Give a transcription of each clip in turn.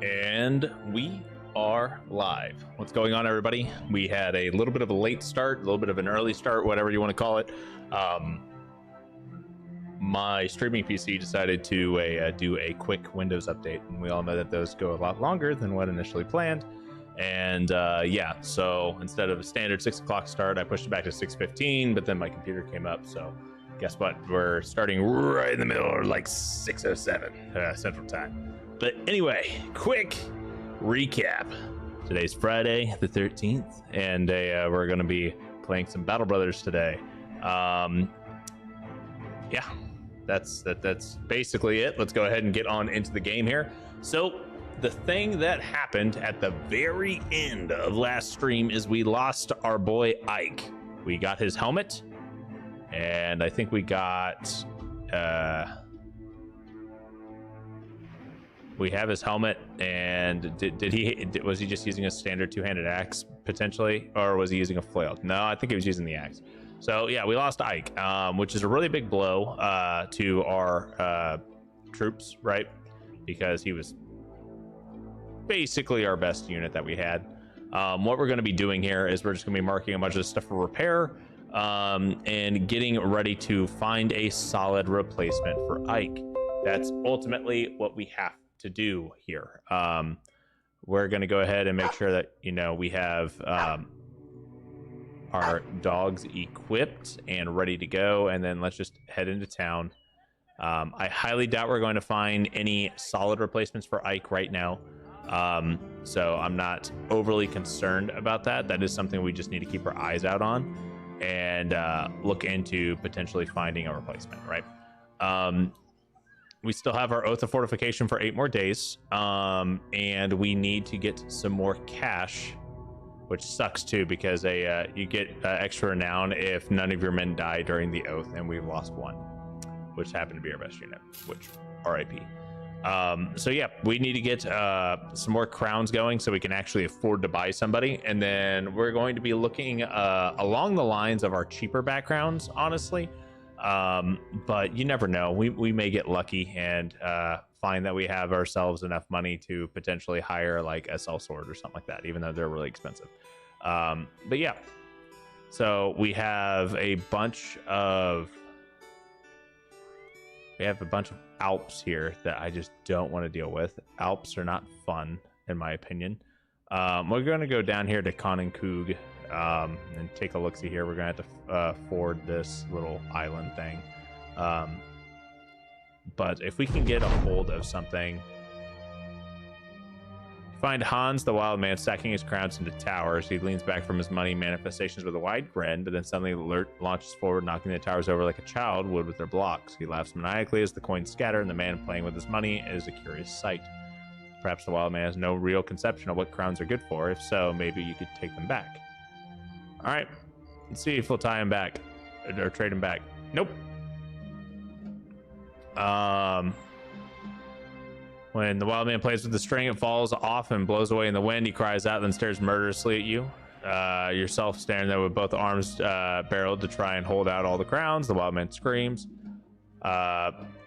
And we are live. What's going on, everybody? We had a little bit of a late start, a little bit of an early start, whatever you want to call it. My streaming PC decided to do a quick Windows update, and we all know that those go a lot longer than what initially planned. And yeah, so instead of a standard 6 o'clock start, I pushed it back to 6:15, but then my computer came up, so guess what? We're starting right in the middle, or like 6:07 Central Time. But anyway, quick recap. Today's Friday the 13th, and we're going to be playing some Battle Brothers today. Yeah, that's basically it. Let's go ahead and get on into the game here. So the thing that happened at the very end of last stream is we lost our boy Ike. We got his helmet, and I think we got we have his helmet. And was he just using a standard two-handed axe potentially, or was he using a flail? No, I think he was using the axe. So yeah, we lost Ike, which is a really big blow to our troops, right? Because he was basically our best unit that we had. What we're going to be doing here is we're just going to be marking a bunch of stuff for repair, and getting ready to find a solid replacement for Ike. That's ultimately what we have to do here. We're going to go ahead and make sure that, you know, we have our dogs equipped and ready to go, and then let's just head into town. I highly doubt we're going to find any solid replacements for Ike right now, so I'm not overly concerned about that. That is something we just need to keep our eyes out on and look into potentially finding a replacement, right? We still have our Oath of Fortification for 8 more days, and we need to get some more cash, which sucks too, because you get extra renown if none of your men die during the Oath, and we've lost 1, which happened to be our best unit, which RIP. So yeah, we need to get some more crowns going so we can actually afford to buy somebody, and then we're going to be looking along the lines of our cheaper backgrounds, honestly. But you never know. We may get lucky and find that we have ourselves enough money to potentially hire like SL Sword or something like that, even though they're really expensive. But yeah, so we have a bunch of Alps here that I just don't want to deal with. Alps are not fun, in my opinion. We're going to go down here to Koninkoog and take a look-see here. We're going to have to ford this little island thing. But if we can get a hold of something... Find Hans, the wild man, stacking his crowns into towers. He leans back from his money manifestations with a wide grin, but then suddenly launches forward, knocking the towers over like a child would with their blocks. He laughs maniacally as the coins scatter, and the man playing with his money is a curious sight. Perhaps the wild man has no real conception of what crowns are good for. If so, maybe you could take them back. All right, let's see if we'll tie him back or trade him back. Nope. When the wild man plays with the string, it falls off and blows away in the wind. He cries out, then stares murderously at you. Yourself standing there with both arms barreled to try and hold out all the crowns. The wild man screams.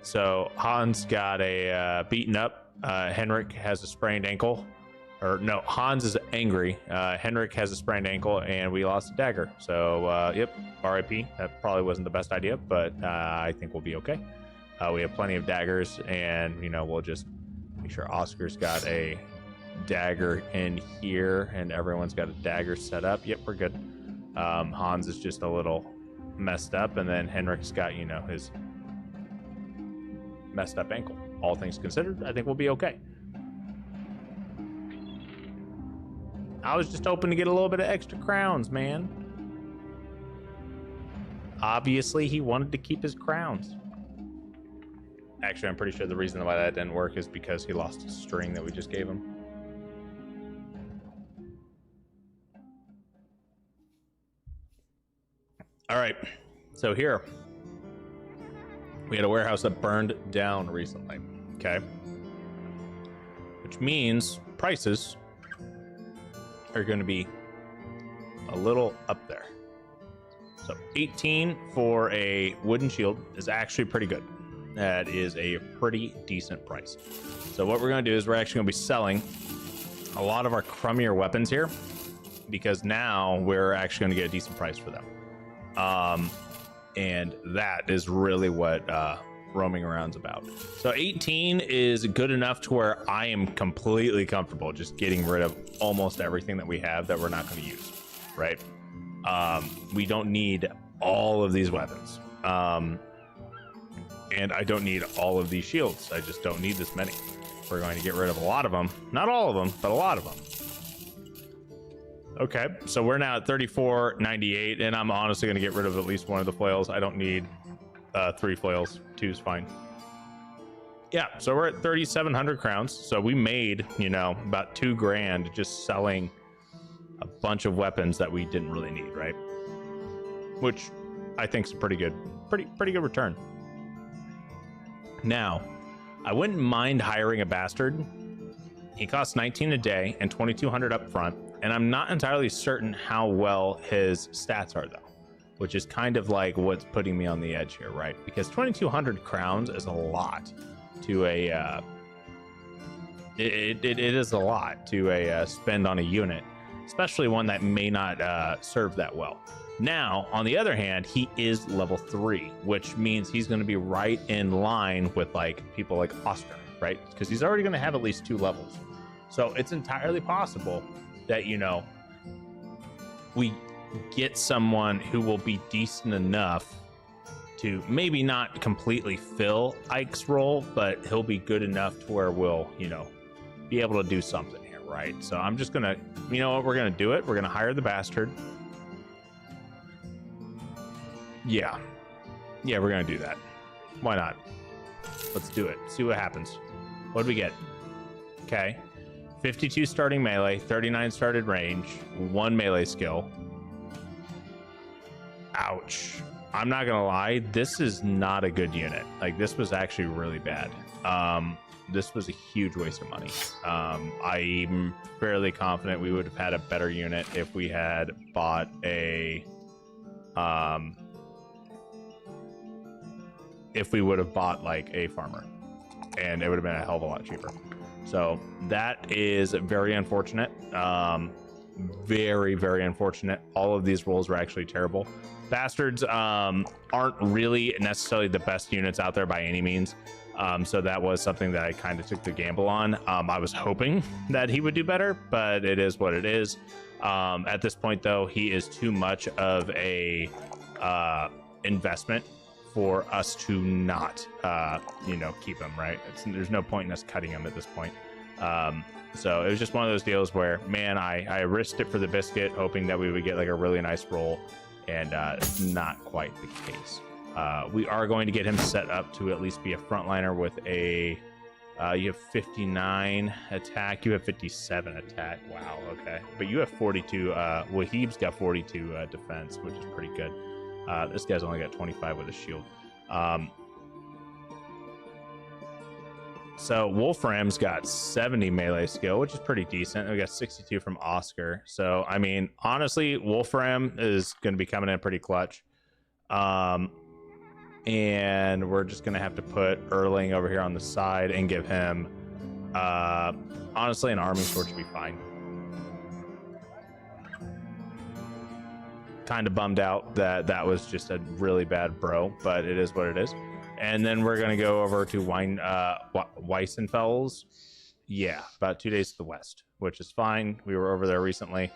So Hans got a beaten up. Henrik has a sprained ankle. Or no, Hans is angry. Henrik has a sprained ankle, and we lost a dagger. So, yep, RIP. That probably wasn't the best idea, but I think we'll be okay. We have plenty of daggers, and, you know, we'll just make sure Oscar's got a dagger in here, and everyone's got a dagger set up. Yep, we're good. Hans is just a little messed up, and then Henrik's got, you know, his messed up ankle. All things considered, I think we'll be okay. I was just hoping to get a little bit of extra crowns, man. Obviously, he wanted to keep his crowns. Actually, I'm pretty sure the reason why that didn't work is because he lost a string that we just gave him. All right, so here we had a warehouse that burned down recently, okay? Which means prices are going to be a little up there. So 18 for a wooden shield is actually pretty good. That is a pretty decent price. So what we're going to do is we're actually going to be selling a lot of our crummier weapons here, because now we're actually going to get a decent price for them. And that is really what roaming around's about. So 18 is good enough to where I am completely comfortable just getting rid of almost everything that we have that we're not going to use, right? We don't need all of these weapons. And I don't need all of these shields. I just don't need this many. We're going to get rid of a lot of them. Not all of them, but a lot of them. Okay, so we're now at 34.98, and I'm honestly going to get rid of at least one of the flails. I don't need 3 flails. 2 is fine. Yeah, so we're at 3,700 crowns. So we made, you know, about 2 grand just selling a bunch of weapons that we didn't really need, right? Which I think is a pretty good return. Now, I wouldn't mind hiring a bastard. He costs 19 a day and 2,200 up front, and I'm not entirely certain how well his stats are, though, which is kind of like what's putting me on the edge here, right? Because 2,200 crowns is a lot to a it is a lot to spend on a unit, especially one that may not serve that well. Now, on the other hand, he is level 3, which means he's going to be right in line with like people like Oscar, right? Because he's already going to have at least 2 levels. So it's entirely possible that, you know, we get someone who will be decent enough to maybe not completely fill Ike's role, but he'll be good enough to where we'll, you know, be able to do something here, right? So I'm just going to, you know what, we're going to do it. We're going to hire the bastard. Yeah, we're gonna do that. Why not? Let's do it. See what happens. What do we get? Okay, 52 starting melee, 39 started range, 1 melee skill. Ouch. I'm not gonna lie, this is not a good unit. Like, this was actually really bad. This was a huge waste of money. I'm fairly confident we would have had a better unit if we had bought a if we would have bought like a farmer, and it would have been a hell of a lot cheaper. So that is very unfortunate. Very, very unfortunate. All of these rolls were actually terrible. Bastards aren't really necessarily the best units out there by any means. So that was something that I kind of took the gamble on. I was hoping that he would do better, but it is what it is. At this point, though, he is too much of a investment for us to not, you know, keep him, right? There's no point in us cutting him at this point. So it was just one of those deals where, man, I risked it for the biscuit, hoping that we would get like a really nice roll, and not quite the case. We are going to get him set up to at least be a frontliner with a, you have 59 attack, you have 57 attack. Wow, okay. But you have 42, Wahib's got 42 defense, which is pretty good. This guy's only got 25 with a shield. So Wolfram's got 70 melee skill, which is pretty decent. We got 62 from Oscar. So, I mean, honestly, Wolfram is going to be coming in pretty clutch. And we're just going to have to put Erling over here on the side and give him, honestly, an arming sword should be fine. Kind of bummed out that that was just a really bad bro, but it is what it is. And then we're going to go over to Weissenfels. Yeah, about 2 days to the west, which is fine. We were over there recently.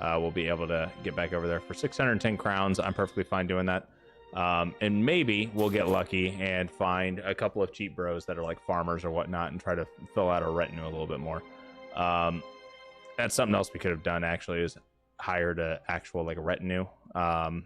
We'll be able to get back over there for 610 crowns. I'm perfectly fine doing that. And maybe we'll get lucky and find a couple of cheap bros that are like farmers or whatnot and try to fill out our retinue a little bit more. That's something else we could have done, actually, is hired a actual like a retinue. I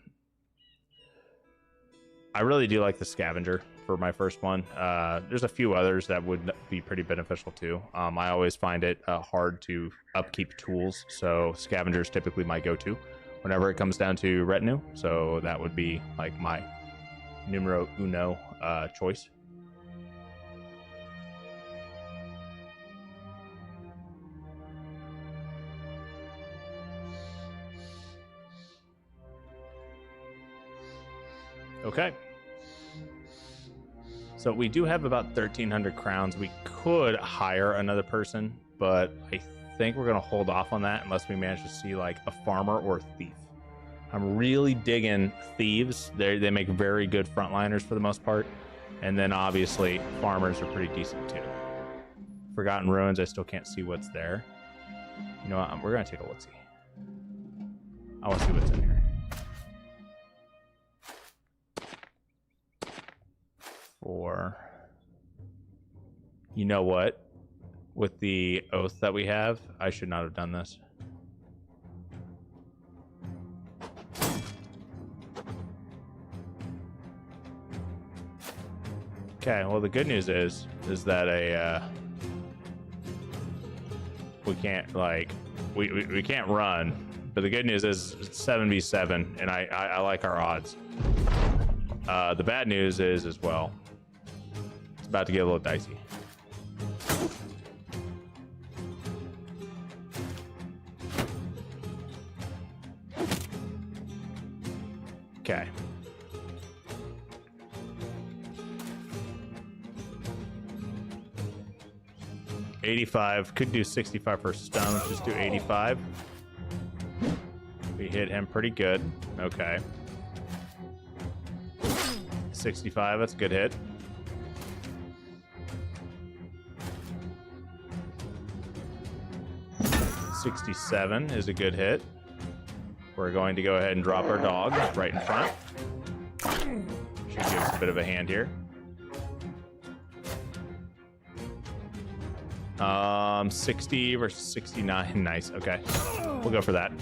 really do like the scavenger for my first one. There's a few others that would be pretty beneficial too. I always find it hard to upkeep tools, so scavenger is typically my go-to whenever it comes down to retinue. So that would be like my numero uno choice. Okay. So we do have about 1,300 crowns. We could hire another person, but I think we're going to hold off on that unless we manage to see like a farmer or a thief. I'm really digging thieves. They make very good frontliners for the most part. And then obviously farmers are pretty decent too. Forgotten Ruins, I still can't see what's there. You know what? We're going to take a look-see. I want to see what's in here. You know what? With the oath that we have, I should not have done this. Okay, well the good news is that we can't like we can't run, but the good news is it's 7v7 and I like our odds. The bad news is as well, it's about to get a little dicey. Okay. $85, could do 65 for stun. Let's just do 85. We hit him pretty good. Okay. 65, that's a good hit. $67 is a good hit. We're going to go ahead and drop our dog right in front. Should give us a bit of a hand here. 60 versus 69. Nice. Okay, we'll go for that.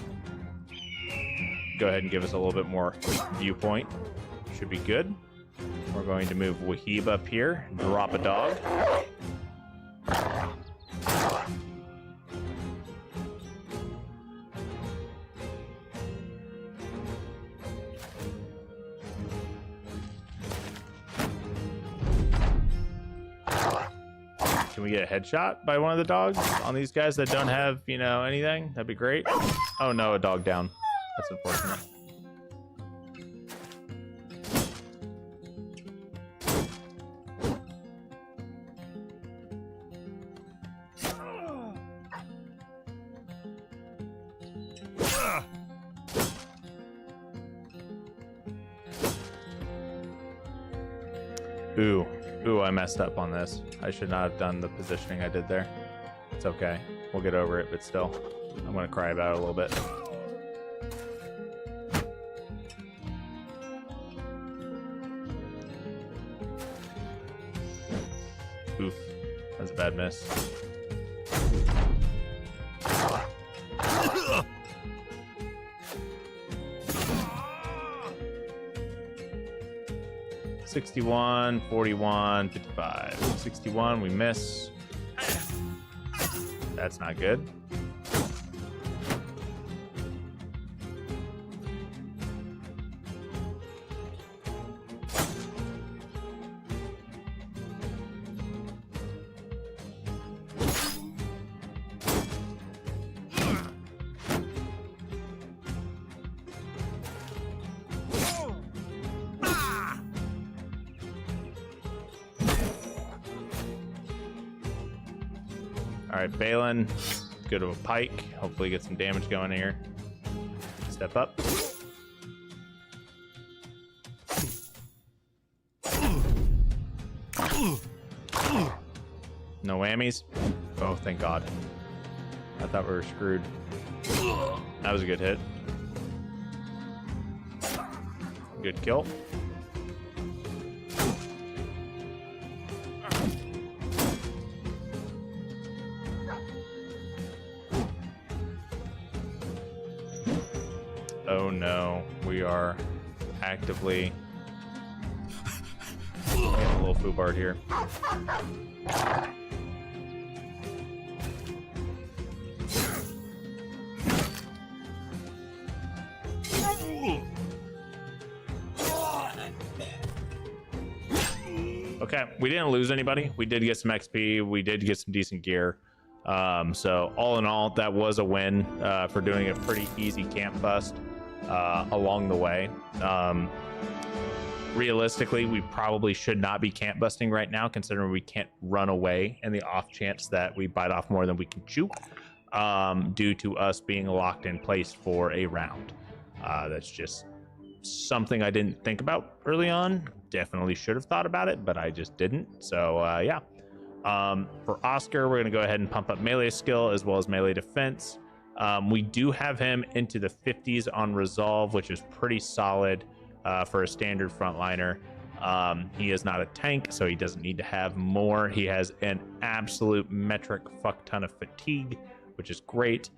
Go ahead and give us a little bit more viewpoint. Should be good. We're going to move Wahib up here, drop a dog. Can we get a headshot by one of the dogs on these guys that don't have, you know, anything? That'd be great. Oh no, a dog down. That's unfortunate. Ooh, I messed up on this. I should not have done the positioning I did there. It's okay. We'll get over it, but still, I'm going to cry about it a little bit. Oof, that's a bad miss. $61, $41, $55. 61, we miss. That's not good. All right, Balin, go to a pike. Hopefully get some damage going here. Step up. No whammies. Oh, thank God. I thought we were screwed. That was a good hit. Good kill. Oh no, we are actively getting a little foobard here. Okay, we didn't lose anybody. We did get some XP. We did get some decent gear. So all in all, that was a win for doing a pretty easy camp bust along the way. realistically, we probably should not be camp busting right now, considering we can't run away in the off chance that we bite off more than we can chew, due to us being locked in place for a round. That's just something I didn't think about early on. Definitely should have thought about it, but I just didn't. So yeah. For Oscar, we're going to go ahead and pump up melee skill as well as melee defense. We do have him into the 50s on resolve, which is pretty solid for a standard frontliner. He is not a tank, so he doesn't need to have more. He has an absolute metric fuck ton of fatigue, which is great.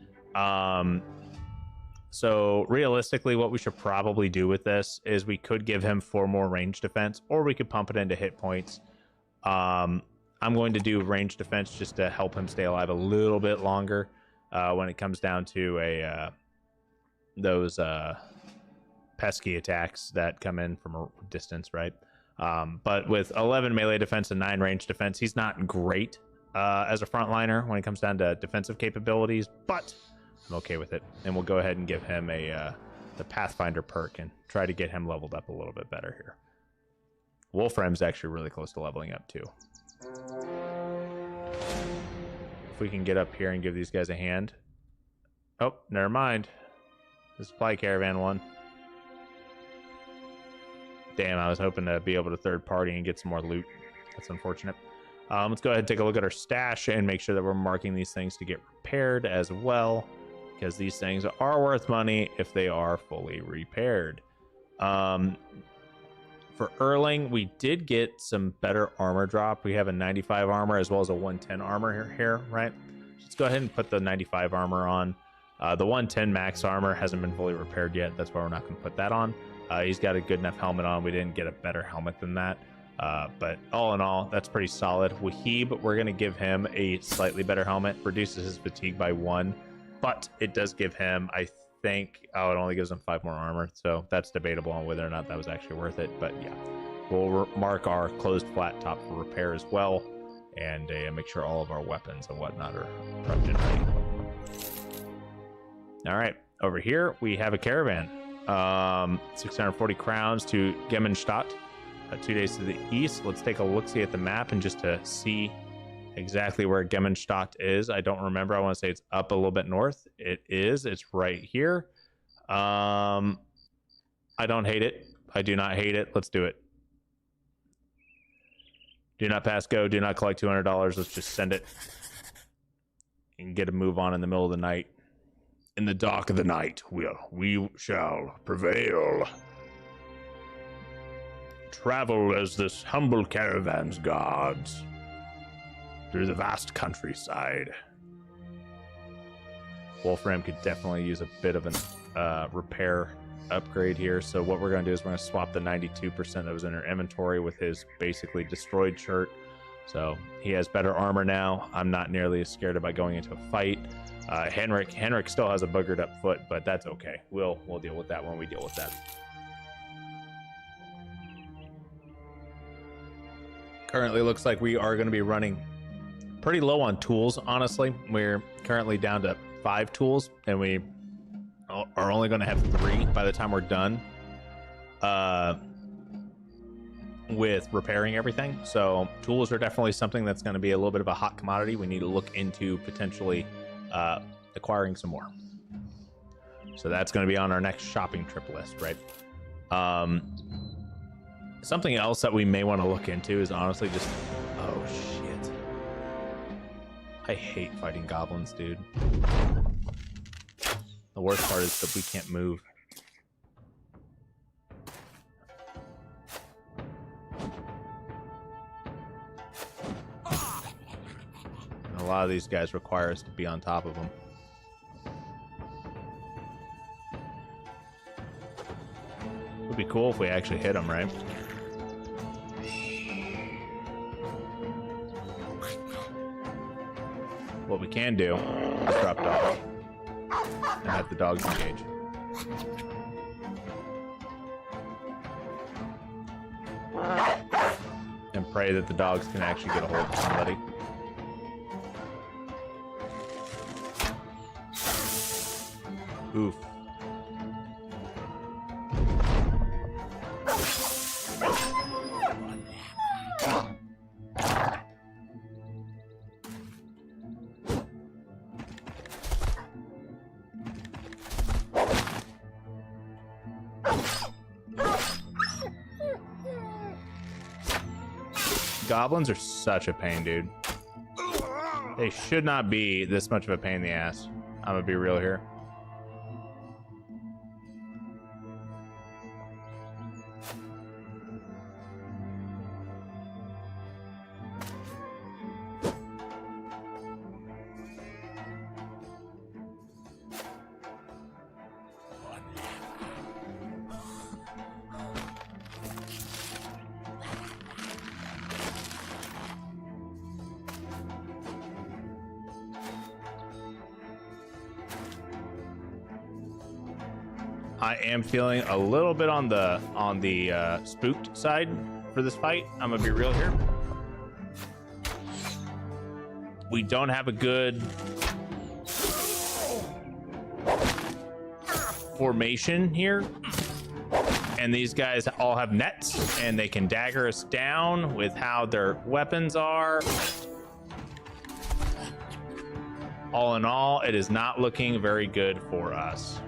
So realistically, what we should probably do with this is we could give him 4 more range defense, or we could pump it into hit points. I'm going to do range defense just to help him stay alive a little bit longer when it comes down to those pesky attacks that come in from a distance, right? But with 11 melee defense and 9 range defense, he's not great as a frontliner when it comes down to defensive capabilities, but I'm okay with it. And we'll go ahead and give him the Pathfinder perk and try to get him leveled up a little bit better here. Wolfram's actually really close to leveling up too. If we can get up here and give these guys a hand. Oh, never mind. The supply caravan won. Damn, I was hoping to be able to third party and get some more loot. That's unfortunate. Let's go ahead and take a look at our stash and make sure that we're marking these things to get repaired as well, because these things are worth money if they are fully repaired. For Erling, we did get some better armor drop. We have a 95 armor as well as a 110 armor here, right? Let's go ahead and put the 95 armor on. The 110 max armor hasn't been fully repaired yet. That's why we're not going to put that on. He's got a good enough helmet on. We didn't get a better helmet than that. But all in all, that's pretty solid. Wahib, we're going to give him a slightly better helmet. Reduces his fatigue by 1. But it does give him, I think, it only gives him 5 more armor. So that's debatable on whether or not that was actually worth it. But yeah, we'll mark our closed flat top for repair as well. And make sure all of our weapons and whatnot are prepped and ready. All right, over here we have a caravan. 640 crowns to Gemmenstadt, 2 days to the east. Let's take a look-see at the map and just to see exactly where Gemmenstadt is. I don't remember. I want to say it's up a little bit north. It is. It's right here. I don't hate it. I do not hate it. Let's do it. Do not pass go. Do not collect $200. Let's just send it and get a move on in the middle of the night. In the dark of the night, we shall prevail. Travel as this humble caravan's guards through the vast countryside. Wolfram could definitely use a bit of an repair upgrade here. So what we're going to do is we're going to swap the 92% that was in our inventory with his basically destroyed shirt. So he has better armor now. I'm not nearly as scared about going into a fight. Henrik still has a boogered up foot, but that's okay. We'll deal with that when we deal with that. Currently looks like we are going to be running pretty low on tools, honestly. We're currently down to 5 tools, and we are only going to have 3 by the time we're done with repairing everything. So tools are definitely something that's going to be a little bit of a hot commodity. We need to look into potentially acquiring some more. So that's going to be on our next shopping trip list, right? Something else that we may want to look into is honestly just... Oh, shit. I hate fighting goblins, dude. The worst part is that we can't move. And a lot of these guys require us to be on top of them. It would be cool if we actually hit them, right? What we can do is drop dogs and have the dogs engage. And pray that the dogs can actually get a hold of somebody. Oof. Goblins are such a pain, dude. They should not be this much of a pain in the ass. I'm gonna be real here. I am feeling a little bit on the spooked side for this fight. I'm gonna be real here. We don't have a good formation here, and these guys all have nets, and they can dagger us down with how their weapons are. All in all, it is not looking very good for us.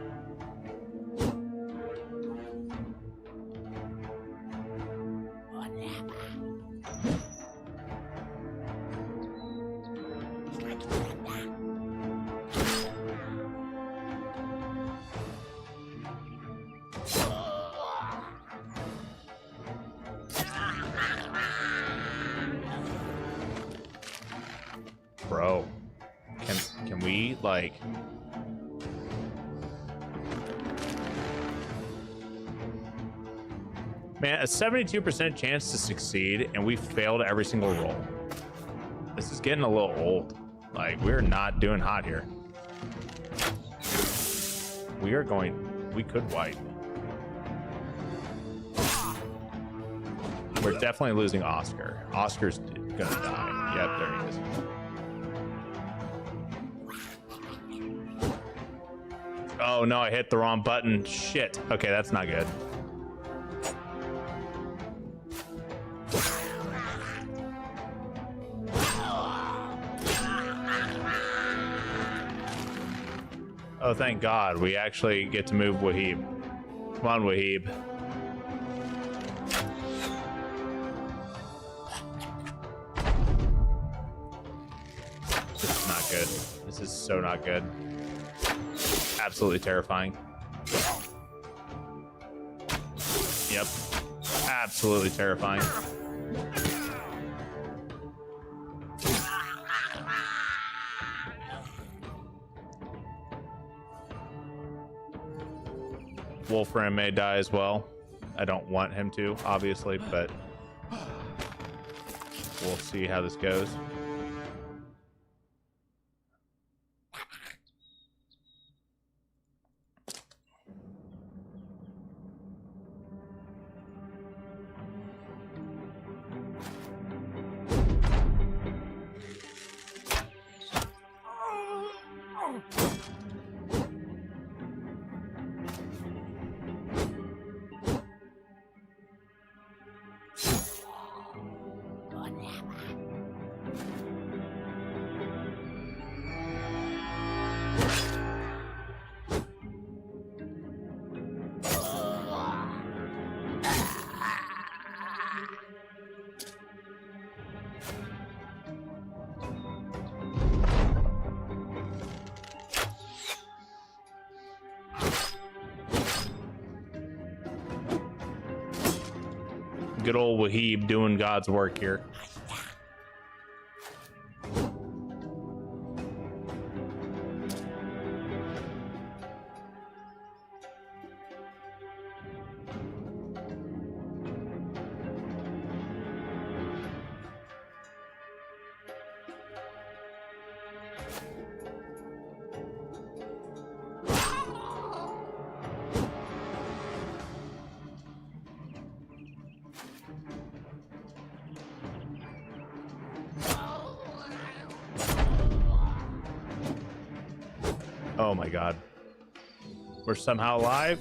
Bro, can we like man, a 72% chance to succeed and we failed every single roll. This is getting a little old. Like, we're not doing hot here. We could wipe. We're definitely losing Oscar. Oscar's gonna die. Yep, there he is. Oh no, I hit the wrong button. Shit. Okay, that's not good. Oh, thank God. We actually get to move Wahib. Come on, Wahib. This is not good. This is so not good. Absolutely terrifying. Yep. Absolutely terrifying. Wolfram may die as well. I don't want him to, obviously, but we'll see how this goes. Good old Wahib doing God's work here. Oh my God. We're somehow alive.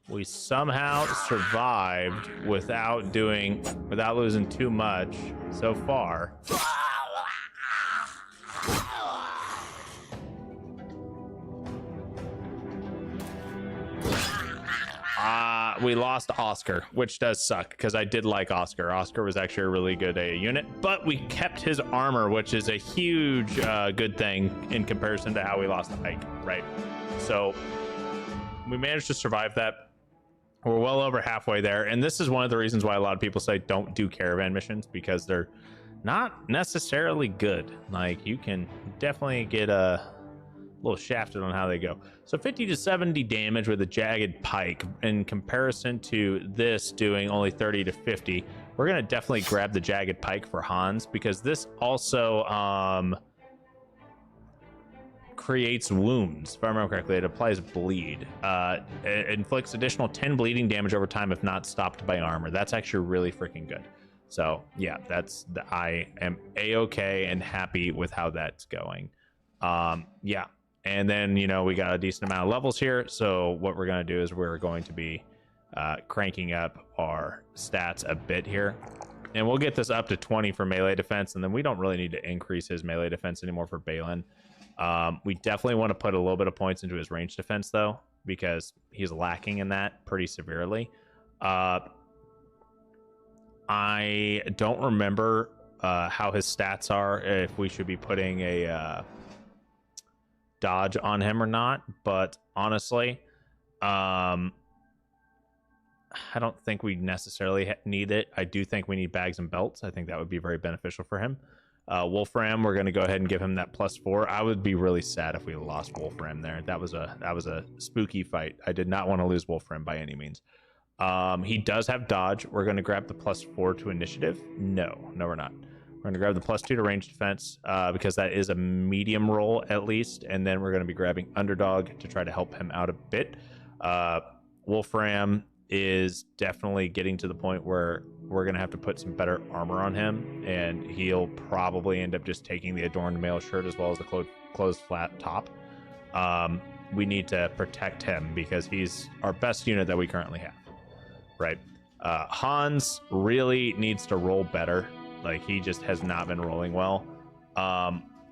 We somehow survived without losing too much so far. we lost Oscar, which does suck because I did like Oscar. Oscar was actually a really good unit, but we kept his armor, which is a huge good thing in comparison to how we lost Ike, right? So we managed to survive that. We're well over halfway there, and this is one of the reasons why a lot of people say don't do caravan missions, because they're not necessarily good. Like, you can definitely get a little shafted on how they go. So 50 to 70 damage with a jagged pike in comparison to this doing only 30 to 50. We're gonna definitely grab the jagged pike for Hans, because this also creates wounds. If I remember correctly, it applies bleed. It inflicts additional 10 bleeding damage over time if not stopped by armor. That's actually really freaking good. So yeah, I am a-okay and happy with how that's going. Yeah, and then, you know, we got a decent amount of levels here, so what we're going to do is we're going to be cranking up our stats a bit here, and we'll get this up to 20 for melee defense, and then we don't really need to increase his melee defense anymore for Balin. We definitely want to put a little bit of points into his range defense, though, because he's lacking in that pretty severely. I don't remember how his stats are, if we should be putting a dodge on him or not, but honestly, I don't think we necessarily need it. I do think we need bags and belts. I think that would be very beneficial for him. Wolfram, we're going to go ahead and give him that +4. I would be really sad if we lost Wolfram there. That was a spooky fight. I did not want to lose Wolfram by any means. He does have dodge. We're going to grab the +4 to initiative. No, we're not. We're going to grab the +2 to range defense, because that is a medium roll at least, and then we're going to be grabbing underdog to try to help him out a bit. Wolfram is definitely getting to the point where we're going to have to put some better armor on him, and he'll probably end up just taking the adorned mail shirt as well as the closed flat top. We need to protect him because he's our best unit that we currently have, right? Hans really needs to roll better. Like, he just has not been rolling well.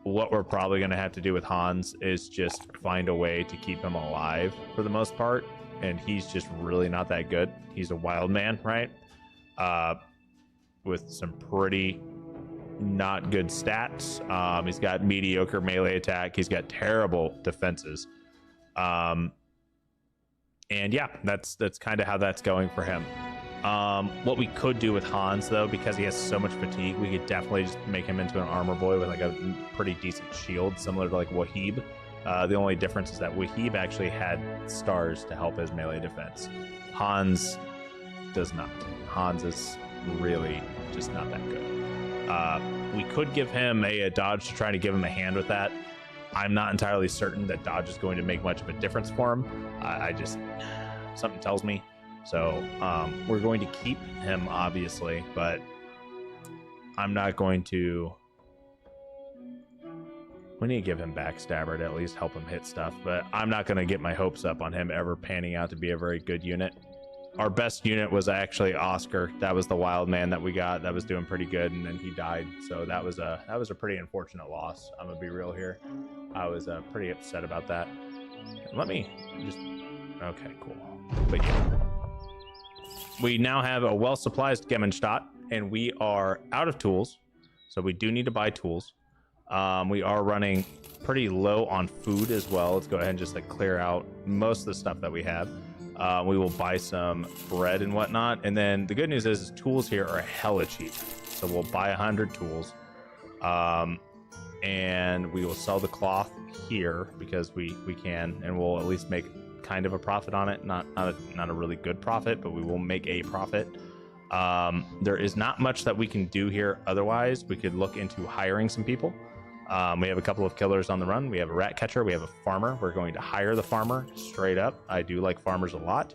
What we're probably going to have to do with Hans is just find a way to keep him alive for the most part, and he's just really not that good. He's a wild man, right? With some pretty not good stats. He's got mediocre melee attack. He's got terrible defenses. And yeah, that's kind of how that's going for him. What we could do with Hans, though, because he has so much fatigue, we could definitely just make him into an armor boy with like a pretty decent shield, similar to like Wahib. The only difference is that Wahib actually had stars to help his melee defense. Hans does not. Hans is really just not that good. We could give him a dodge to try to give him a hand with that. I'm not entirely certain that dodge is going to make much of a difference for him. I just, something tells me. So we're going to keep him, obviously, but I'm not going to. We need to give him Backstabber to at least help him hit stuff, but I'm not going to get my hopes up on him ever panning out to be a very good unit. Our best unit was actually Oscar. That was the wild man that we got that was doing pretty good, and then he died. So that was a pretty unfortunate loss. I'm gonna be real here. I was pretty upset about that. Let me just. Okay, cool. But yeah, we now have a well-supplied Gemmenstadt, and we are out of tools, so we do need to buy tools. We are running pretty low on food as well. Let's go ahead and just like clear out most of the stuff that we have. We will buy some bread and whatnot, and then the good news is tools here are hella cheap, so we'll buy 100 tools, and we will sell the cloth here because we can, and we'll at least make kind of a profit on it. Not a really good profit, but we will make a profit. There is not much that we can do here otherwise. We could look into hiring some people. We have a couple of killers on the run. We have a rat catcher. We have a farmer. We're going to hire the farmer straight up. I do like farmers a lot.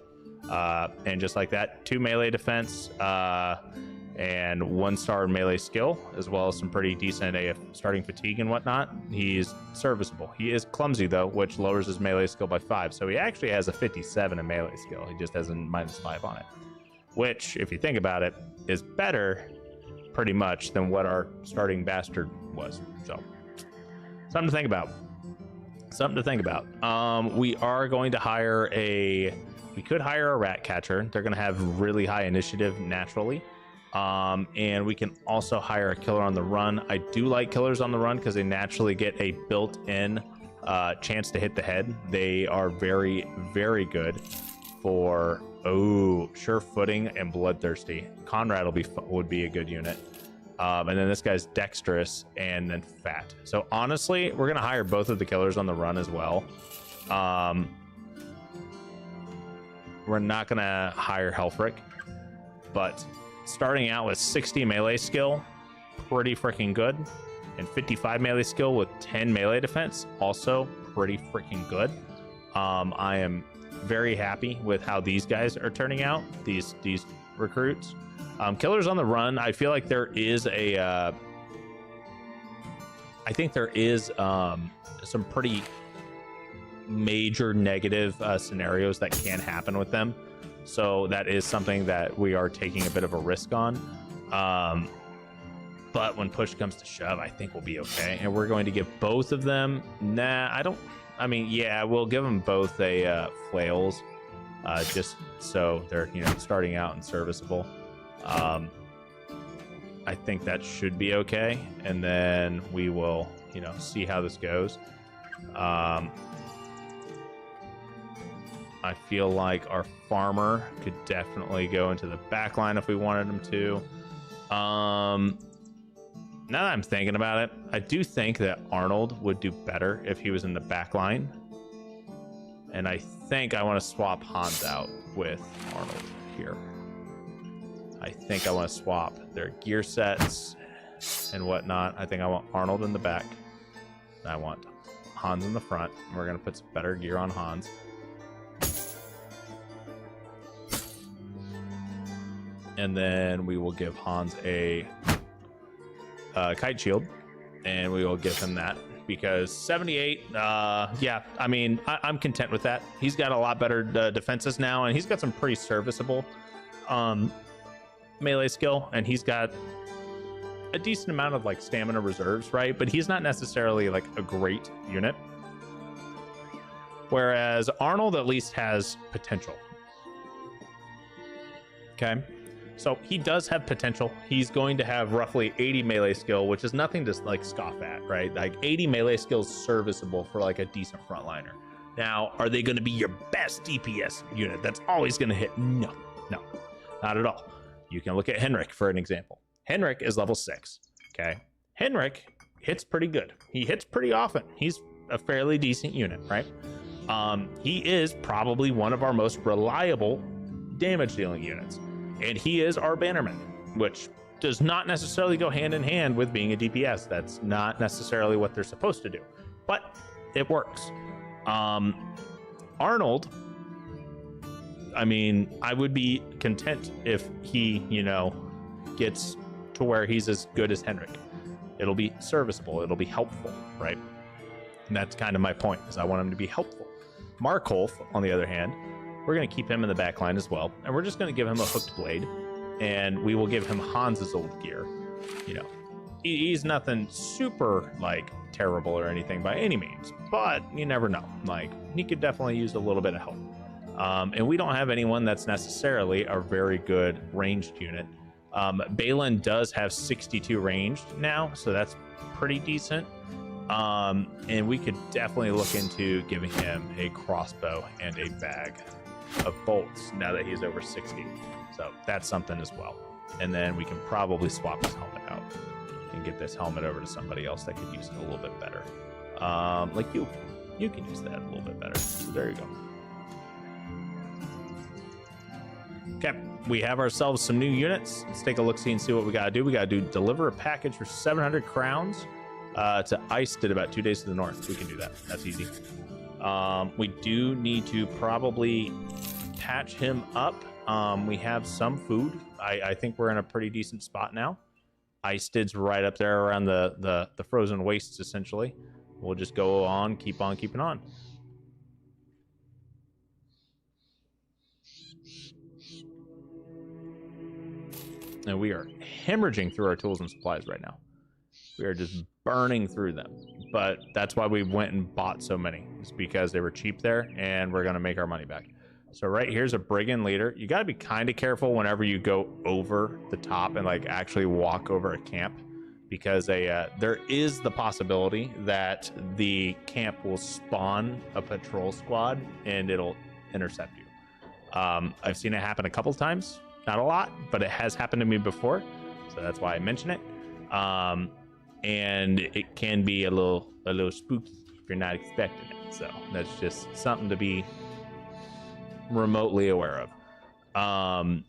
And just like that, 2 melee defense and 1-star melee skill, as well as some pretty decent AF starting fatigue and whatnot. He's serviceable. He is clumsy, though, which lowers his melee skill by 5. So he actually has a 57 in melee skill. He just has a -5 on it, which, if you think about it, is better pretty much than what our starting bastard was. So something to think about. We are going to hire a We could hire a rat catcher. They're going to have really high initiative naturally. And we can also hire a killer on the run. I do like killers on the run because they naturally get a built-in chance to hit the head. They are very, very good for sure footing and bloodthirsty. Conrad would be a good unit. And then this guy's dexterous and then fat. So honestly, we're gonna hire both of the killers on the run as well. We're not gonna hire Helfric, but starting out with 60 melee skill, pretty freaking good, and 55 melee skill with 10 melee defense, also pretty freaking good. I am very happy with how these guys are turning out, these recruits. Killers on the run, I feel like there is I think there is some pretty major negative scenarios that can happen with them. So that is something that we are taking a bit of a risk on. But when push comes to shove, I think we'll be okay. And we're going to give both of them, yeah, we'll give them both a flails, just so they're, starting out and serviceable. I think that should be okay. And then we will, see how this goes. I feel like our farmer could definitely go into the back line if we wanted him to. Now that I'm thinking about it, I do think that Arnold would do better if he was in the back line. And I think I want to swap Hans out with Arnold here. I think I want to swap their gear sets and whatnot. I think I want Arnold in the back. I want Hans in the front. We're going to put some better gear on Hans. And then we will give Hans a kite shield, and we will give him that because 78, yeah, I'm content with that. He's got a lot better defenses now, and he's got some pretty serviceable melee skill, and he's got a decent amount of stamina reserves, right? But he's not necessarily a great unit, whereas Arnold at least has potential. Okay. So he does have potential. He's going to have roughly 80 melee skill, which is nothing to scoff at, right? 80 melee skill is serviceable for a decent frontliner. Now, are they going to be your best DPS unit that's always going to hit? No, not at all. You can look at Henrik for an example. Henrik is level 6, okay? Henrik hits pretty good. He hits pretty often. He's a fairly decent unit, right? He is probably one of our most reliable damage dealing units. And he is our bannerman, which does not necessarily go hand in hand with being a DPS. That's not necessarily what they're supposed to do, but it works. Arnold, I would be content if he, gets to where he's as good as Henrik. It'll be serviceable. It'll be helpful, right? And that's kind of my point, is I want him to be helpful. Markolf, on the other hand, we're going to keep him in the back line as well, and we're just going to give him a hooked blade, and we will give him Hans's old gear. He's nothing super terrible or anything by any means, but you never know. He could definitely use a little bit of help. And we don't have anyone that's necessarily a very good ranged unit. Balin does have 62 ranged now, so that's pretty decent. And we could definitely look into giving him a crossbow and a bag of bolts now that he's over 60. So that's something as well. And then we can probably swap his helmet out and get this helmet over to somebody else that could use it a little bit better. You can use that a little bit better. So there you go. Okay, we have ourselves some new units. Let's take a look-see and see what we gotta do. We gotta deliver a package for 700 crowns to Iced about 2 days to the north. We can do that. That's easy. We do need to probably patch him up. We have some food. I think we're in a pretty decent spot now. Iced's right up there around the frozen wastes, essentially. We'll just go on, keep on keeping on. And we are hemorrhaging through our tools and supplies right now. We are just burning through them. But that's why we went and bought so many. It's because they were cheap there, and we're going to make our money back. So right here's a brigand leader. You got to be kind of careful whenever you go over the top and like actually walk over a camp, because there is the possibility that the camp will spawn a patrol squad and it'll intercept you. I've seen it happen a couple times, not a lot, but it has happened to me before, so that's why I mention it. And it can be a little spooky if you're not expecting it. So that's just something to be remotely aware of.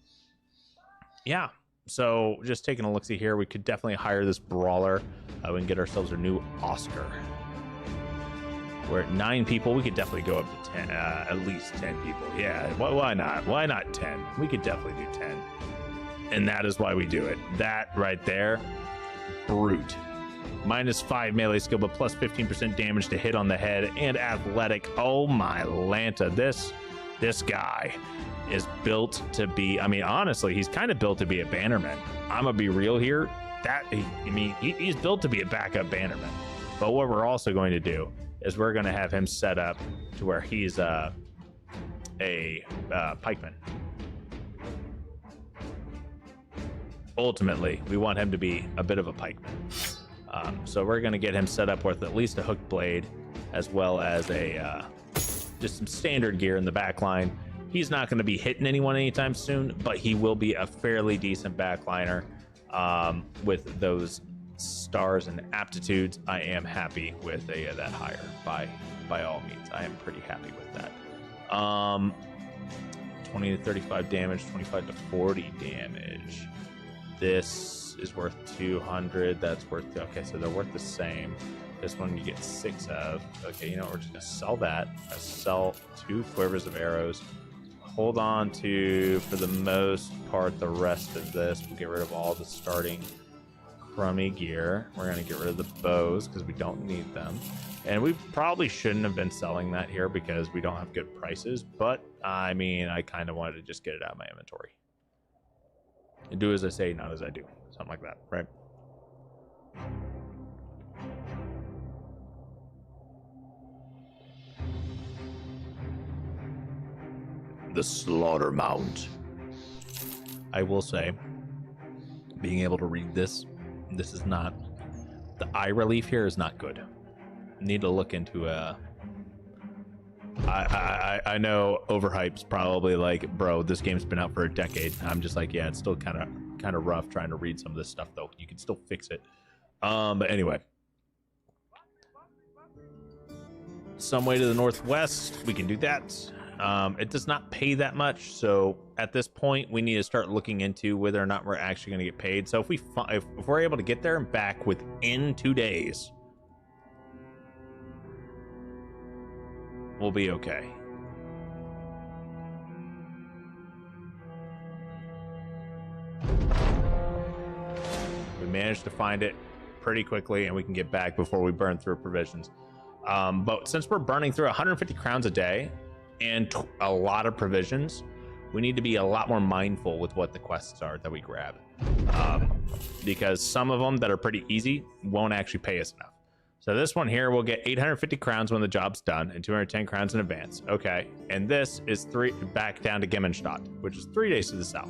Yeah. So just taking a look-see here, we could definitely hire this brawler. We can get ourselves a new Oscar. We're at 9 people. We could definitely go up to 10, at least 10 people. Yeah, why not? Why not 10? We could definitely do 10. And that is why we do it. That right there, brute. -5 melee skill, but plus 15% damage to hit on the head and athletic. Oh my Lanta, this guy is built to be, I mean, honestly, he's kind of built to be a bannerman. I'm gonna be real here. He's built to be a backup bannerman. But what we're also going to do is we're going to have him set up to where he's a pikeman. Ultimately, we want him to be a bit of a pikeman. So we're going to get him set up with at least a hooked blade, as well as just some standard gear in the back line. He's not going to be hitting anyone anytime soon, but he will be a fairly decent backliner with those stars and aptitudes. I am happy with that hire by all means. I am pretty happy with that. 20 to 35 damage, 25 to 40 damage. This is worth 200. That's worth, okay, so they're worth the same. This one you get 6 of. Okay, you know what, we're just gonna sell that. Sell 2 quivers of arrows. Hold on to, for the most part, the rest of this. We'll get rid of all the starting crummy gear. We're going to get rid of the bows because we don't need them. And we probably shouldn't have been selling that here because we don't have good prices. But, I mean, I kind of wanted to just get it out of my inventory. And do as I say, not as I do. Something like that, right? The slaughter mount. I will say, being able to read this is not, the eye relief here is not good. Need to look into I know overhype's probably like, bro, this game's been out for a decade. I'm just like, yeah, it's still kind of rough trying to read some of this stuff though. You can still fix it. But anyway, some way to the northwest, we can do that. It does not pay that much, so at this point we need to start looking into whether or not we're actually going to get paid. So if we're able to get there and back within 2 days, we'll be okay. We managed to find it pretty quickly and we can get back before we burn through provisions. But since we're burning through 150 crowns a day and a lot of provisions, we need to be a lot more mindful with what the quests are that we grab, because some of them that are pretty easy won't actually pay us enough. So this one here, we'll get 850 crowns when the job's done and 210 crowns in advance. Okay, and this is back down to Gemmenstadt, which is 3 days to the south.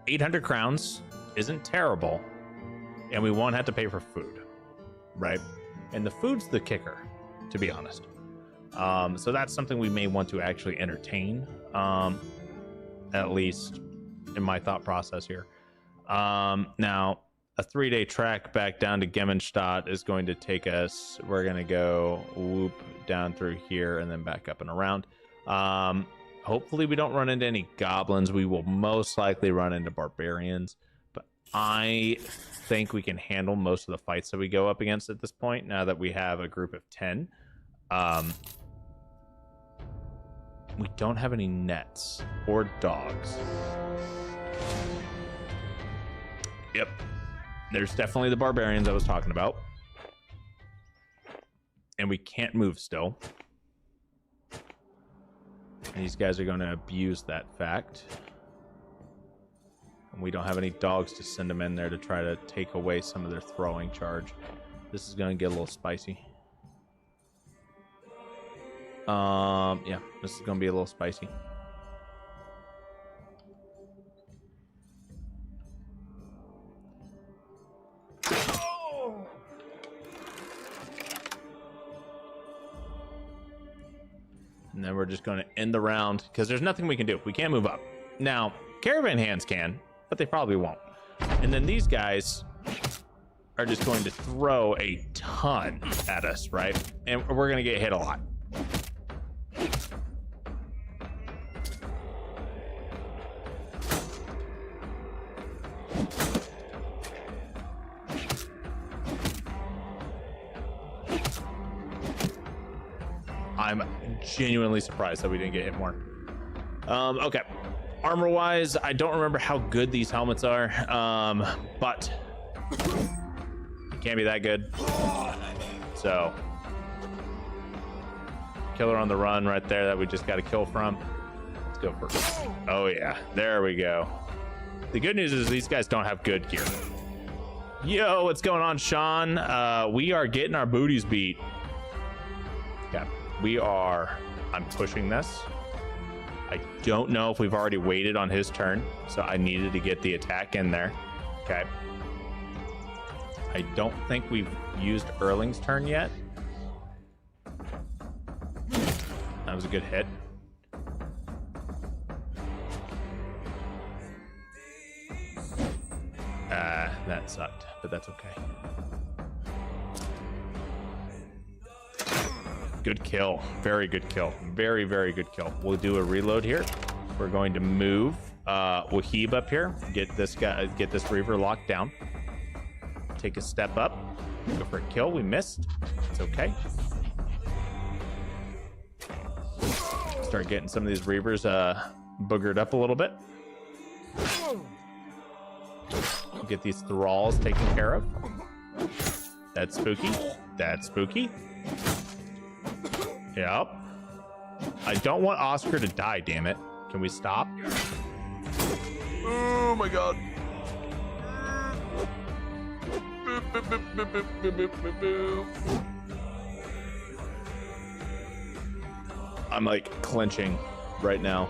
800 crowns isn't terrible, and we won't have to pay for food, right? And the food's the kicker, to be honest. So that's something we may want to actually entertain, at least in my thought process here. Now, a 3-day trek back down to Gemmenstadt is going to take us, we're going to go whoop down through here and then back up and around. Hopefully we don't run into any goblins. We will most likely run into barbarians, but I think we can handle most of the fights that we go up against at this point, now that we have a group of 10. We don't have any nets or dogs. Yep. There's definitely the barbarians I was talking about. And we can't move still. And these guys are going to abuse that fact. And we don't have any dogs to send them in there to try to take away some of their throwing charge. This is going to get a little spicy. Yeah, this is gonna be a little spicy. And then we're just going to end the round because there's nothing we can do. We can't move up. Now, caravan hands can, but they probably won't. And then these guys are just going to throw a ton at us, right? And we're going to get hit a lot. I'm genuinely surprised that we didn't get hit more. Okay. Armor wise, I don't remember how good these helmets are, but it can't be that good. So, killer on the run right there that we just got a kill from. Let's go for it. Oh yeah, there we go. The good news is these guys don't have good gear. Yo, what's going on, Sean? We are getting our booties beat. Okay. I'm pushing this. I don't know if we've already waited on his turn, so I needed to get the attack in there. Okay. I don't think we've used Erling's turn yet. That was a good hit. That sucked, but that's okay. Good kill. Very good kill. Very, very good kill. We'll do a reload here. We're going to move Wahib up here. Get this Reaver locked down. Take a step up. Go for a kill. We missed. It's okay. Start getting some of these Reavers boogered up a little bit. Get these thralls taken care of. That's spooky. That's spooky. Yep. I don't want Oscar to die, damn it. Can we stop? Oh my god. I'm like clenching right now.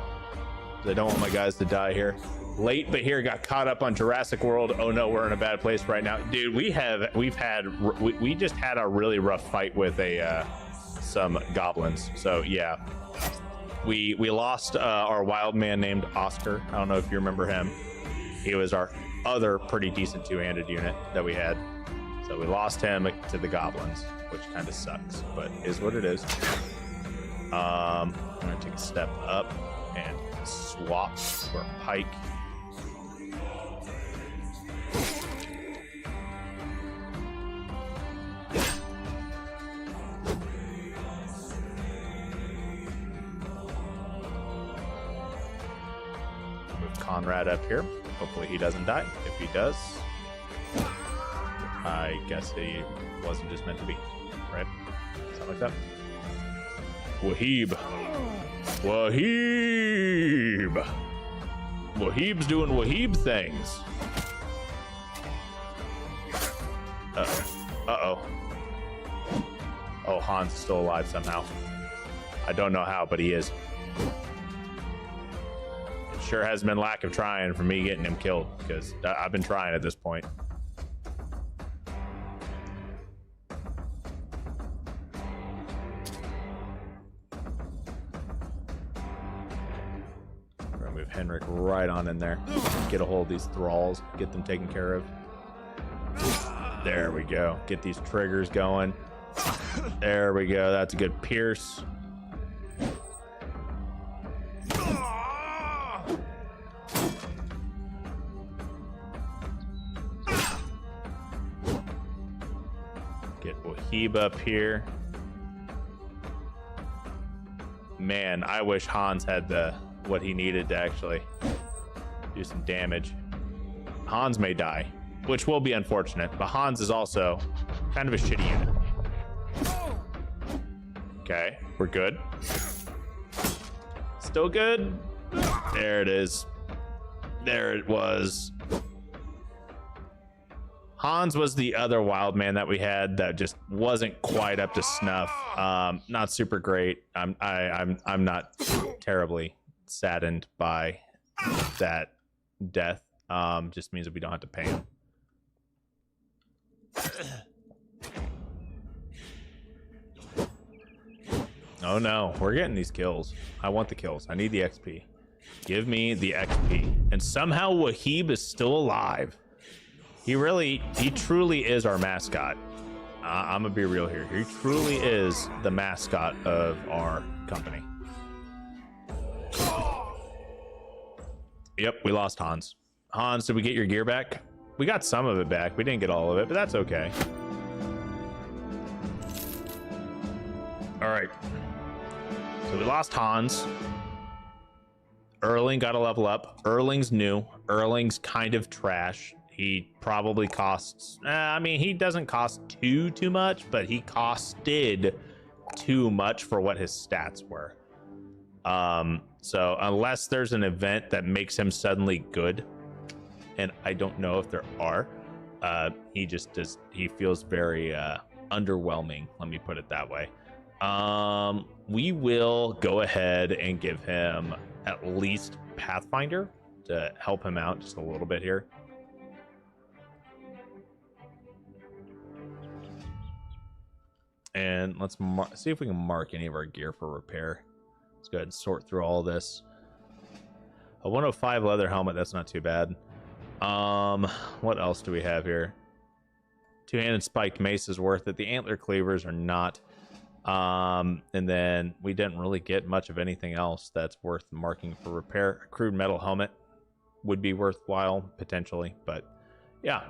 I don't want my guys to die here. Late but here, got caught up on Jurassic World. Oh no, we're in a bad place right now. Dude, we just had a really rough fight with some goblins. So yeah, we lost our wild man named Oscar. I don't know if you remember him. He was our other pretty decent two-handed unit that we had. So we lost him to the goblins, which kind of sucks, but is what it is. I'm gonna take a step up and swap for a pike. Conrad up here. Hopefully he doesn't die. If he does, I guess he wasn't just meant to be, right? Something like that. Wahib. Wahib. Wahib's doing Wahib things. Uh-oh. Oh, Hans is still alive somehow. I don't know how, but he is. Sure has been lack of trying for me getting him killed, because I've been trying at this point. We're gonna move Henrik right on in there. Get a hold of these thralls, get them taken care of. There we go. Get these triggers going. There we go. That's a good pierce. Wahib up here. Man, I wish Hans had what he needed to actually do some damage. Hans may die, which will be unfortunate, but Hans is also kind of a shitty unit. Okay, we're good. Still good. There it is. There it was. Hans was the other wild man that we had that just wasn't quite up to snuff. Not super great. I'm not terribly saddened by that death. Just means that we don't have to pay him. Oh no, we're getting these kills. I want the kills. I need the XP. Give me the XP. And somehow Wahib is still alive. He truly is our mascot. I'm gonna be real here. He truly is the mascot of our company. Yep, we lost Hans. Hans, did we get your gear back? We got some of it back. We didn't get all of it, but that's okay. All right. So we lost Hans. Erling got a level up. Erling's new. Erling's kind of trash. He probably costs, I mean, he doesn't cost too much, but he costed too much for what his stats were. So unless there's an event that makes him suddenly good, and I don't know if there are, he just does, he feels very underwhelming, let me put it that way. We will go ahead and give him at least Pathfinder to help him out just a little bit here. And let's see if we can mark any of our gear for repair. Let's go ahead and sort through all this. A 105 leather helmet, that's not too bad. What else do we have here? Two-handed spiked mace is worth it. The antler cleavers are not. And then we didn't really get much of anything else that's worth marking for repair. A crude metal helmet would be worthwhile, potentially, but yeah.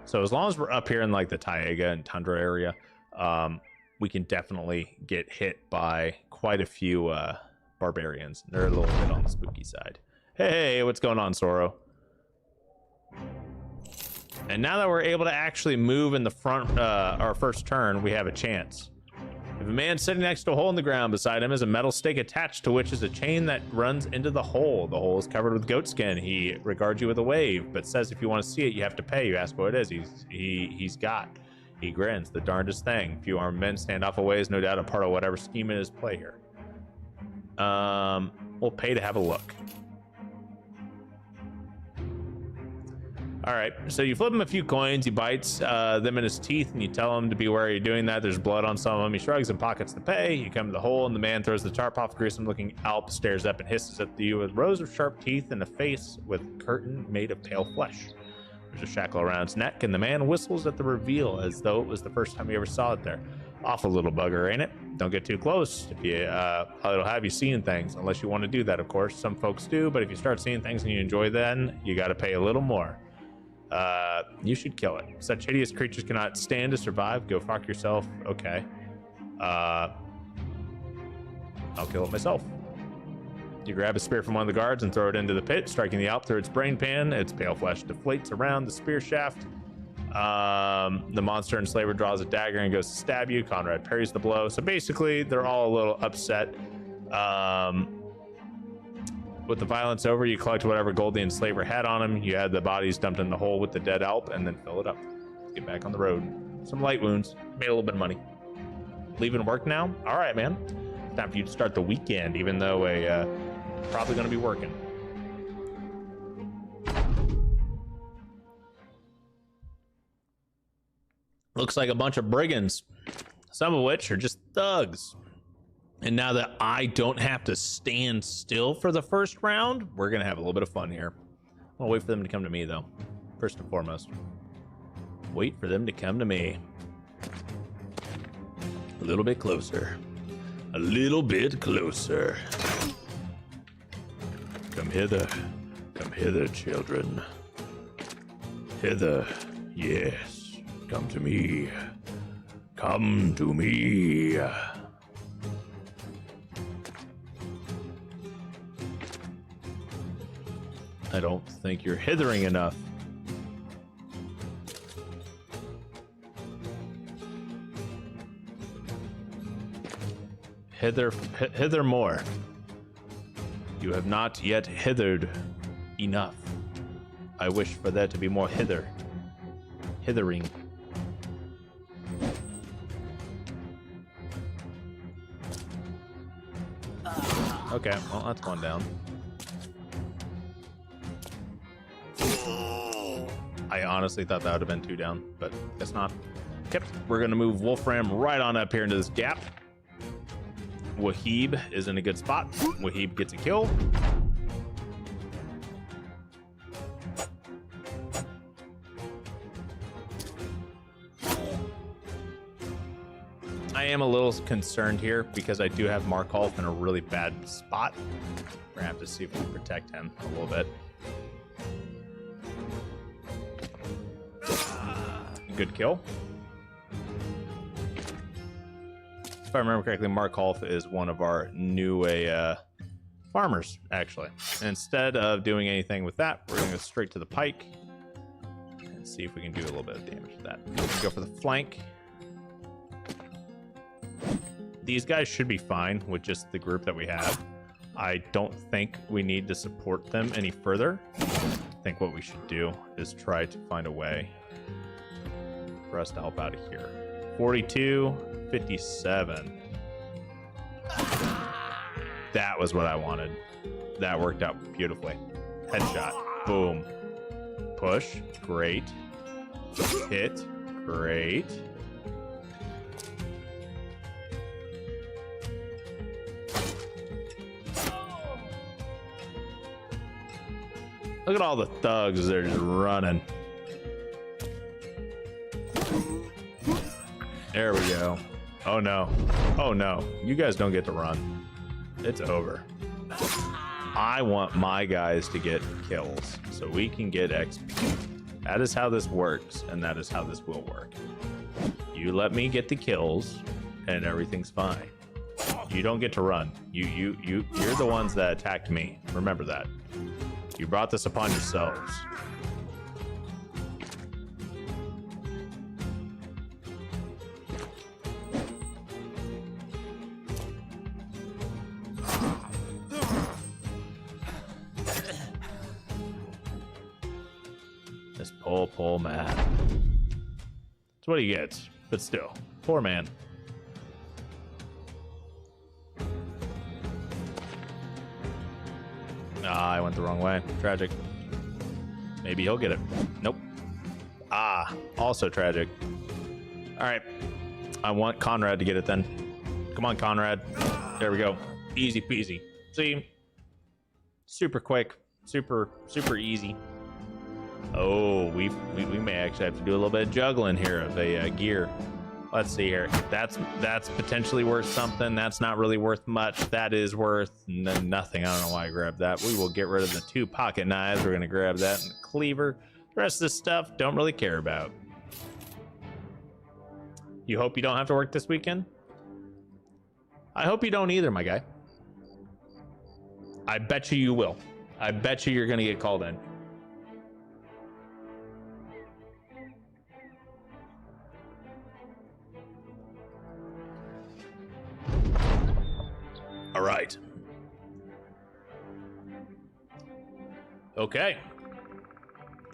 So as long as we're up here in like the Taiga and Tundra area, we can definitely get hit by quite a few barbarians. They're a little bit on the spooky side. Hey, what's going on, Soro? And now that we're able to actually move in the front, our first turn, we have a chance. If a man sitting next to a hole in the ground beside him is a metal stake attached to which is a chain that runs into the hole. The hole is covered with goat skin. He regards you with a wave, but says if you want to see it, you have to pay. You ask what it is. He's got. He grins. The darndest thing. Few armed men stand off away is no doubt a part of whatever scheme it is play here. We'll pay to have a look. All right, so you flip him a few coins, he bites them in his teeth, and you tell him to beware you're doing that. There's blood on some of them. He shrugs and pockets the pay. You come to the hole, and the man throws the tarp off. Gruesome-looking Alp stares up and hisses at you with rows of sharp teeth and a face with curtain made of pale flesh. There's a shackle around its neck, and the man whistles at the reveal as though it was the first time he ever saw it there. Awful little bugger, ain't it? Don't get too close. If you, it'll have you seeing things, unless you want to do that, of course. Some folks do, but if you start seeing things and you enjoy then, you got to pay a little more. You should kill it. Such hideous creatures cannot stand to survive. Go fuck yourself. Okay. I'll kill it myself. You grab a spear from one of the guards and throw it into the pit, striking the Alp through its brain pan. Its pale flesh deflates around the spear shaft. The monster enslaver draws a dagger and goes to stab you. Conrad parries the blow. So basically, they're all a little upset. With the violence over, you collect whatever gold the enslaver had on him. You had the bodies dumped in the hole with the dead Alp and then fill it up. Get back on the road. Some light wounds. Made a little bit of money. Leaving work now? All right, man. Time for you to start the weekend, even though probably going to be working. Looks like a bunch of brigands, some of which are just thugs. And now that I don't have to stand still for the first round, we're going to have a little bit of fun here. I'll wait for them to come to me, though. First and foremost. Wait for them to come to me. A little bit closer. A little bit closer. Come hither. Come hither, children. Hither. Yes. Come to me. Come to me. I don't think you're hithering enough. Hither more. You have not yet hithered enough. I wish for there to be more hithering. Okay, well, that's one down. I honestly thought that would have been 2 down, but guess not. Okay, we're gonna move Wolfram right on up here into this gap. Wahib is in a good spot. Wahib gets a kill. I am a little concerned here because I do have Markolf in a really bad spot. We're gonna have to see if we can protect him a little bit. Good kill. If I remember correctly, Markolf is one of our new farmers, actually. And instead of doing anything with that, we're gonna go straight to the pike and see if we can do a little bit of damage to that. We're gonna go for the flank. These guys should be fine with just the group that we have. I don't think we need to support them any further. I think what we should do is try to find a way for us to help out of here. 42, 57. That was what I wanted. That worked out beautifully. Headshot. Boom. Push. Great. Hit. Great. Look at all the thugs. They're just running. There we go. Oh no. Oh no. You guys don't get to run. It's over. I want my guys to get kills so we can get XP. That is how this works, and that is how this will work. You let me get the kills, and everything's fine. You don't get to run. You're the ones that attacked me. Remember that. You brought this upon yourselves. This poor man. That's what he gets, but still, poor man. Ah, I went the wrong way. Tragic. Maybe he'll get it. Nope. Ah, also tragic. All right. I want Conrad to get it then. Come on, Conrad. There we go. Easy peasy. See? Super quick. Super easy. Oh, we may actually have to do a little bit of juggling here of a gear. Let's see here. That's potentially worth something. That's not really worth much. That is worth nothing. I don't know why I grabbed that. We will get rid of the 2 pocket knives. We're going to grab that and the cleaver. The rest of this stuff, don't really care about. You hope you don't have to work this weekend? I hope you don't either, my guy. I bet you will. I bet you're going to get called in. All right. Okay.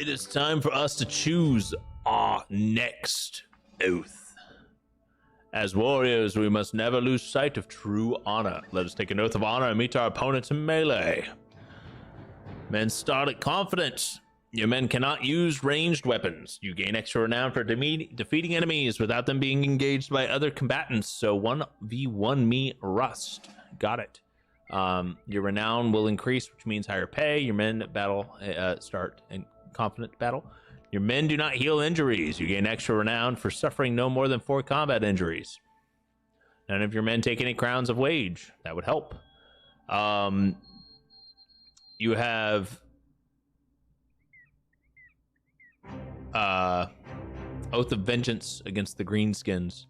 It is time for us to choose our next oath. As warriors, we must never lose sight of true honor. Let us take an oath of honor and meet our opponents in melee. Men start at confidence. Your men cannot use ranged weapons. You gain extra renown for defeating enemies without them being engaged by other combatants. So 1v1 me rust. Got it. Your renown will increase, which means higher pay. Your men start in confident battle. Your men do not heal injuries. You gain extra renown for suffering no more than 4 combat injuries. None of your men take any crowns of wage. That would help. You have Oath of Vengeance against the Greenskins.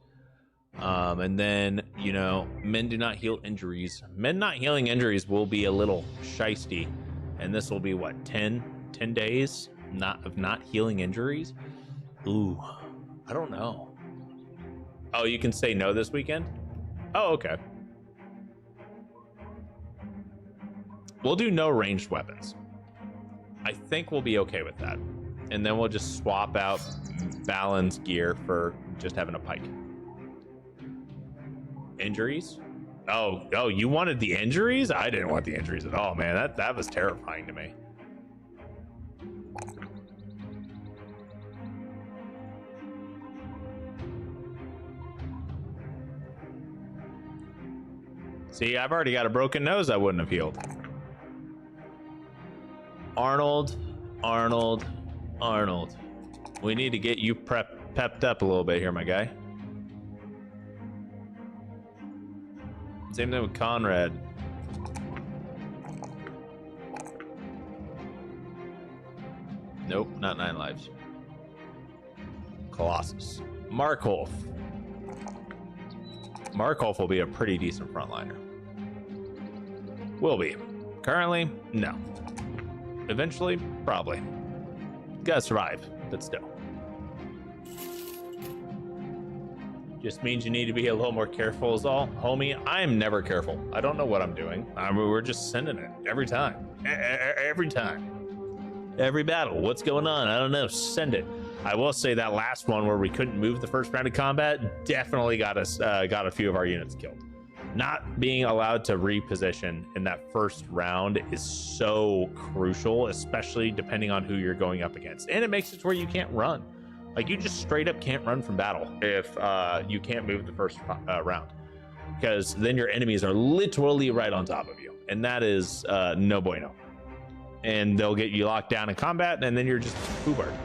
And then, you know, men do not heal injuries. Men not healing injuries will be a little shisty. And this will be, what, 10 days of not healing injuries? Ooh, I don't know. Oh, you can say no this weekend? Oh, okay. We'll do no ranged weapons. I think we'll be okay with that. And then we'll just swap out Balin's gear for just having a pike. Injuries? Oh, you wanted the injuries? I didn't want the injuries at all, man. That was terrifying to me. See, I've already got a broken nose I wouldn't have healed. Arnold. We need to get you pepped up a little bit here, my guy. Same thing with Conrad. Nope, not 9 lives. Colossus. Markholf. Markholf will be a pretty decent frontliner. Will be. Currently, no. Eventually, probably. Gotta survive, but still. Just means you need to be a little more careful is all. Homie, I'm never careful. I don't know what I'm doing. We're just sending it every time. Every time. Every battle. What's going on? I don't know. Send it. I will say that last one where we couldn't move the first round of combat definitely got us got a few of our units killed. Not being allowed to reposition in that first round is so crucial, especially depending on who you're going up against. And it makes it to where you can't run. Like, you just straight up can't run from battle if you can't move the first round, because then your enemies are literally right on top of you, and that is no bueno. And they'll get you locked down in combat, and then you're just foobarred.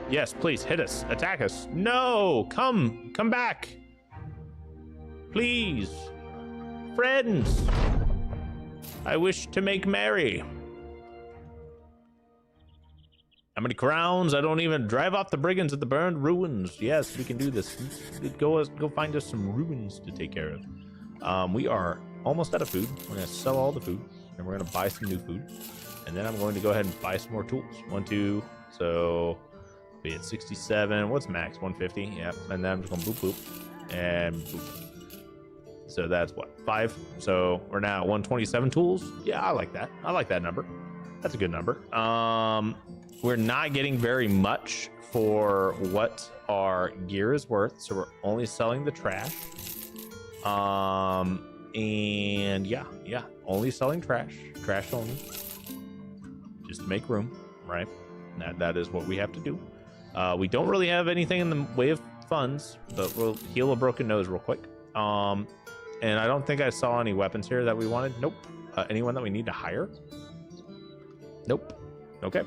Yes, please hit us, attack us. No, come back, please, friends. I wish to make merry. How many crowns? I don't even drive off the brigands at the burned ruins. Yes, we can do this. Go find us some ruins to take care of. We are almost out of food. We're gonna sell all the food, and we're gonna buy some new food, and then I'm going to go ahead and buy some more tools. 1, 2, so be at 67. What's max? 150. Yep. And then I'm just gonna boop and boop. So that's what, 5. So we're now at 127 tools. Yeah, I like that. I like that number. That's a good number. We're not getting very much for what our gear is worth, so we're only selling the trash. And yeah, only selling trash only, just to make room, right? That is what we have to do. We don't really have anything in the way of funds, but we'll heal a broken nose real quick. And I don't think I saw any weapons here that we wanted. Nope. Anyone that we need to hire? Nope. Okay.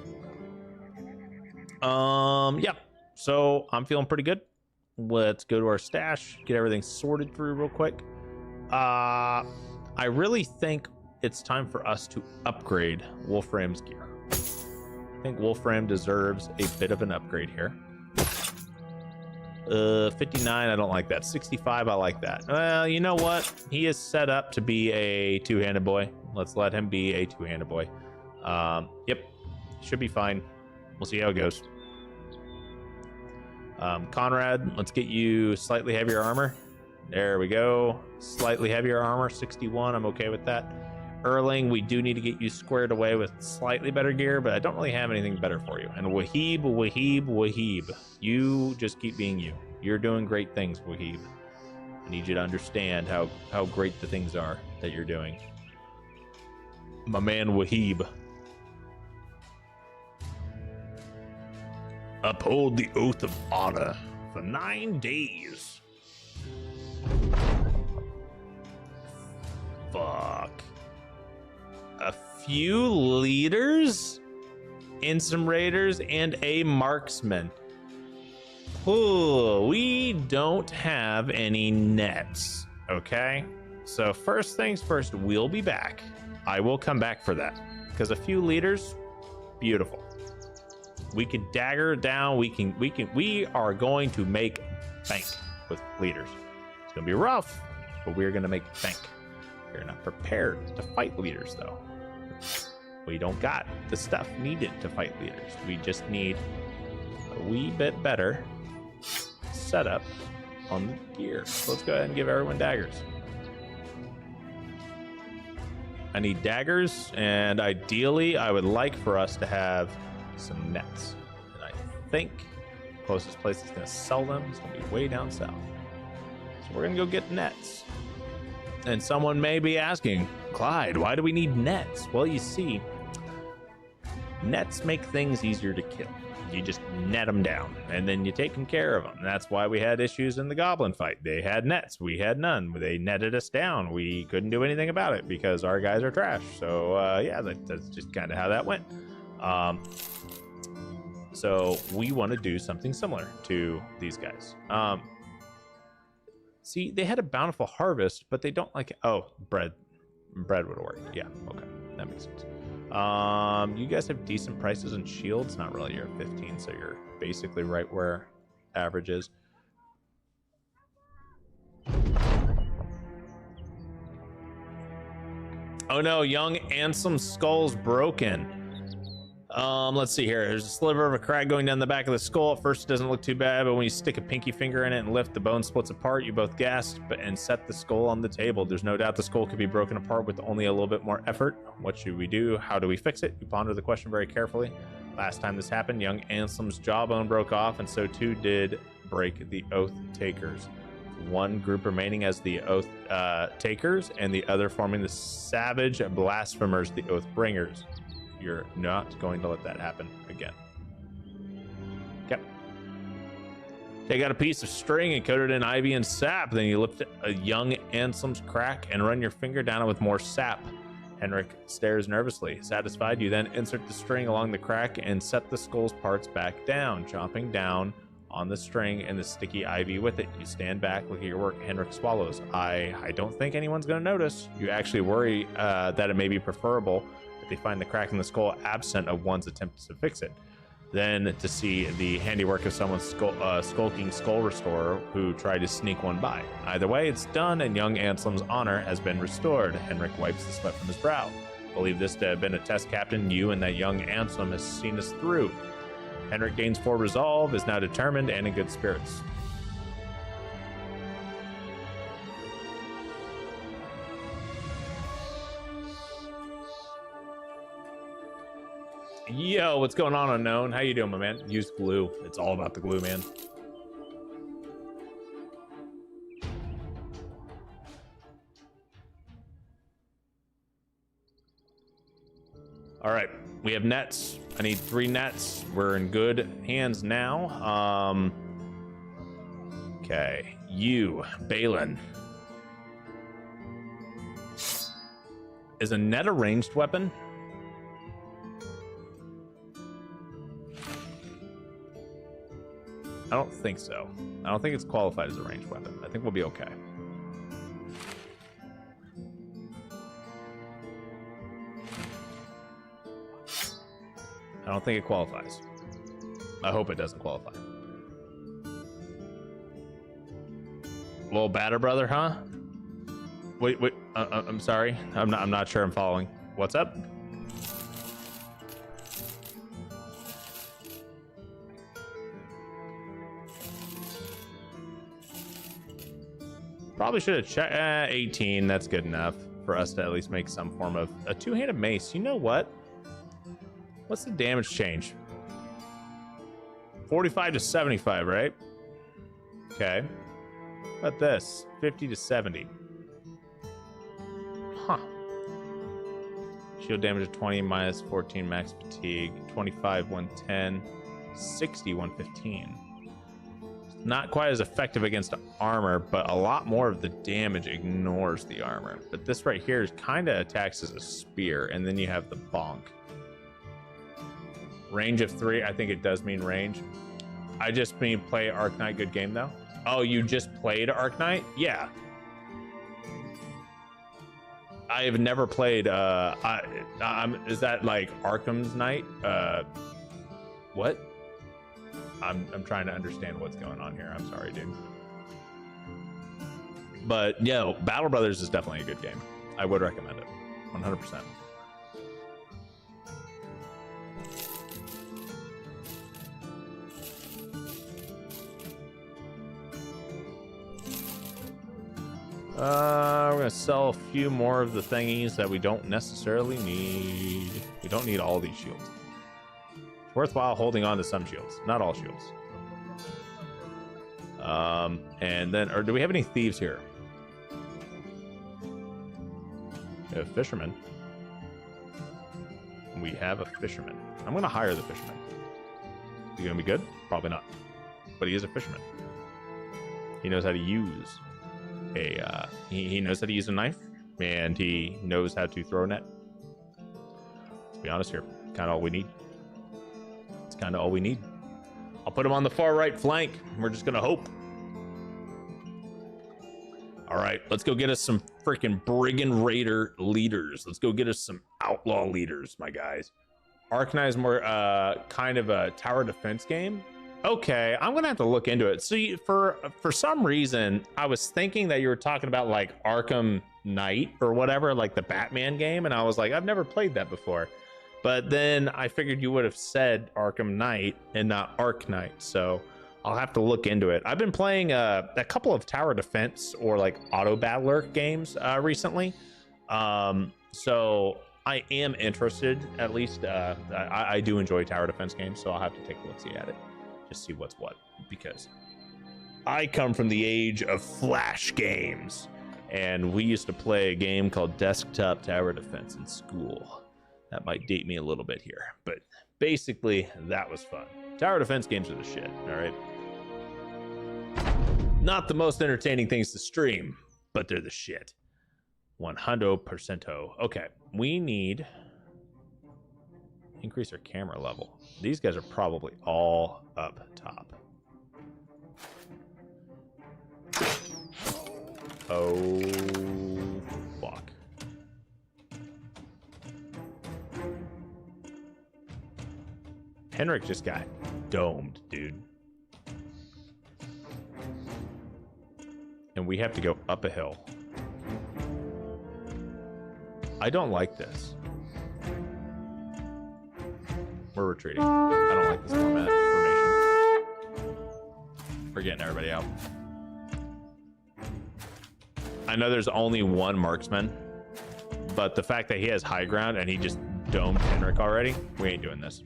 Yeah, so I'm feeling pretty good. Let's go to our stash, get everything sorted through real quick. I really think it's time for us to upgrade Wolfram's gear. I think Wolfram deserves a bit of an upgrade here. 59, I don't like that. 65, I like that. Well, you know what? He is set up to be a two-handed boy. Let's let him be a two-handed boy. Yep, should be fine. We'll see how it goes. Conrad, let's get you slightly heavier armor. There we go. Slightly heavier armor, 61. I'm okay with that. Erling, we do need to get you squared away with slightly better gear, but I don't really have anything better for you. And Wahib, you just keep being you. You're doing great things, Wahib. I need you to understand how great the things are that you're doing. My man Wahib. Uphold the oath of honor for 9 days. Fuck. A few leaders and some raiders and a marksman. Ooh, we don't have any nets. Okay, so first things first, we'll be back. I will come back for that, because a few leaders, beautiful. We could dagger down. We are going to make bank with leaders. It's gonna be rough, but we're gonna make bank. We're not prepared to fight leaders, though. We don't got the stuff needed to fight leaders. We just need a wee bit better setup on the gear. So let's go ahead and give everyone daggers. I I need daggers, and ideally I would like for us to have some nets. And I think the closest place that's going to sell them is going to be way down south. So we're going to go get nets. And someone may be asking, Clyde, why do we need nets? Well, you see, nets make things easier to kill. You just net them down, and then you take care of them. That's why we had issues in the goblin fight. They had nets, we had none. They netted us down. We couldn't do anything about it because our guys are trash. So yeah, that's just kind of how that went. So we want to do something similar to these guys. See, they had a bountiful harvest, but they don't like it. Oh, bread would work. Yeah, okay, that makes sense. You guys have decent prices on shields. Not really. You're 15, so you're basically right where average is. Oh no, young Anselm's skull's broken. Let's see here. There's a sliver of a crack going down the back of the skull. At first it doesn't look too bad, but when you stick a pinky finger in it and lift, the bone splits apart. You both gasp and set the skull on the table. There's no doubt the skull could be broken apart with only a little bit more effort. What should we do? How do we fix it? You ponder the question very carefully. Last time this happened, young Anselm's jawbone broke off, and so too did break the Oathtakers. One group remaining as the Oathtakers, and the other forming the savage blasphemers, the Oathbringers. You're not going to let that happen again. Okay. Take out a piece of string and coat it in ivy and sap. Then you lift a young Anselm's crack and run your finger down it with more sap. Henrik stares nervously. Satisfied, you then insert the string along the crack and set the skull's parts back down, chomping down on the string and the sticky ivy with it. You stand back, look at your work. Henrik swallows. I don't think anyone's going to notice. You actually worry that it may be preferable they find the crack in the skull absent of one's attempt to fix it. Then to see the handiwork of someone's skulking skull restorer who tried to sneak one by. Either way, it's done, and young Anselm's honor has been restored. Henrik wipes the sweat from his brow. Believe this to have been a test, Captain. You and that young Anselm has seen us through. Henrik gains 4 resolve, is now determined and in good spirits. Yo, what's going on, Unknown? How you doing, my man? Use glue. It's all about the glue, man. All right, we have nets. I need 3 nets. We're in good hands now. Okay, you, Balin. Is a net a ranged weapon? I don't think so. I don't think it's qualified as a ranged weapon. I think we'll be okay. I don't think it qualifies. I hope it doesn't qualify. Little batter brother, huh? Wait, I'm sorry. I'm not sure I'm following. What's up? Probably should have checked. 18, that's good enough for us to at least make some form of a 2-handed mace. You know what? What's the damage change? 45 to 75, right? Okay. How about this? 50 to 70. Huh. Shield damage of 20, minus 14 max fatigue, 25, 110, 60, 115. Not quite as effective against armor, but a lot more of the damage ignores the armor. But this right here kind of attacks as a spear, and then you have the bonk. Range of 3, I think it does mean range. I just mean play Arc Knight. Good game though. Oh, you just played Arc Knight? Yeah. I have never played is that like Arkham's Knight? What? I'm trying to understand what's going on here. I'm sorry, dude. But yo, Battle Brothers is definitely a good game. I would recommend it 100%. We're gonna sell a few more of the thingies that we don't necessarily need. We don't need all these shields. It's worthwhile holding on to some shields, not all shields. And then, or do we have any thieves here? We have a fisherman. We have a fisherman. I'm gonna hire the fisherman. Is he gonna be good? Probably not. But he is a fisherman. He knows how to use he knows how to use a knife, and he knows how to throw a net. Let's be honest here, kind of all we need. It's kind of all we need. I'll put him on the far right flank. We're just gonna hope. All right, let's go get us some freaking brigand raider leaders. Let's go get us some outlaw leaders, my guys. Arknight is more kind of a tower defense game. Okay, I'm gonna have to look into it. See, for some reason, I was thinking that you were talking about like Arkham Knight or whatever, like the Batman game, and I was like, I've never played that before. But then I figured you would have said Arkham Knight and not Arknight, so I'll have to look into it. I've been playing a couple of tower defense or like auto battler games recently, so I am interested. At least I do enjoy tower defense games, so I'll have to take a look-see at it. Just see what's what, because I come from the age of flash games, and we used to play a game called desktop tower defense in school. That might date me a little bit here, but basically that was fun. Tower defense games are the shit. All right, not the most entertaining things to stream, but they're the shit. 100%. Okay, we need increase our camera level. These guys are probably all up top. Oh, fuck. Henrik just got domed, dude. And we have to go up a hill. I don't like this. We're retreating. I don't like this formation. We're getting everybody out. I know there's only one marksman, but the fact that he has high ground and he just domed Henrik already, we ain't doing this.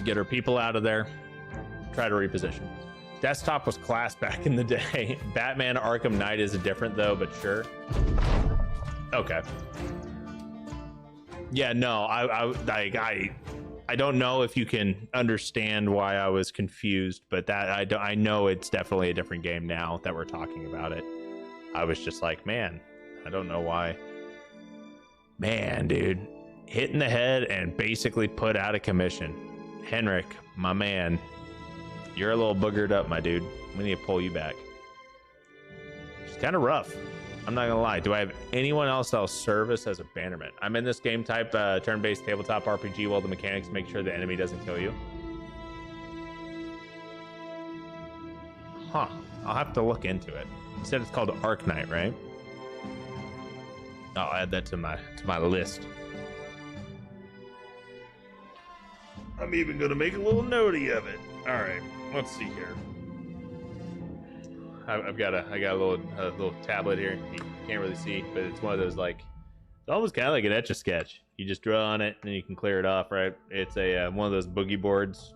Get our people out of there. Try to reposition. Desktop was class back in the day. Batman Arkham Knight is different though, but sure. Okay. Yeah, no, I don't know if you can understand why I was confused, but that I know it's definitely a different game now that we're talking about it. I was just like, man, I don't know why. Man, dude, hit in the head and basically put out of commission. Henrik, my man, you're a little boogered up, my dude. We need to pull you back. It's kind of rough. I'm not gonna lie. Do I have anyone else that'll service as a bannerman? I'm in this game type turn-based tabletop RPG while the mechanics make sure the enemy doesn't kill you. Huh. I'll have to look into it. You said it's called Arknight, right? I'll add that to my list. I'm even gonna make a little notey of it. All right, let's see here. I got a little tablet here. You can't really see, but it's one of those like, it's almost kind of like an Etch-a-Sketch. You just draw on it and you can clear it off, right? It's a one of those boogie boards,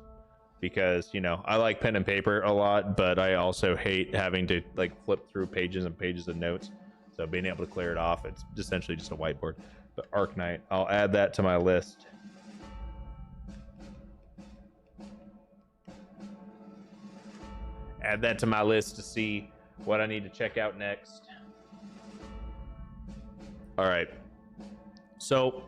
because you know I like pen and paper a lot, but I also hate having to like flip through pages and pages of notes. So being able to clear it off, it's essentially just a whiteboard. But Arknight, I'll add that to my list. Add that to my list to see what I need to check out next. All right. So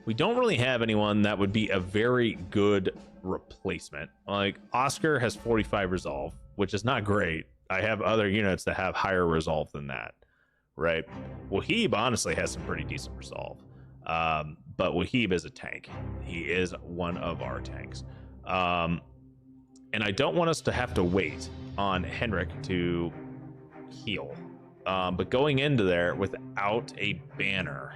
we don't really have anyone that would be a very good replacement. Like Oscar has 45 resolve, which is not great. I have other units that have higher resolve than that, right? Wahib honestly has some pretty decent resolve. But Wahib is a tank. He is one of our tanks. And I don't want us to have to wait on Henrik to heal. But going into there without a banner.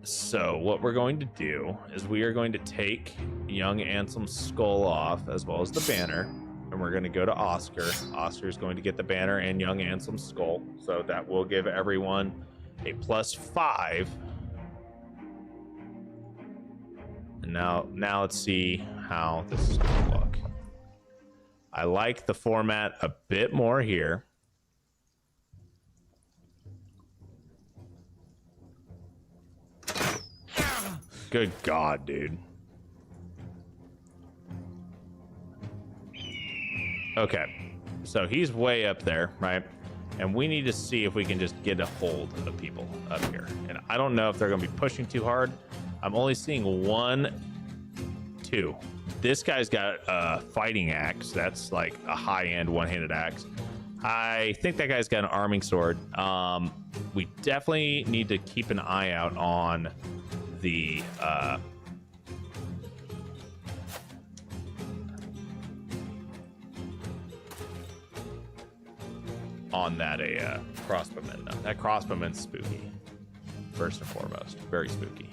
So what we're going to do is we are going to take young Anselm's skull off as well as the banner, and we're going to go to Oscar. Oscar is going to get the banner and young Anselm's skull, so that will give everyone a +5. And now let's see how this is going to look. I like the format a bit more here. Good God, dude. Okay, so he's way up there, right? And we need to see if we can just get a hold of people up here. And I don't know if they're going to be pushing too hard. I'm only seeing 1, 2. This guy's got a fighting axe. That's like a high-end one-handed axe. I think that guy's got an arming sword. We definitely need to keep an eye out on the on that crossbowman. No, that crossbowman's spooky. First and foremost, very spooky.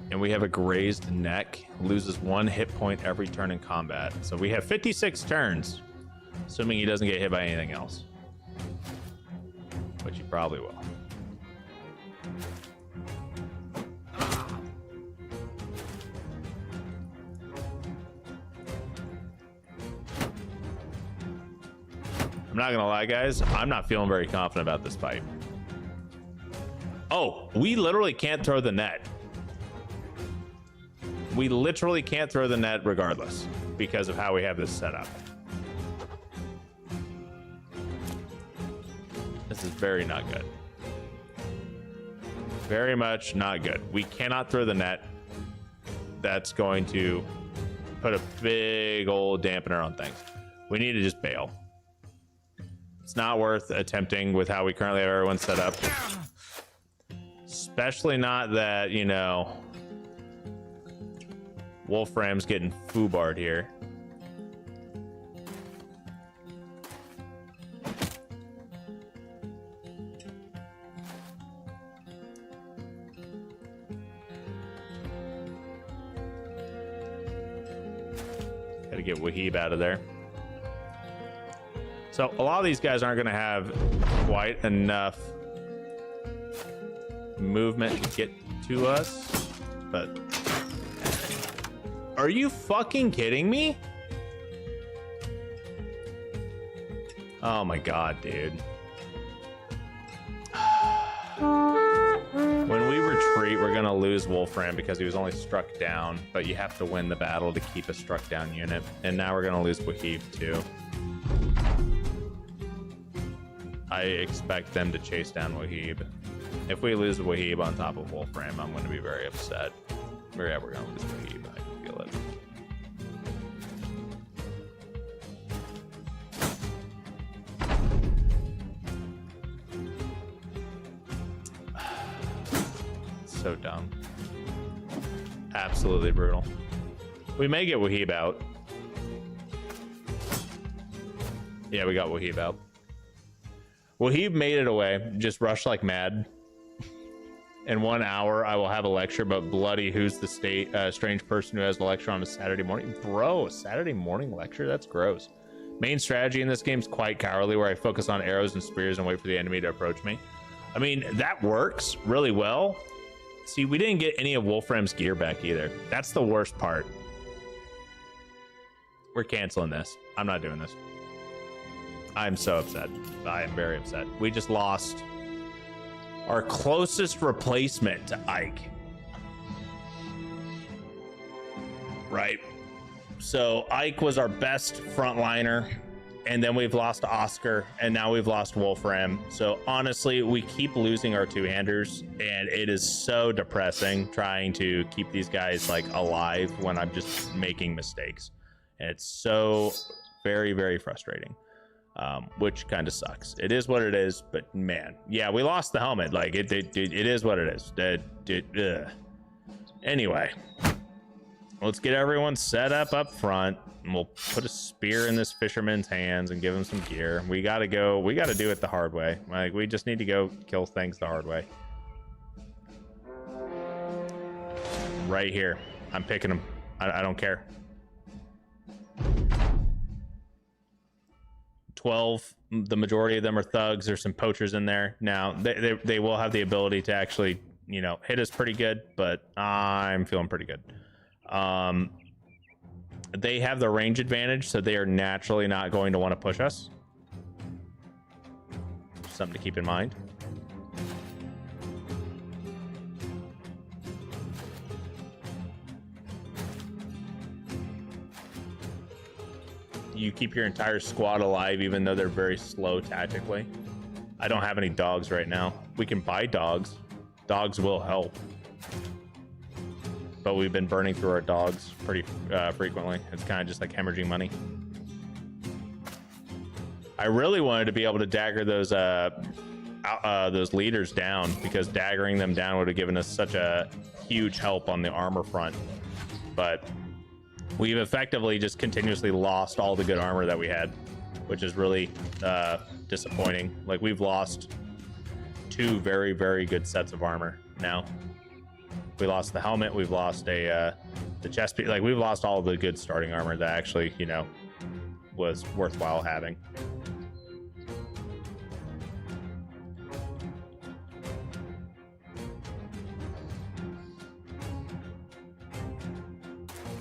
And we have a grazed neck, loses 1 hit point every turn in combat. So we have 56 turns, assuming he doesn't get hit by anything else, which he probably will. I'm not gonna lie, guys, I'm not feeling very confident about this fight. Oh, we literally can't throw the net. We literally can't throw the net regardless because of how we have this set up. This is very not good. Very much not good. We cannot throw the net. That's going to put a big old dampener on things. We need to just bail. It's not worth attempting with how we currently have everyone set up. Especially not that, you know, Wolfram's getting foobarred here. Gotta get Wahib out of there. So a lot of these guys aren't going to have quite enough movement to get to us, but are you fucking kidding me? Oh my God, dude. When we retreat, we're gonna lose Wolfram because he was only struck down, but you have to win the battle to keep a struck down unit. And now we're gonna lose Wahib too. I expect them to chase down Wahib. If we lose Wahib on top of Wolfram, I'm gonna be very upset. Yeah, we're gonna lose Wahib. I can feel it. So dumb. Absolutely brutal. We may get Wahib out. Yeah, we got Wahib out. Wahib made it away. Just rushed like mad. In 1 hour, I will have a lecture, but bloody, who's the strange person who has a lecture on a Saturday morning? Bro, Saturday morning lecture? That's gross. Main strategy in this game is quite cowardly, where I focus on arrows and spears and wait for the enemy to approach me. I mean, that works really well. See, we didn't get any of Wolfram's gear back either. That's the worst part. We're canceling this. I'm not doing this. I'm so upset. I am very upset. We just lost our closest replacement to Ike. Right? So Ike was our best frontliner, and then we've lost Oscar, and now we've lost Wolfram. So honestly, we keep losing our two-handers, and it is so depressing trying to keep these guys like alive when I'm just making mistakes. And it's so very, very frustrating. which kind of sucks. It is what it is, but man, yeah, we lost the helmet. Like it is what it is. Anyway, let's get everyone set up front, and we'll put a spear in this fisherman's hands and give him some gear. We gotta do it the hard way. Like, we just need to go kill things the hard way. Right here, I'm picking them. I don't care. 12, the majority of them are thugs. There's some poachers in there. Now they will have the ability to actually, you know, hit us pretty good, but I'm feeling pretty good. They have the range advantage, so they are naturally not going to want to push us. Something to keep in mind. You keep your entire squad alive, even though they're very slow tactically. I don't have any dogs right now. We can buy dogs. Dogs will help. But we've been burning through our dogs pretty frequently. It's kind of just like hemorrhaging money. I really wanted to be able to dagger those leaders down, because daggering them down would have given us such a huge help on the armor front. But we've effectively just continuously lost all the good armor that we had, which is really disappointing. Like, we've lost 2 very, very good sets of armor now. We lost the helmet, we've lost the chest piece. Like, we've lost all the good starting armor that actually, you know, was worthwhile having.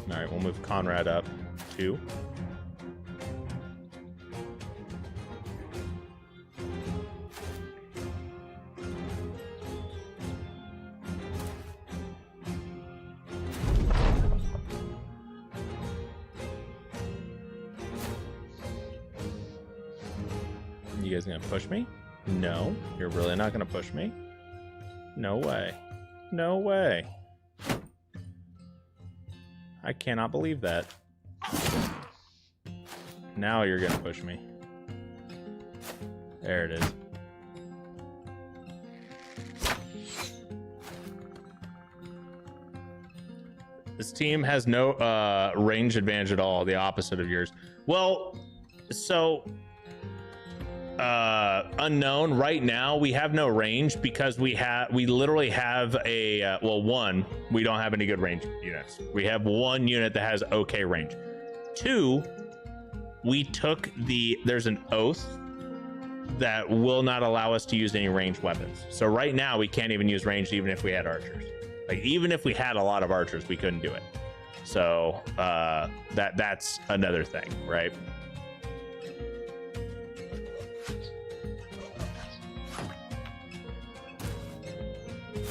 All right, we'll move Conrad up 2. You guys gonna push me? No, you're really not gonna push me? No way. No way. I cannot believe that. Now you're gonna push me. There it is. This team has no range advantage at all, the opposite of yours. Well, so unknown right now, we have no range because we literally have a well, 1, we don't have any good range units. We have 1 unit that has okay range. 2, we took there's an oath that will not allow us to use any ranged weapons. So right now we can't even use ranged, even if we had archers. Like, even if we had a lot of archers, we couldn't do it. So that's another thing, right?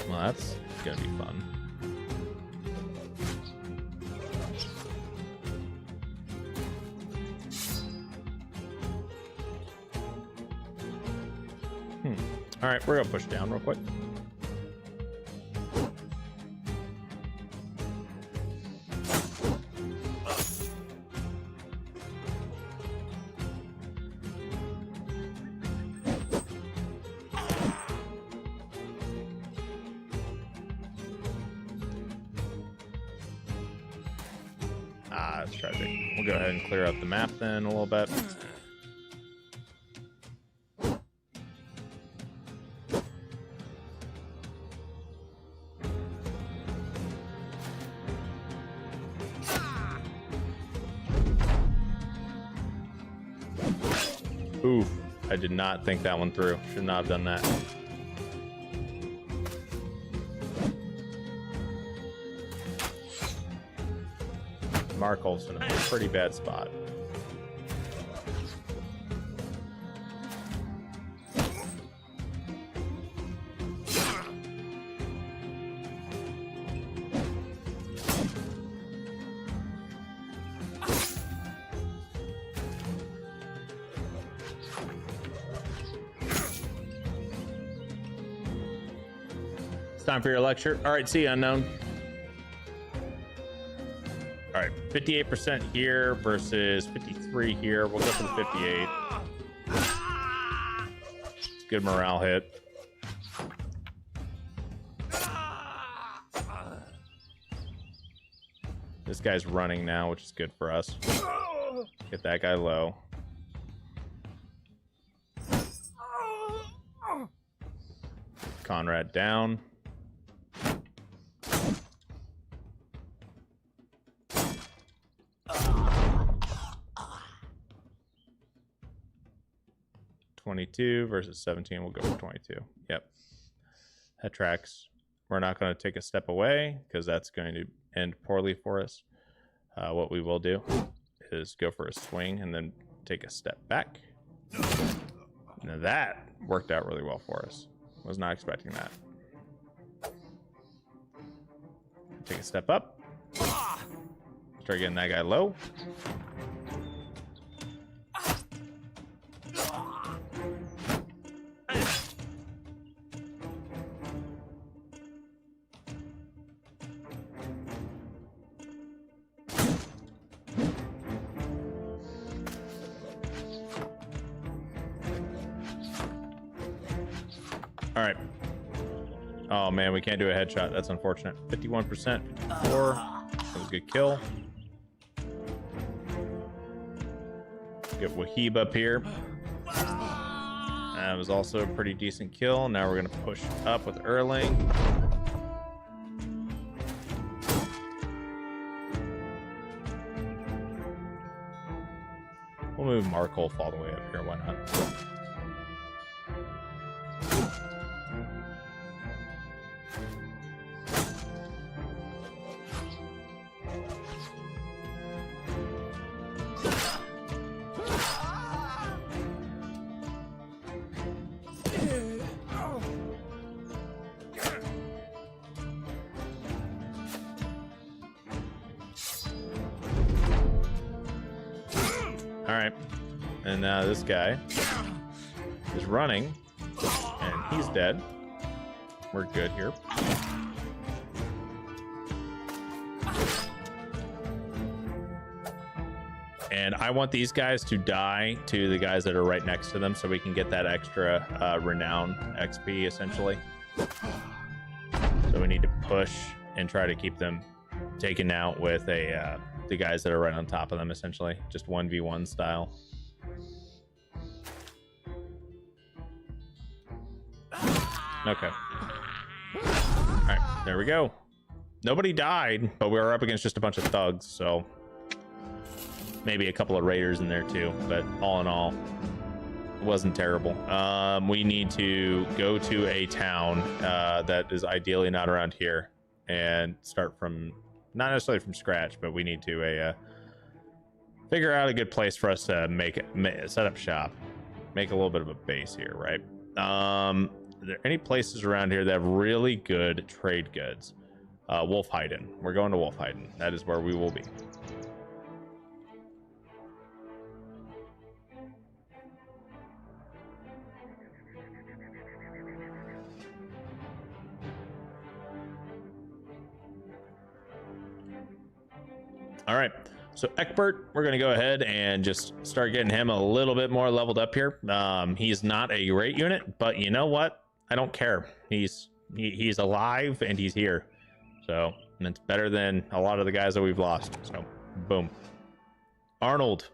Well, that's gonna be fun. All right, we're gonna push down real quick. That's tragic. We'll go ahead and clear up the map then a little bit. Oof, I did not think that one through. Should not have done that. Markov's in a pretty bad spot. It's time for your lecture. All right, see you, unknown. All right, 58% here versus 53 here. We'll go for the 58. Good morale hit. This guy's running now, which is good for us. Get that guy low. Conrad down. $22 versus 17. We'll go for 22. Yep. That tracks. We're not going to take a step away because that's going to end poorly for us. What we will do is go for a swing and then take a step back. Now that worked out really well for us. Was not expecting that. Take a step up. Start getting that guy low. All right. Oh man, we can't do a headshot. That's unfortunate. 51%, 54. That was a good kill. Get Wahib up here. That was also a pretty decent kill. Now we're gonna push up with Erling. We'll move Markolf all the way up here. Why not? All right, and now this guy is running, and he's dead. We're good here. And I want these guys to die to the guys that are right next to them so we can get that extra renown XP, essentially. So we need to push and try to keep them taken out with a... the guys that are right on top of them, essentially. Just 1v1 style. Okay. All right, there we go. Nobody died, but we were up against just a bunch of thugs, so maybe a couple of raiders in there too, but all in all, it wasn't terrible. We need to go to a town that is ideally not around here and start from... not necessarily from scratch, but we need to figure out a good place for us to set up shop, make a little bit of a base here, right? Are there any places around here that have really good trade goods? Wolfheiden. We're going to Wolfheiden. That is where we will be. All right, so Eckbert, we're going to go ahead and just start getting him a little bit more leveled up here. He's not a great unit, but you know what? I don't care. He's alive and he's here. So, and it's better than a lot of the guys that we've lost. So, boom. Arnold,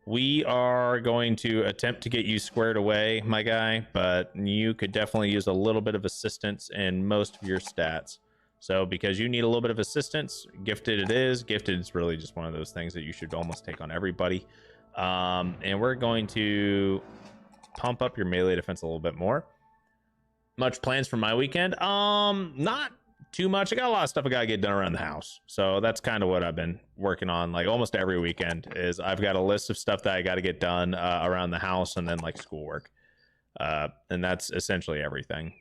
we are going to attempt to get you squared away, my guy, but you could definitely use a little bit of assistance in most of your stats. So because you need a little bit of assistance, gifted it is. Gifted is really just one of those things that you should almost take on everybody. And we're going to pump up your melee defense a little bit more. Much plans for my weekend? Not too much. I got a lot of stuff I gotta get done around the house. So that's kind of what I've been working on. Like almost every weekend is I've got a list of stuff that I got to get done around the house and then like schoolwork. And that's essentially everything.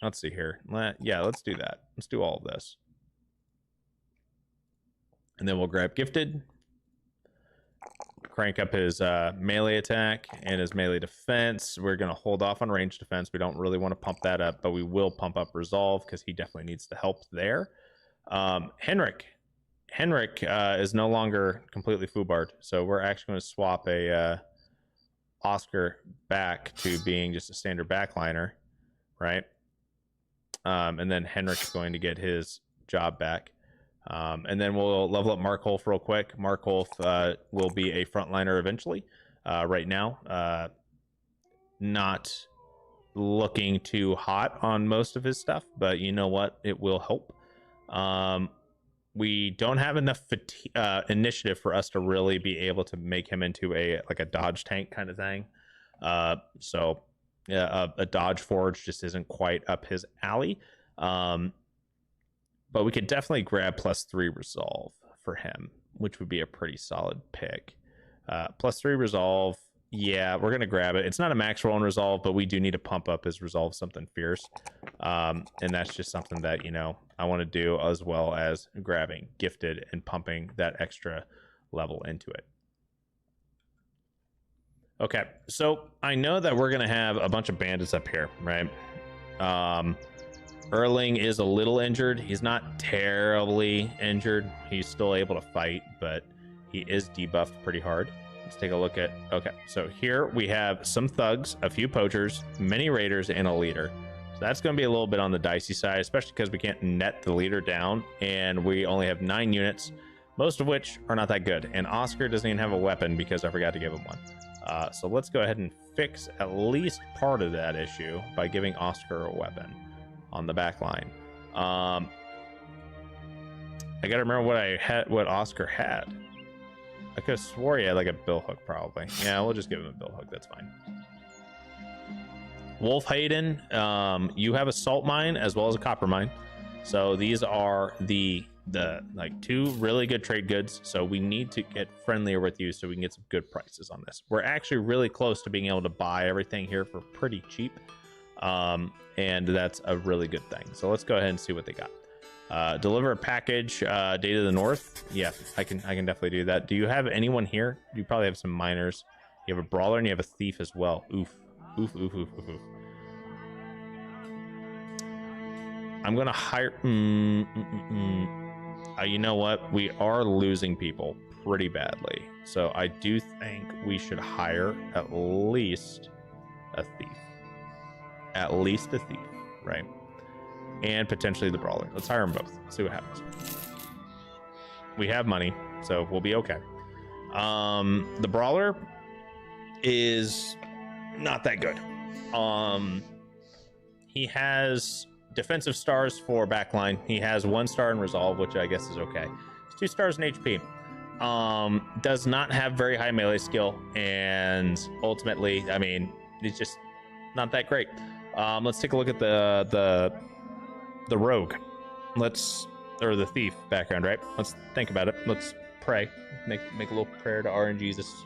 Let's see here. Yeah, let's do that. Let's do all of this. And then we'll grab Gifted. Crank up his melee attack and his melee defense. We're going to hold off on range defense. We don't really want to pump that up, but we will pump up Resolve because he definitely needs the help there. Henrik is no longer completely foobarred. So we're actually going to swap Oscar back to being just a standard backliner, right? And then Henrik's going to get his job back. And then we'll level up Mark Wolf real quick. Mark Wolf will be a frontliner eventually. Right now, not looking too hot on most of his stuff, but you know what? It will help. We don't have enough initiative for us to really be able to make him into a dodge tank kind of thing. So a dodge forge just isn't quite up his alley. But we could definitely grab +3 resolve for him, which would be a pretty solid pick. +3 resolve, yeah, we're gonna grab it. It's not a max roll in resolve, but we do need to pump up his resolve something fierce. And that's just something that, you know, I want to do, as well as grabbing gifted and pumping that extra level into it. Okay, so I know that we're gonna have a bunch of bandits up here, right? Erling is a little injured. He's not terribly injured. He's still able to fight, but he is debuffed pretty hard. Let's take a look at, okay, so here we have some thugs, a few poachers, many raiders, and a leader. So that's going to be a little bit on the dicey side, especially because we can't net the leader down, and we only have 9 units, most of which are not that good. And Oscar doesn't even have a weapon because I forgot to give him one. So let's go ahead and fix at least part of that issue by giving Oscar a weapon on the back line. I gotta remember what Oscar had. I could have swore he had like a bill hook, probably. Yeah, we'll just give him a bill hook, that's fine. Wolf Hayden, you have a salt mine as well as a copper mine. So these are the like 2 really good trade goods. So we need to get friendlier with you so we can get some good prices on this. We're actually really close to being able to buy everything here for pretty cheap. And that's a really good thing. So let's go ahead and see what they got. Deliver a package, Day to the North. Yeah, I can definitely do that. Do you have anyone here? You probably have some miners. You have a brawler and you have a thief as well. Oof. Oof, oof, oof, oof, oof. I'm gonna hire you know what? We are losing people pretty badly. So I do think we should hire at least a thief. At least a thief, right? And potentially the brawler. Let's hire them both. See what happens. We have money, so we'll be okay. The brawler is not that good. He has defensive stars for backline. He has 1 star in resolve, which I guess is okay. It's 2 stars in HP. Does not have very high melee skill, and ultimately, I mean, it's just not that great. Let's take a look at the rogue. Or the thief background, right? Let's think about it. Let's pray. Make a little prayer to RN Jesus.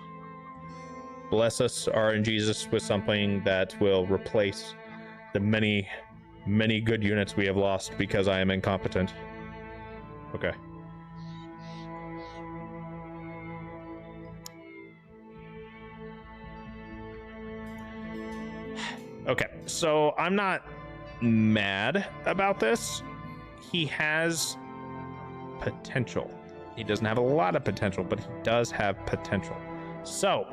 Bless us, RN Jesus, with something that will replace the many good units we have lost because I am incompetent. Okay. Okay, so I'm not mad about this. He has potential. He doesn't have a lot of potential, but he does have potential. So,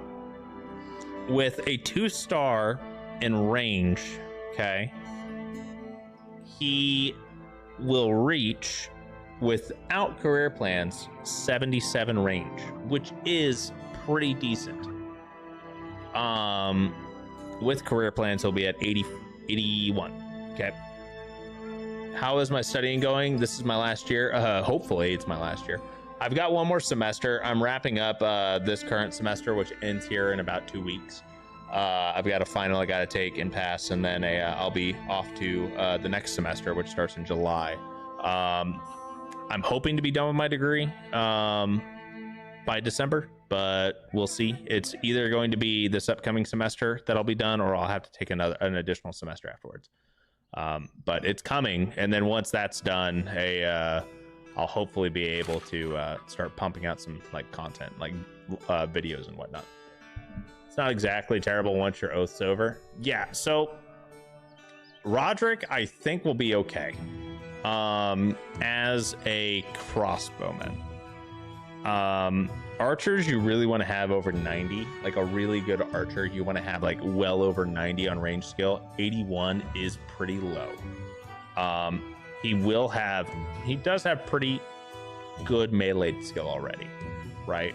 with a 2-star in range, okay, he will reach, without career plans, 77 range, which is pretty decent. With career plans, he'll be at 81. Okay. How is my studying going? This is my last year. Hopefully it's my last year. I've got 1 more semester. I'm wrapping up this current semester, which ends here in about 2 weeks. I've got a final I got to take and pass, and then I'll be off to the next semester, which starts in July. I'm hoping to be done with my degree by December, but we'll see. It's either going to be this upcoming semester that I'll be done, or I'll have to take an additional semester afterwards. But it's coming, and then once that's done, I'll hopefully be able to start pumping out some like content, like videos and whatnot. It's not exactly terrible once your oath's over. Yeah, so Roderick, I think, will be okay as a crossbowman. Archers you really want to have over 90. Like a really good archer, you want to have like well over 90 on range skill. 81 is pretty low. He does have pretty good melee skill already, right?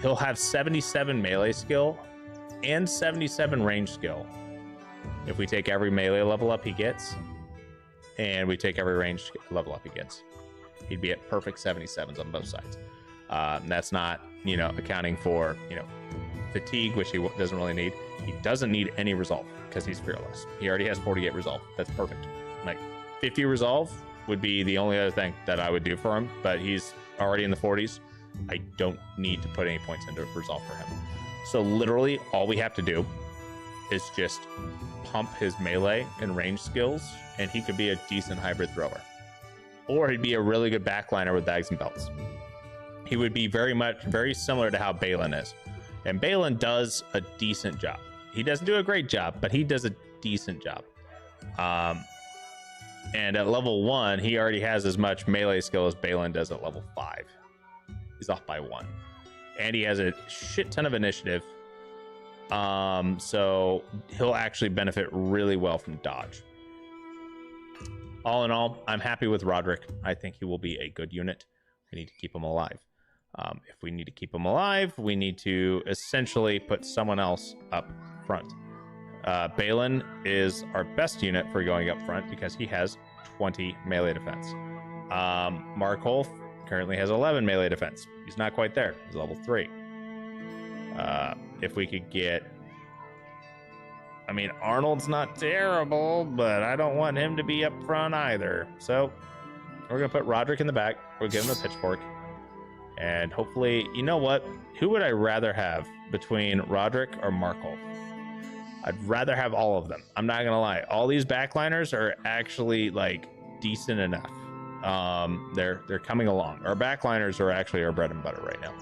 He'll have 77 melee skill and 77 range skill if we take every melee level up he gets and we take every range level up he gets. He'd be at perfect 77s on both sides. That's not, accounting for, fatigue, which he doesn't really need. He doesn't need any resolve because he's fearless. He already has 48 resolve. That's perfect. Like 50 resolve would be the only other thing that I would do for him, but he's already in the 40s. I don't need to put any points into resolve for him. So literally all we have to do is just pump his melee and range skills, and he could be a decent hybrid thrower. Or he'd be a really good backliner with bags and belts. He would be very similar to how Balin is. And Balin does a decent job. He doesn't do a great job, but he does a decent job. And at level 1, he already has as much melee skill as Balin does at level 5. He's off by 1. And he has a shit ton of initiative. So he'll actually benefit really well from dodge. All in all, I'm happy with Roderick. I think he will be a good unit. We need to keep him alive. If we need to keep him alive, we need to essentially put someone else up front. Balin is our best unit for going up front because he has 20 melee defense. Markolf currently has 11 melee defense. He's not quite there. He's level 3. If we could get... Arnold's not terrible, but I don't want him to be up front either. So we're going to put Roderick in the back. We'll give him a pitchfork. And hopefully, you know what? Who would I rather have between Roderick or Markolf? I'd rather have all of them. I'm not going to lie. All these backliners are actually like decent enough. They're coming along. Our backliners are actually our bread and butter right now.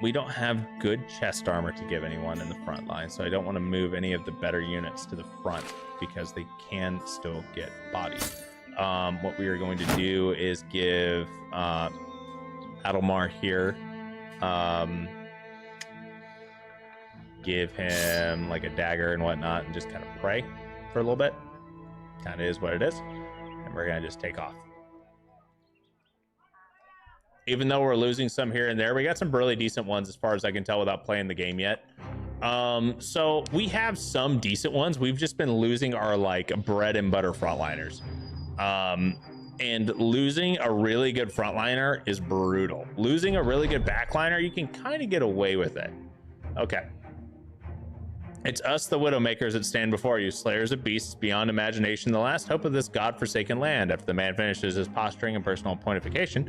We don't have good chest armor to give anyone in the front line, so I don't want to move any of the better units to the front because they can still get bodied. What we are going to do is give Adelmar here, give him like a dagger and whatnot and just kind of pray for a little bit. Kind of is what it is. And we're going to just take off. Even though we're losing some here and there, we got some really decent ones as far as I can tell without playing the game yet. So we have some decent ones. We've just been losing our like bread and butter frontliners. And losing a really good frontliner is brutal. Losing a really good backliner, you can kind of get away with it. Okay. It's us, the Widowmakers, that stand before you, slayers of beasts beyond imagination, the last hope of this god-forsaken land. After the man finishes his posturing and personal pontification,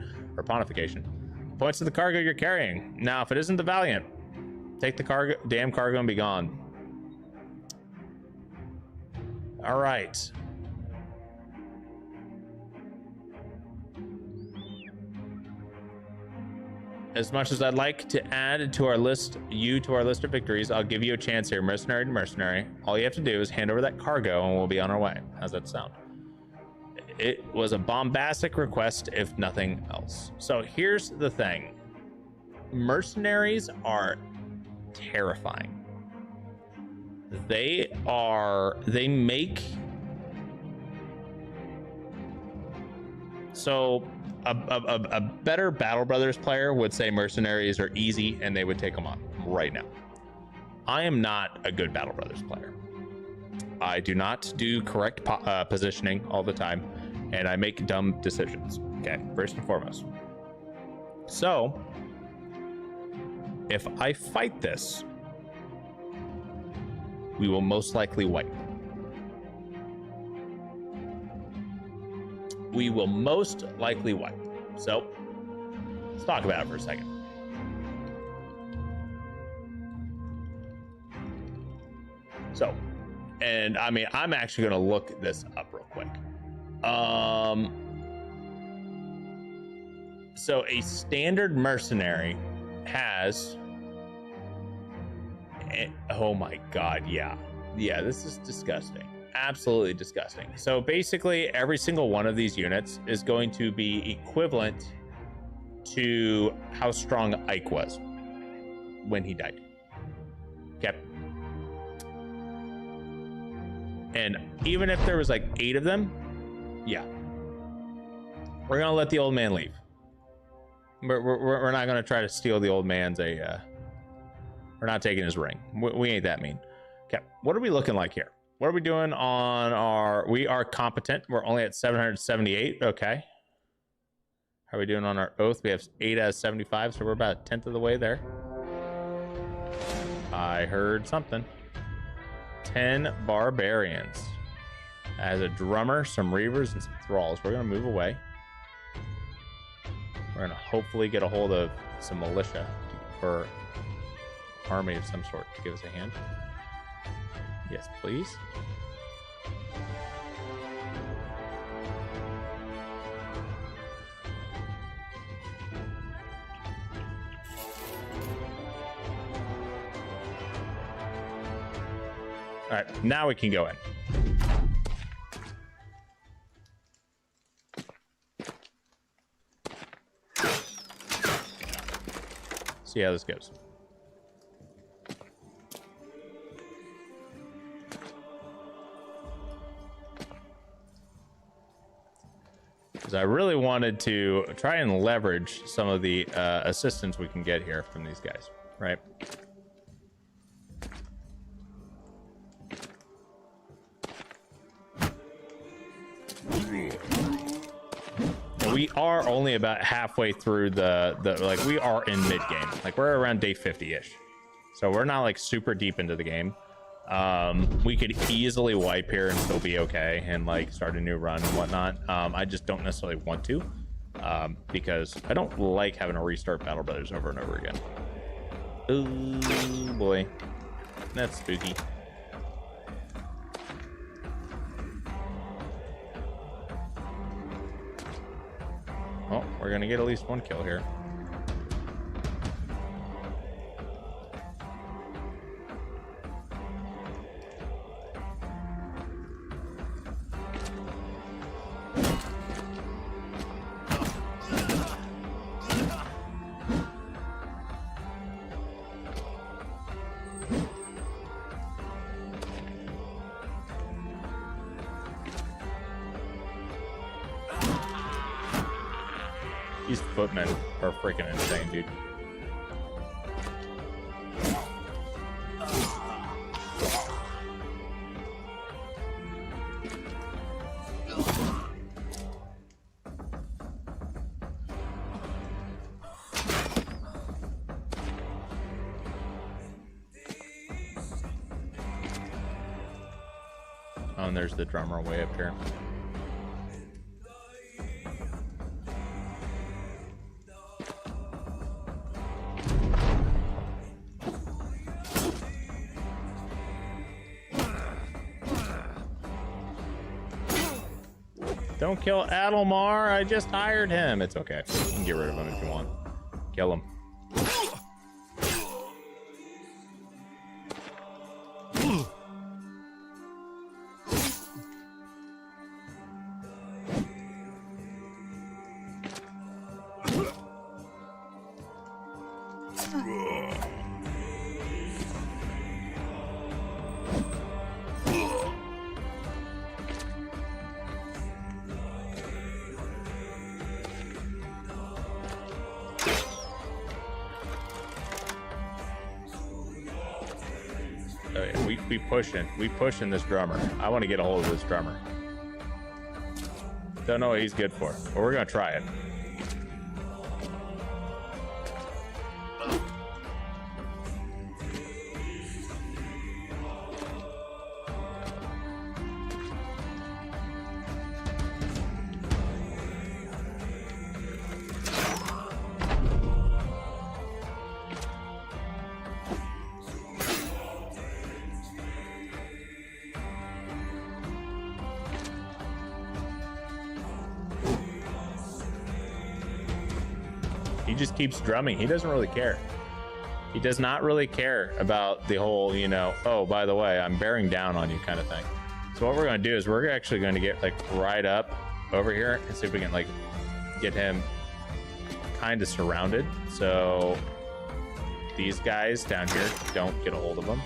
points to the cargo you're carrying. Now, if it isn't the Valiant, take the damn cargo and be gone. All right. As much as I'd like to add to our list, to our list of victories, I'll give you a chance here, mercenary to mercenary. All you have to do is hand over that cargo and we'll be on our way. How's that sound? It was a bombastic request, if nothing else. So here's the thing. Mercenaries are terrifying. They make... So a better Battle Brothers player would say mercenaries are easy and they would take them on right now. I am not a good Battle Brothers player. I do not do correct positioning all the time, and I make dumb decisions. Okay, first and foremost. So, if I fight this, we will most likely wipe. We will most likely wipe. So, let's talk about it for a second. So, and I mean, I'm actually going to look this up real quick. So a standard mercenary has, oh my God. Yeah, this is disgusting. absolutely disgusting. So basically, every single one of these units is going to be equivalent to how strong Ike was when he died. Okay. And even if there was like 8 of them, yeah, we're gonna let the old man leave. We're not gonna try to steal the old man's we're not taking his ring. We ain't that mean. Okay, what are we looking like here? What are we doing on our... We are competent. We're only at 778. Okay. How are we doing on our oath? We have 8 out of 75, so we're about a 10th of the way there. I heard something. 10 barbarians. As a drummer, some reavers, and some thralls. We're going to move away. We're going to hopefully get a hold of some militia or army of some sort to give us a hand. Yes, please. All right, now we can go in. See how this goes. Because I really wanted to try and leverage some of the assistance we can get here from these guys, right? We are only about halfway through the like, we are in mid game. Like, we're around day 50-ish, so we're not like super deep into the game. We could easily wipe here and still be okay and like start a new run and whatnot. I just don't necessarily want to, because I don't like having to restart Battle Brothers over and over again. Oh boy, that's spooky. Oh, we're gonna get at least 1 kill here. These footmen are freaking insane, dude. Oh, and there's the drummer way up here. Don't kill Adelmar. I just hired him. It's okay. You can get rid of him if you want. Kill him. Oh yeah, we pushing this drummer. I want to get a hold of this drummer. Don't know what he's good for, but we're gonna try it. He just keeps drumming. He doesn't really care. He does not really care about the whole, you know, oh, by the way, I'm bearing down on you kind of thing. So what we're going to do is we're actually going to get like right up over here and see if we can like get him kind of surrounded. So these guys down here don't get a hold of him.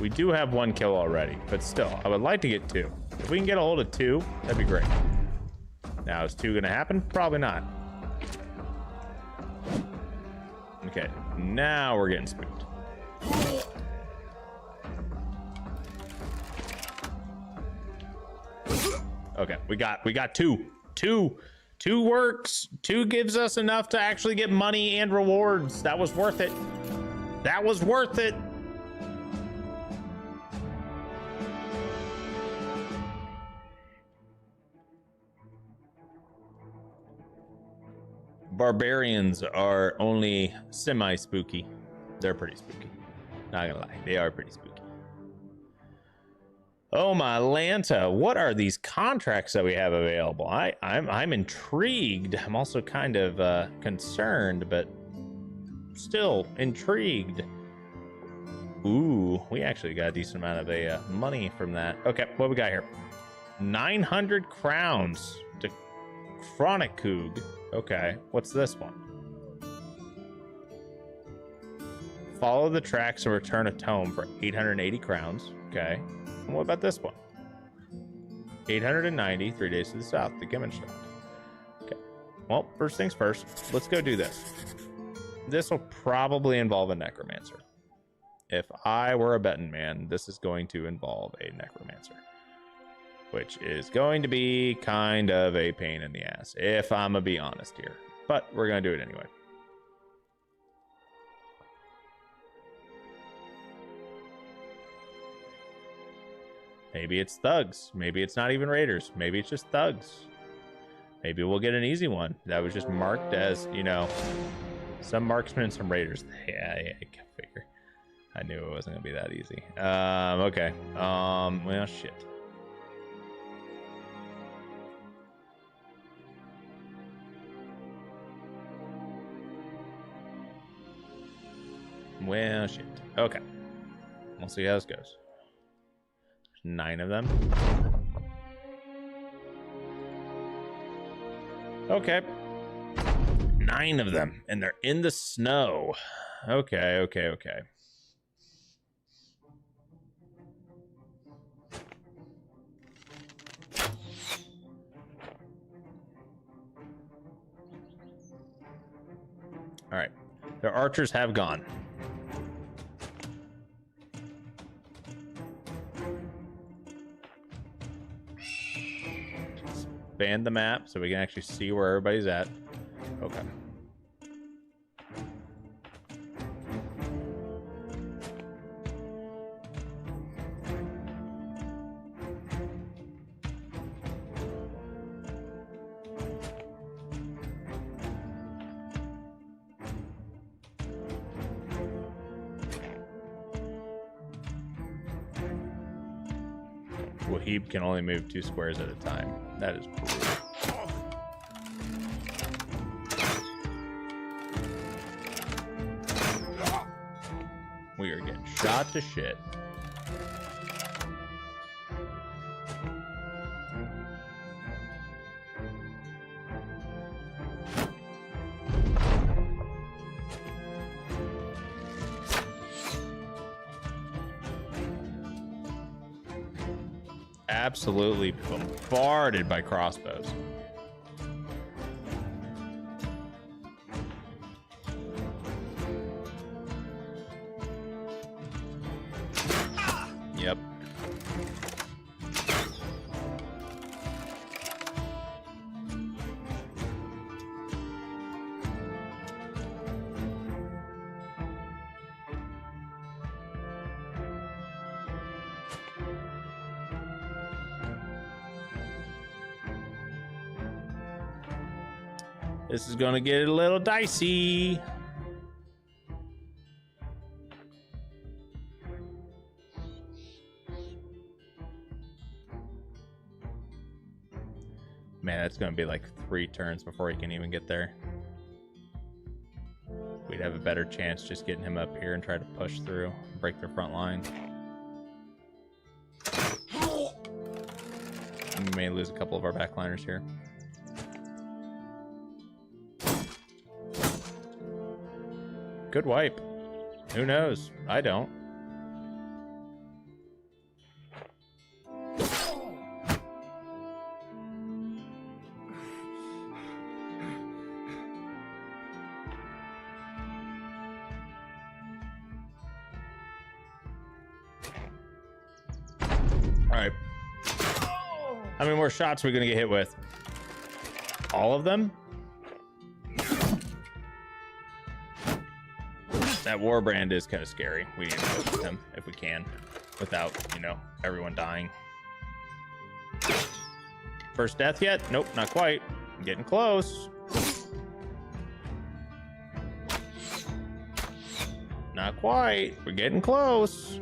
We do have 1 kill already, but still, I would like to get 2. If we can get a hold of 2, that'd be great. Now, is 2 gonna happen? Probably not. Okay, now we're getting spooked. Okay, we got 2. 2 works. 2 gives us enough to actually get money and rewards. That was worth it. That was worth it. Barbarians are only semi-spooky. They're pretty spooky. Not gonna lie, they are pretty spooky. Oh my Lanta, what are these contracts that we have available? I'm intrigued. I'm also kind of concerned, but still intrigued. Ooh, we actually got a decent amount of money from that. Okay, what we got here? 900 crowns to Chronic Coog. Okay, what's this one? Follow the tracks and return a tome for 880 crowns. Okay. And what about this one? 890, 3 days to the south, the Gemmenstadt. Okay. Well, first things first, let's go do this. This will probably involve a necromancer. If I were a betting man, this is going to involve a necromancer, which is going to be kind of a pain in the ass, if I'm gonna be honest here. But we're gonna do it anyway. Maybe it's thugs. Maybe it's not even raiders. Maybe it's just thugs. Maybe we'll get an easy one that was just marked as, you know, some marksmen and some raiders. Yeah, I can figure. I knew it wasn't gonna be that easy. Okay. Well, shit. Well, shit. Okay. We'll see how this goes. There's 9 of them. Okay. 9 of them. And they're in the snow. Okay, okay, okay. All right. Their archers have gone. Expand the map so we can actually see where everybody's at. Okay. Wahib can only move 2 squares at a time. That is cool. We are getting shot to shit. Absolutely bombarded by crossbows. Yep. This is gonna get a little dicey. Man, that's going to be like 3 turns before he can even get there. We'd have a better chance just getting him up here and try to push through, break their front line. We may lose a couple of our backliners here. Good wipe. Who knows? I don't. All right. How many more shots are we going to get hit with? All of them? That Warbrand is kind of scary. We need to push with him if we can without, you know, everyone dying. First death yet? Nope, not quite. I'm getting close. Not quite. We're getting close.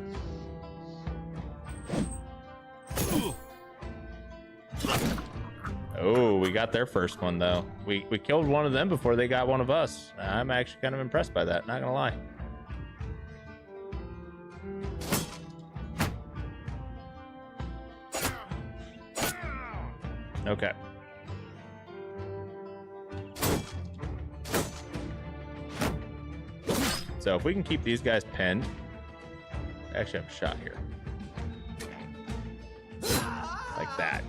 Oh, we got their first one, though. We killed one of them before they got one of us. I'm actually kind of impressed by that, not gonna lie. Okay. So if we can keep these guys pinned, I actually have a shot here. Like that.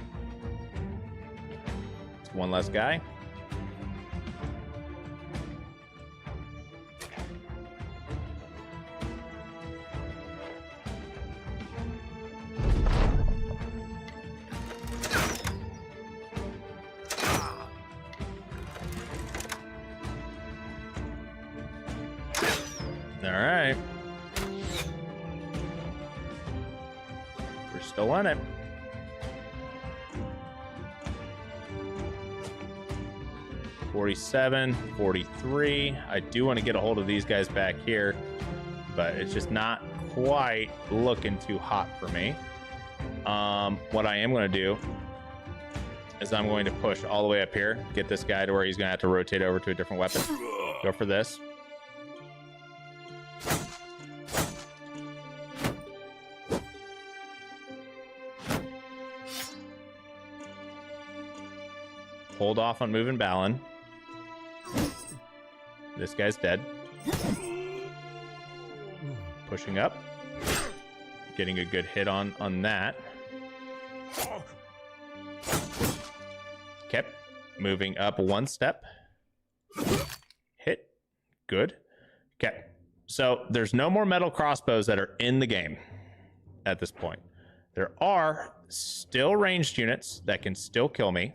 It's one less guy. All right. We're still in it. $47, $43. I do want to get a hold of these guys back here, but it's just not quite looking too hot for me. What I am going to do is I'm going to push all the way up here, get this guy to where he's going to have to rotate over to a different weapon. Go for this. Hold off on moving Balin. This guy's dead. Pushing up. Getting a good hit on that. Kept moving up one step. Hit. Good. Okay. So there's no more metal crossbows that are in the game at this point. There are still ranged units that can still kill me,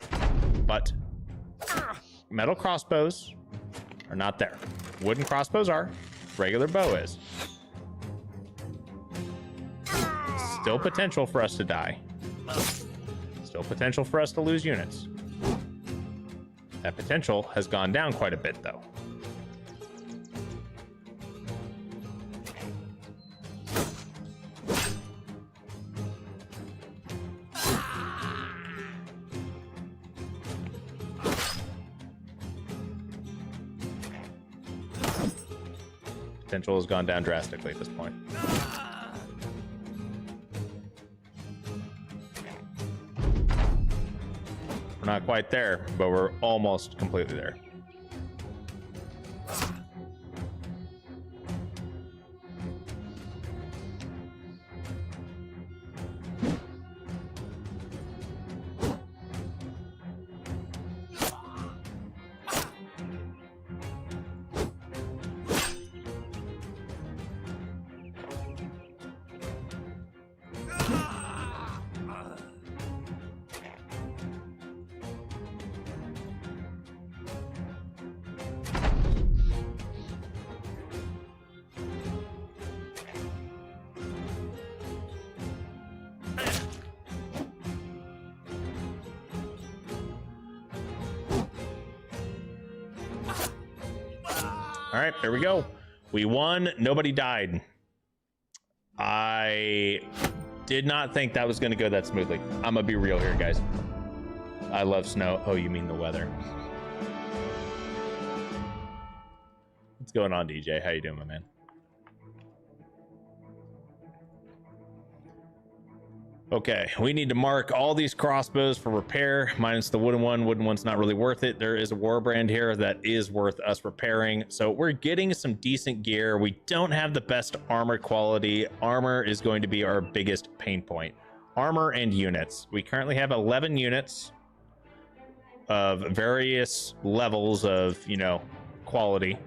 but metal crossbows are not there. Wooden crossbows are. Regular bow is. Still potential for us to die. Still potential for us to lose units. That potential has gone down quite a bit, though. Potential has gone down drastically at this point. We're not quite there, but we're almost completely there. All right, there we go. We won. Nobody died. I did not think that was going to go that smoothly. I'm going to be real here, guys. I love snow. Oh, you mean the weather. What's going on, DJ? How you doing, my man? Okay, we need to mark all these crossbows for repair, minus the wooden one. Wooden one's not really worth it. There is a war brand here that is worth us repairing. So we're getting some decent gear. We don't have the best armor quality. Armor is going to be our biggest pain point. Armor and units. We currently have 11 units of various levels of, you know, quality.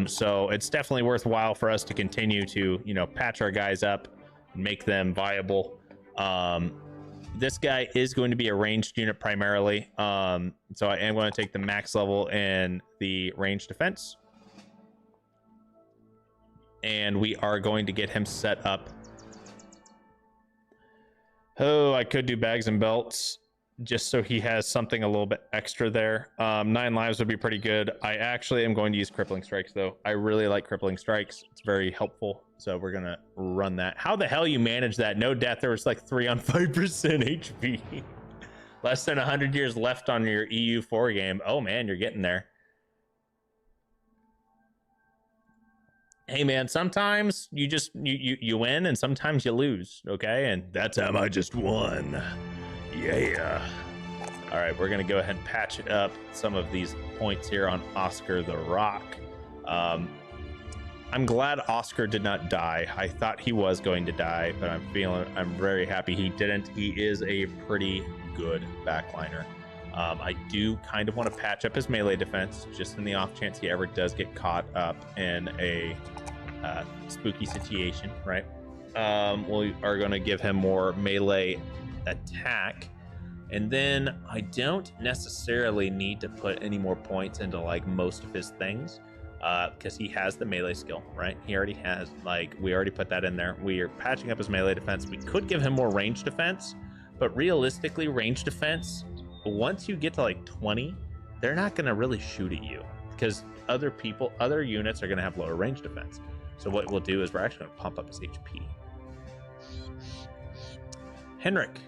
So it's definitely worthwhile for us to continue to, you know, patch our guys up, make them viable. This guy is going to be a ranged unit primarily, so I am going to take the max level in the range defense, and we are going to get him set up. Oh, I could do bags and belts just so he has something a little bit extra there. 9 lives would be pretty good. I actually am going to use crippling strikes though. I really like crippling strikes. It's very helpful. So we're gonna run that. How the hell you manage that? No death. There was like 3 on 5% HP. Less than 100 years left on your EU4 game. Oh man, you're getting there. Hey man, sometimes you just you win and sometimes you lose. Okay, and that time I just won. Yeah. All right, we're gonna go ahead and patch up some of these points here on Oscar the Rock. I'm glad Oscar did not die. I thought he was going to die, but I'm very happy he didn't. He is a pretty good backliner. I do kind of want to patch up his melee defense, just in the off chance he ever does get caught up in a spooky situation, right? We are going to give him more melee attack, and then I don't necessarily need to put any more points into like most of his things, because he has the melee skill, right? He already has, like, we already put that in there. We are patching up his melee defense. We could give him more range defense, but realistically, range defense, once you get to like 20, they're not going to really shoot at you because other units are going to have lower range defense. So what we'll do is we're actually going to pump up his HP. Henrik.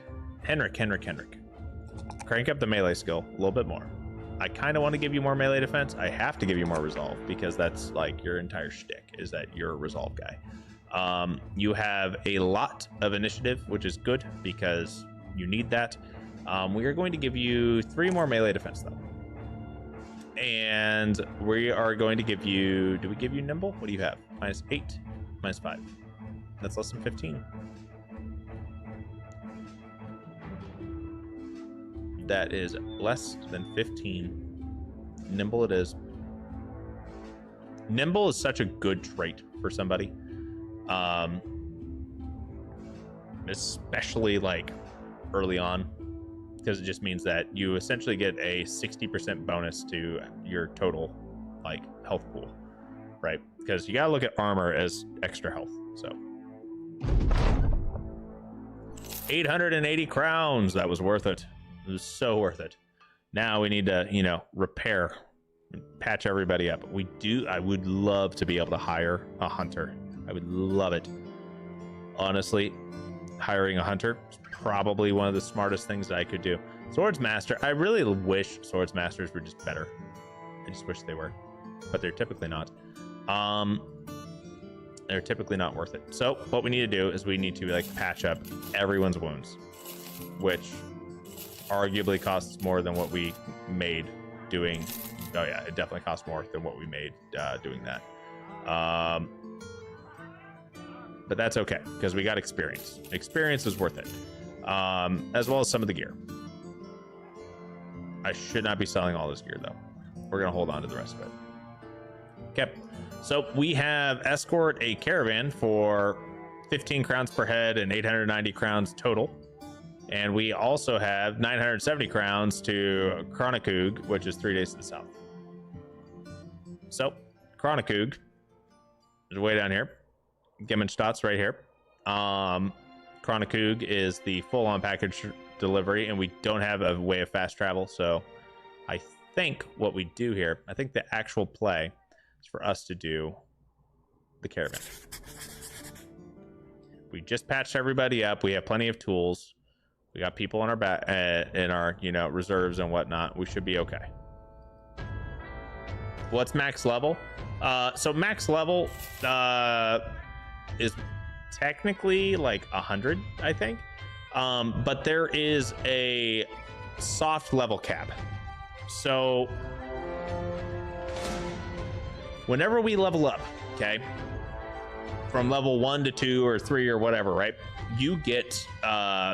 Crank up the melee skill a little bit more. I kind of want to give you more melee defense. I have to give you more resolve because that's like your entire shtick, is that you're a resolve guy. You have a lot of initiative, which is good because you need that. We are going to give you 3 more melee defense though. And we are going to give you, do we give you nimble? What do you have? -8, -5. That's less than 15. That is less than 15. Nimble it is. Nimble is such a good trait for somebody. Especially like early on, because it just means that you essentially get a 60% bonus to your total like health pool, right? Because you gotta look at armor as extra health. So 880 crowns, that was worth it. It was so worth it. Now we need to, you know, repair and patch everybody up. I would love to be able to hire a hunter. I would love it. Honestly, hiring a hunter is probably one of the smartest things that I could do. Swordsmaster, I really wish Swordsmasters were just better. I just wish they were, but they're typically not. They're typically not worth it. So what we need to do is we need to like patch up everyone's wounds, which arguably costs more than what we made doing. Oh yeah, it definitely costs more than what we made doing that. But that's okay because we got experience. Experience is worth it, as well as some of the gear. I should not be selling all this gear though. We're gonna hold on to the rest of it. Okay, so we have escort a caravan for 15 crowns per head and 890 crowns total. And we also have 970 crowns to Chronicug, which is 3 days to the south. So, Chronicug is way down here. Gemmenstadt's right here. Chronicug is the full-on package delivery, and we don't have a way of fast travel. So, I think what we do here, I think the actual play is for us to do the caravan. We just patched everybody up. We have plenty of tools. We got people in our back, in our, you know, reserves and whatnot. We should be okay. What's max level? So max level is technically like 100, I think. But there is a soft level cap. So whenever we level up, okay, from level 1 to 2 or 3 or whatever, right, you get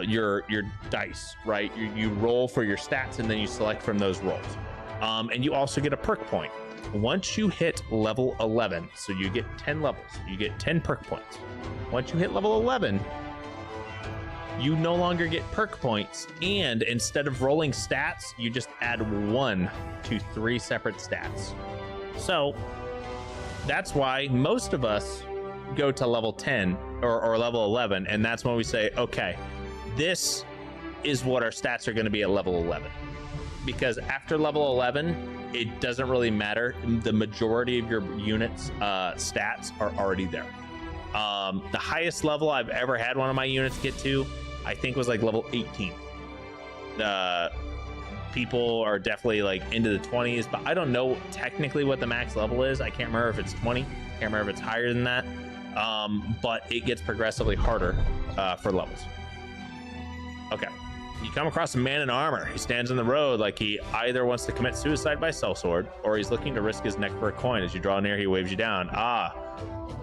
your dice, right? You roll for your stats and then you select from those rolls. And you also get a perk point once you hit level 11. So you get 10 levels, you get 10 perk points. Once you hit level 11, you no longer get perk points, and instead of rolling stats, you just add 1 to 3 separate stats. So that's why most of us go to level 10 or level 11, and that's when we say, okay, this is what our stats are going to be at level 11. Because after level 11, it doesn't really matter. The majority of your units' stats are already there. The highest level I've ever had one of my units get to, I think, was like level 18. People are definitely like into the 20s, but I don't know technically what the max level is. I can't remember if it's 20. Can't remember if it's higher than that. But it gets progressively harder for levels. Okay. You come across a man in armor. He stands in the road like he either wants to commit suicide by sellsword or he's looking to risk his neck for a coin. As you draw near, he waves you down. Ah,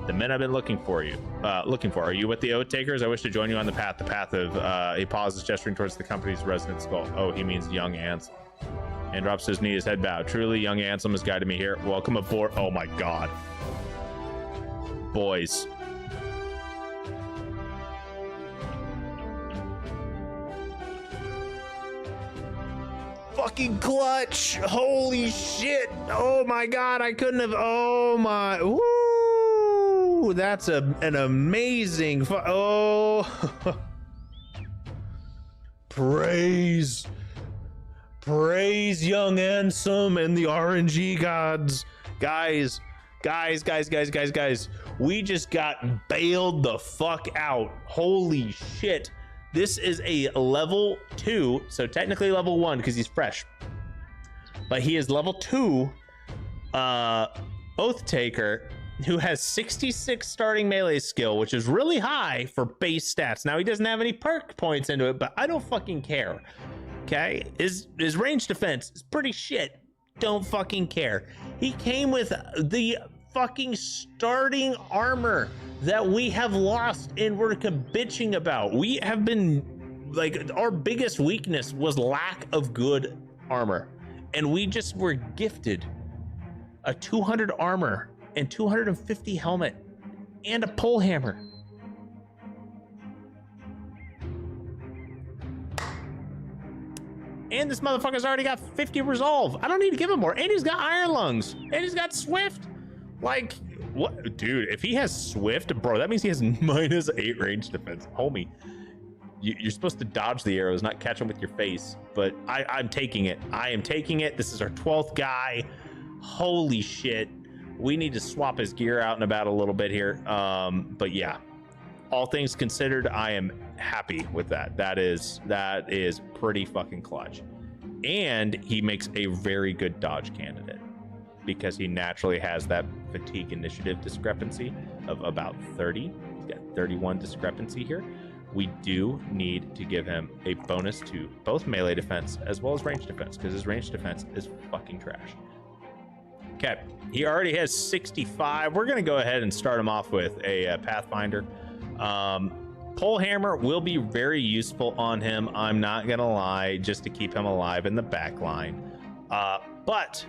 the men I've been looking for. Are you with the Oathtakers? I wish to join you on the path. The path of, he pauses, gesturing towards the company's resident skull. Oh, he means young Ansel. And drops to his knee, his head bowed. Truly, young Ansel has guided me here. Welcome aboard. Oh my God. Boys. Fucking clutch. Holy shit. Oh my God. I couldn't have. Oh my. Woo. That's an amazing. Oh. Praise young Ansem and the RNG gods. Guys. We just got bailed the fuck out. Holy shit. This is a level 2, so technically level 1 because he's fresh. But he is level 2 Oathtaker who has 66 starting melee skill, which is really high for base stats. Now he doesn't have any perk points into it, but I don't fucking care. Okay? His range defense is pretty shit. Don't fucking care. He came with the fucking starting armor that we have lost and we're bitching about. We have been like, our biggest weakness was lack of good armor, and we just were gifted a 200 armor and 250 helmet and a pole hammer. And this motherfucker's already got 50 resolve. I don't need to give him more. And he's got iron lungs, and he's got swift. Like, what, dude? If he has swift, bro, that means he has -8 range defense. Homie, you're supposed to dodge the arrows, not catch them with your face. But I'm taking it. I am taking it. This is our 12th guy. Holy shit. We need to swap his gear out and about a little bit here. But yeah, all things considered, I am happy with that. That is pretty fucking clutch. And he makes a very good dodge candidate, because he naturally has that fatigue initiative discrepancy of about 30. He's got 31 discrepancy here. We do need to give him a bonus to both melee defense as well as range defense, because his range defense is fucking trash. Okay, he already has 65. We're gonna go ahead and start him off with a Pathfinder. Pole hammer will be very useful on him, I'm not gonna lie, just to keep him alive in the back line. But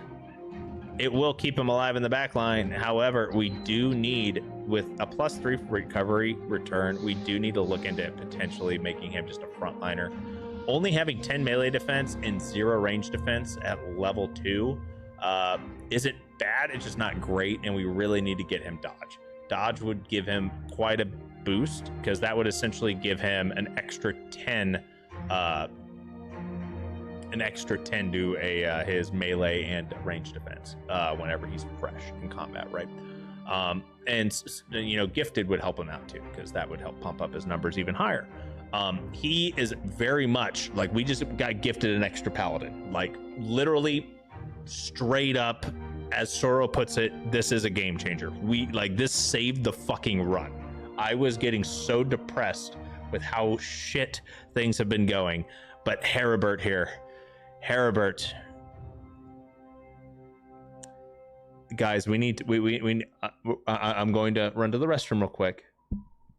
it will keep him alive in the back line. However, we do need, with a +3 recovery return, we do need to look into potentially making him just a frontliner. Only having 10 melee defense and 0 range defense at level 2 isn't bad, it's just not great, and we really need to get him dodge. Dodge would give him quite a boost, because that would essentially give him an extra 10 to his melee and range defense whenever he's fresh in combat, right? And you know, gifted would help him out too, because that would help pump up his numbers even higher. He is very much like, we just got gifted an extra paladin, like literally straight up, as Soro puts it, this is a game changer. We like, this saved the fucking run. I was getting so depressed with how shit things have been going, but Heribert here, Heribert, guys, we need to, I'm going to run to the restroom real quick,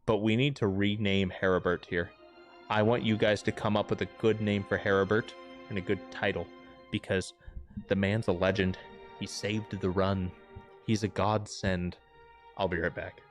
but we need to rename Heribert here. I want you guys to come up with a good name for Heribert and a good title, because the man's a legend. He saved the run. He's a godsend. I'll be right back.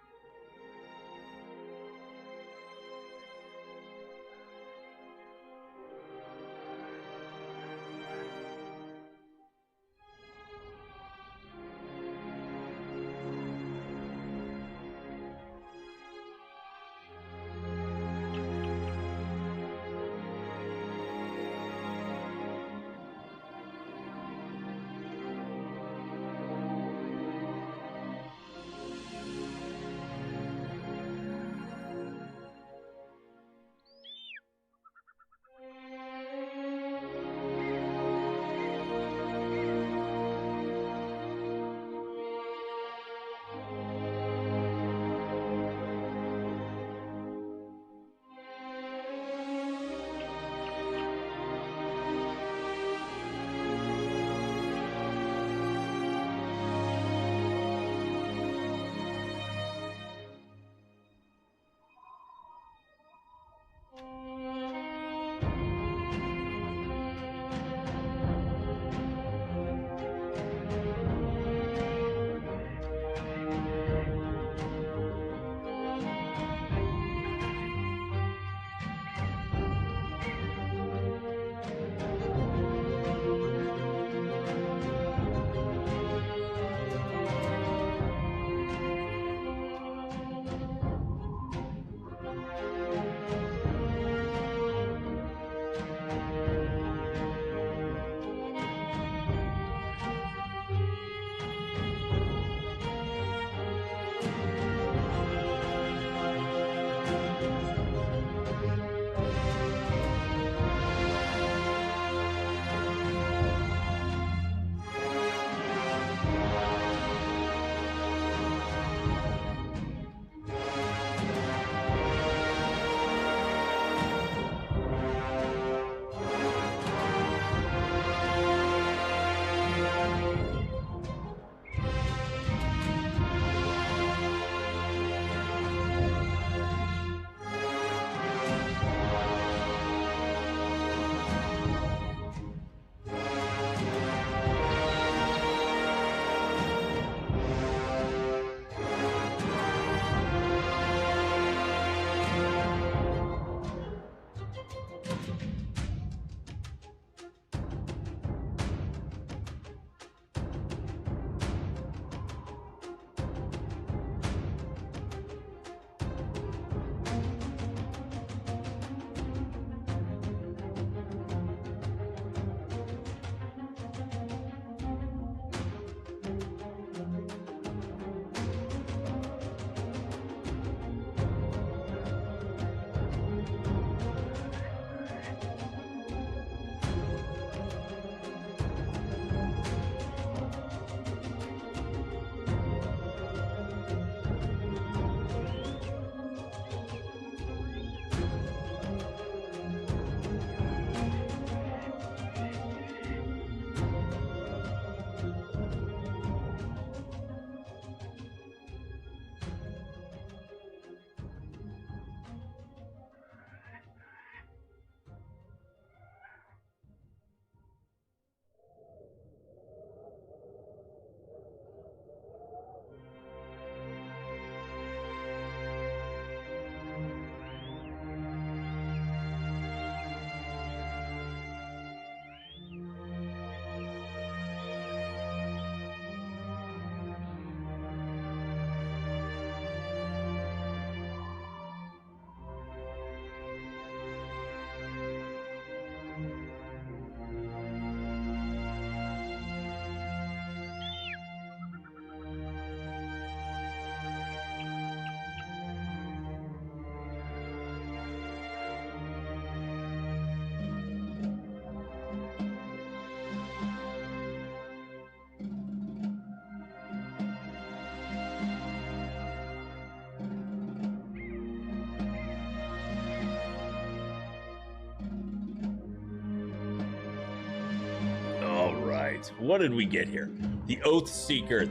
right, what did we get here? The Oathseeker,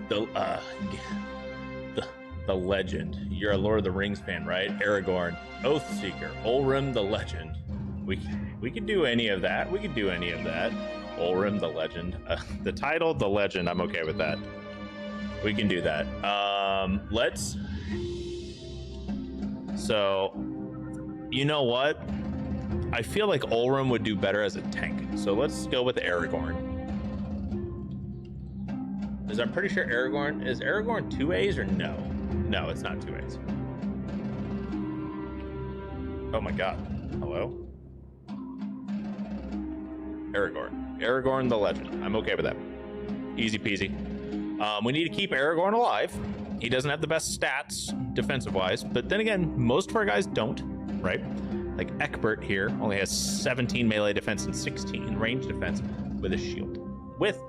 the legend. You're a Lord of the Rings fan, right? Aragorn, Oathseeker, Ulrim the legend. We could do any of that. We could do any of that. Ulrim the legend. The title, the legend. I'm okay with that. We can do that. Let's. So, you know what? I feel like Ulrim would do better as a tank. So let's go with Aragorn. Because I'm pretty sure Aragorn is Aragorn 2As or no? No, it's not 2As. Oh my god. Hello? Aragorn the legend. I'm okay with that. Easy peasy. We need to keep Aragorn alive. He doesn't have the best stats defensive wise, but then again, most of our guys don't, right? Like Eckbert here only has 17 melee defense and 16 range defense with a shield. Pretty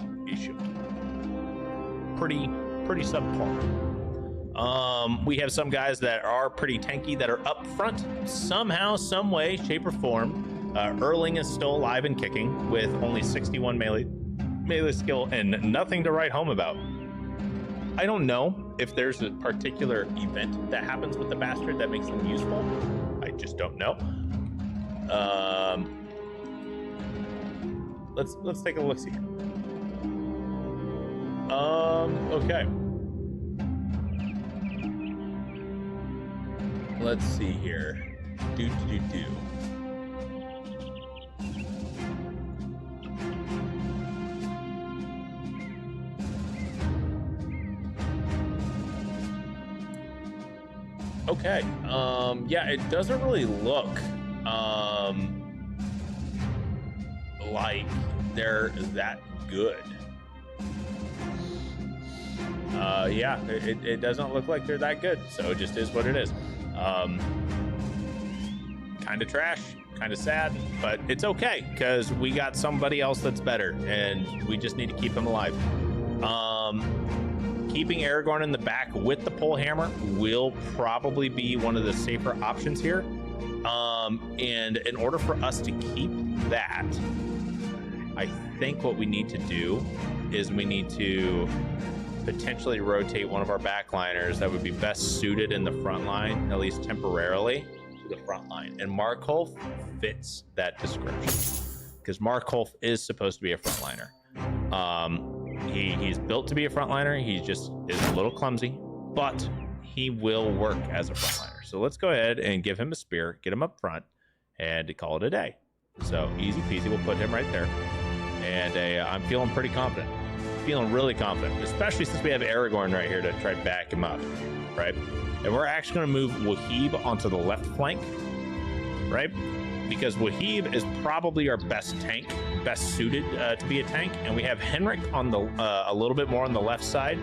subpar. We have some guys that are pretty tanky that are up front somehow, some way, shape or form. Erling is still alive and kicking with only 61 melee skill and nothing to write home about. I don't know if there's a particular event that happens with the bastard that makes him useful. I just don't know. Let's take a look see. Okay. Let's see here. Do. Okay. Yeah, it doesn't really look like they're that good. Yeah, it doesn't look like they're that good, so it just is what it is. Kind of trash, kind of sad, but it's okay because we got somebody else that's better, and we just need to keep him alive. Keeping Aragorn in the back with the pole hammer will probably be one of the safer options here. And in order for us to keep that, I think what we need to do is we need to potentially rotate one of our backliners that would be best suited in the front line, at least temporarily, to the front line. And Markholf fits that description because Markholf is supposed to be a frontliner. He's built to be a frontliner. He just is a little clumsy, but he will work as a frontliner. So let's go ahead and give him a spear, get him up front, and call it a day. So easy peasy, we'll put him right there. And I'm feeling pretty confident. Feeling really confident, especially since we have Aragorn right here to try to back him up, right? And we're actually going to move Wahib onto the left flank, right? Because Wahib is probably our best tank, best suited to be a tank. And we have Henrik on the a little bit more on the left side.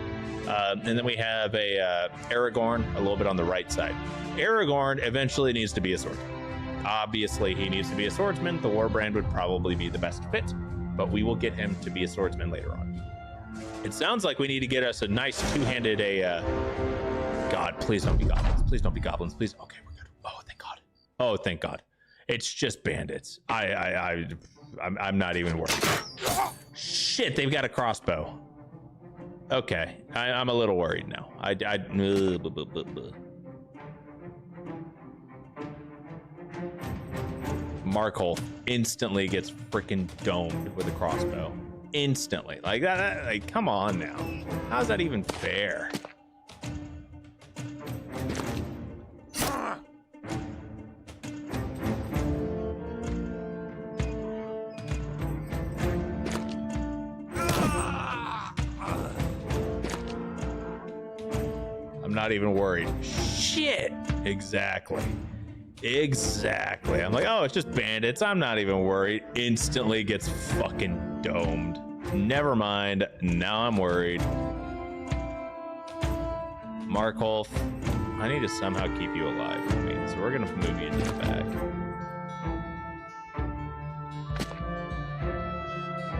And then we have a Aragorn a little bit on the right side. Aragorn eventually needs to be a swordsman. Obviously, he needs to be a swordsman. The Warbrand would probably be the best fit, but we will get him to be a swordsman later on. It sounds like we need to get us a nice two-handed God, please don't be goblins. Please don't be goblins. Please. Okay, we're good. Oh, thank God. Oh, thank God. It's just bandits. I'm not even worried. Shit, they've got a crossbow. Okay, I'm a little worried now. Markholf instantly gets freaking domed with a crossbow. Instantly. Like that, like, come on now. How's that even fair? I'm not even worried. Shit. Exactly. I'm like, oh, it's just bandits. I'm not even worried. Instantly gets fucking domed. Never mind. Now I'm worried. Markholf, I need to somehow keep you alive for me. So we're gonna move you into the back.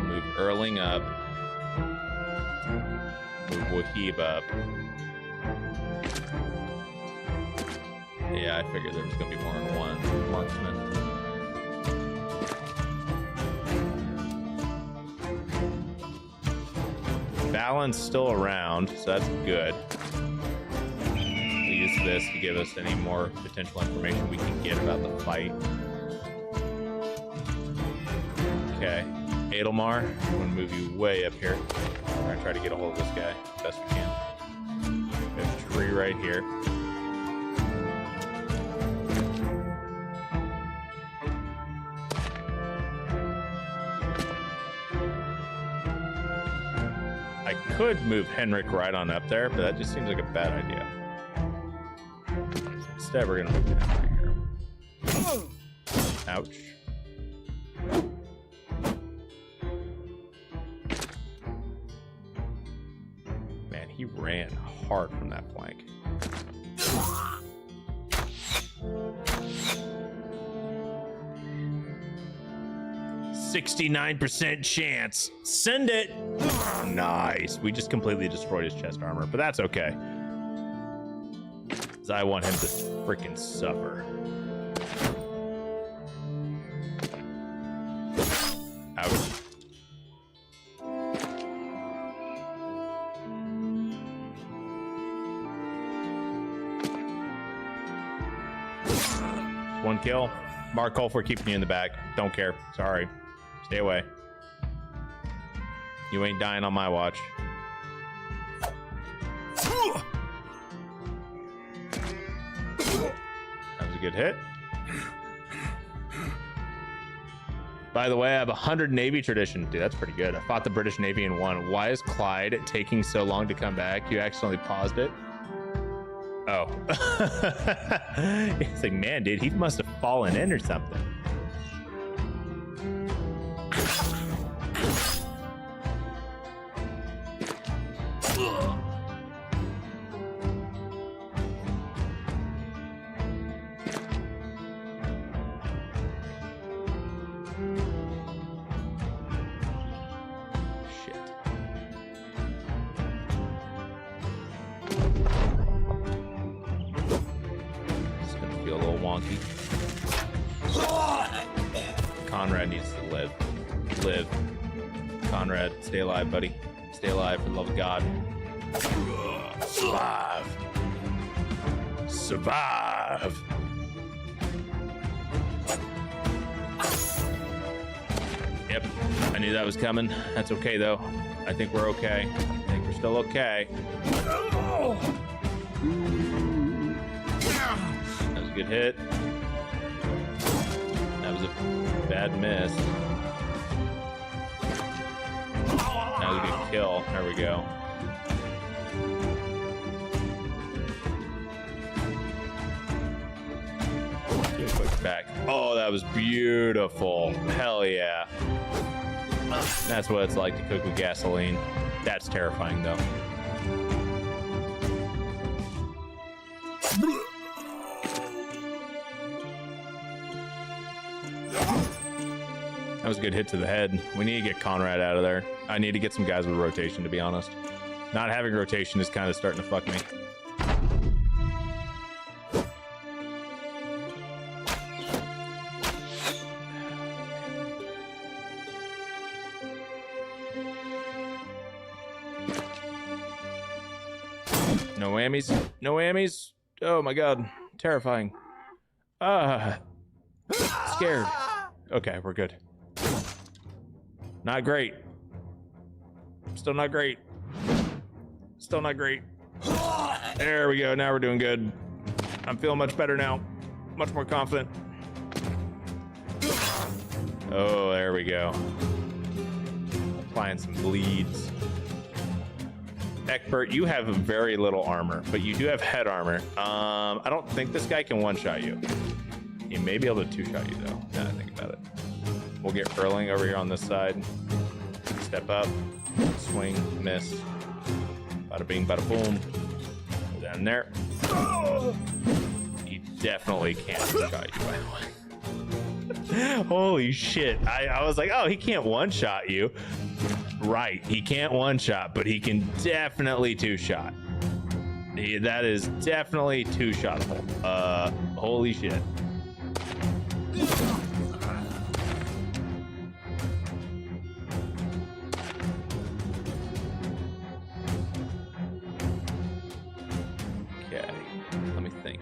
Move Erling up. Move Wahib up. Yeah, I figured there was going to be more than one marksman. Valen's still around, so that's good. We'll use this to give us any more potential information we can get about the fight. Okay, Adelmar, I'm gonna move you way up here. We're gonna try to get a hold of this guy as best we can. There's a tree right here. I could move Henrik right on up there, but that just seems like a bad idea. Instead, we're gonna move him right here. Ouch. Man, he ran hard from that flank. 69% chance. Send it. Nice. We just completely destroyed his chest armor, but that's okay. Because I want him to freaking suffer. Ouch. One kill. Mark Cole for keeping you in the back. Don't care. Sorry. Stay away. You ain't dying on my watch. That was a good hit. By the way, I have 100 Navy tradition. Dude, that's pretty good. I fought the British Navy and won. Why is Clyde taking so long to come back? You accidentally paused it. Oh. It's like, man, dude, he must have fallen in or something. Conrad needs to live. Live. Conrad, stay alive, buddy. Stay alive for the love of God. Survive. Survive. Yep, I knew that was coming. That's okay, though. I think we're okay. I think we're still okay. That was a good hit. That was a bad miss. That was a good kill. There we go. Do a quick back. Oh, that was beautiful. Hell yeah. That's what it's like to cook with gasoline. That's terrifying, though. That was a good hit to the head. We need to get Conrad out of there. I need to get some guys with rotation, to be honest. Not having rotation is kind of starting to fuck me. No whammies. No whammies. Oh my god. Terrifying. Scared. Okay, we're good. Not great. Still not great. Still not great. There we go. Now we're doing good. I'm feeling much better now. Much more confident. Oh, there we go. Applying some bleeds. Eckbert, you have very little armor, but you do have head armor. I don't think this guy can one-shot you. He may be able to two-shot you, though, now that I think about it. We'll get Erling over here on this side. Step up, swing, miss. Bada bing, bada boom. Go down there. He definitely can't one-shot you, by the way. Holy shit. I was like, oh, he can't one-shot you. Right, he can't one-shot, but he can definitely two-shot. That is definitely two-shotable. Holy shit.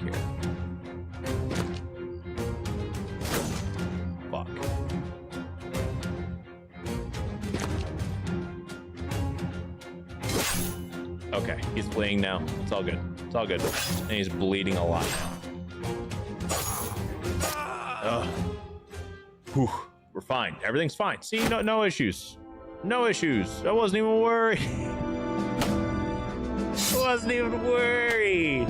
here. Fuck. Okay, he's fleeing now. It's all good. It's all good. And he's bleeding a lot now. Ugh. Whew. We're fine. Everything's fine. See, no issues. No issues. I wasn't even worried. I wasn't even worried.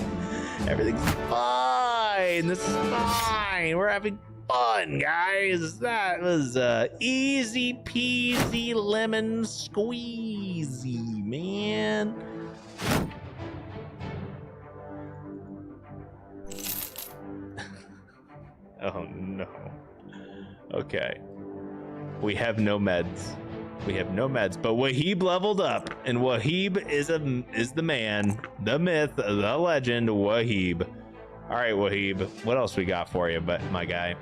Everything's fine. This is fine. We're having fun, guys. That was easy peasy lemon squeezy, man. Oh no. Okay. We have no meds. We have no meds, but Wahib leveled up, and Wahib is the man, the myth, the legend, Wahib. All right, Wahib, what else we got for you, but my guy?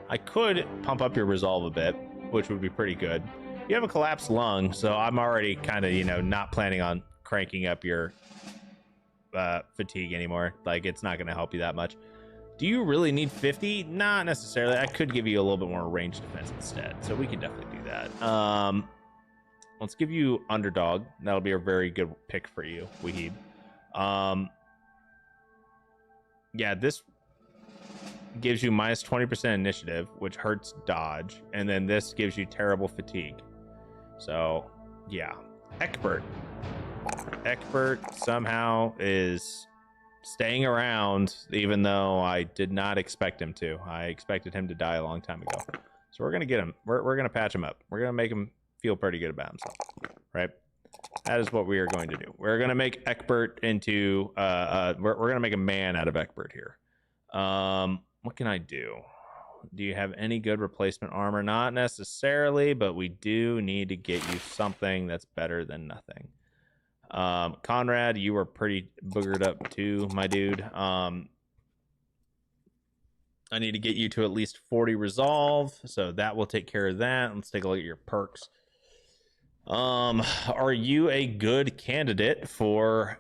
I could pump up your resolve a bit, which would be pretty good. You have a collapsed lung, so I'm already kind of, not planning on cranking up your fatigue anymore. Like, it's not going to help you that much. Do you really need 50? Not necessarily. I could give you a little bit more range defense instead, so we can definitely do that. Let's give you underdog. That'll be a very good pick for you, Wahib. Yeah, this gives you minus 20% initiative, which hurts dodge, and then this gives you terrible fatigue. So, yeah. Eckbert somehow is staying around, even though I did not expect him to. I expected him to die a long time ago. So we're gonna get him. We're gonna patch him up. We're gonna make him feel pretty good about himself, right? That is what we are going to do. We're gonna make Eckbert into we're gonna make a man out of Eckbert here. What can I do? Do you have any good replacement armor? Not necessarily, but we do need to get you something that's better than nothing. Conrad, you were pretty boogered up too, my dude. I need to get you to at least 40 resolve, so that will take care of that. Let's take a look at your perks. Are you a good candidate for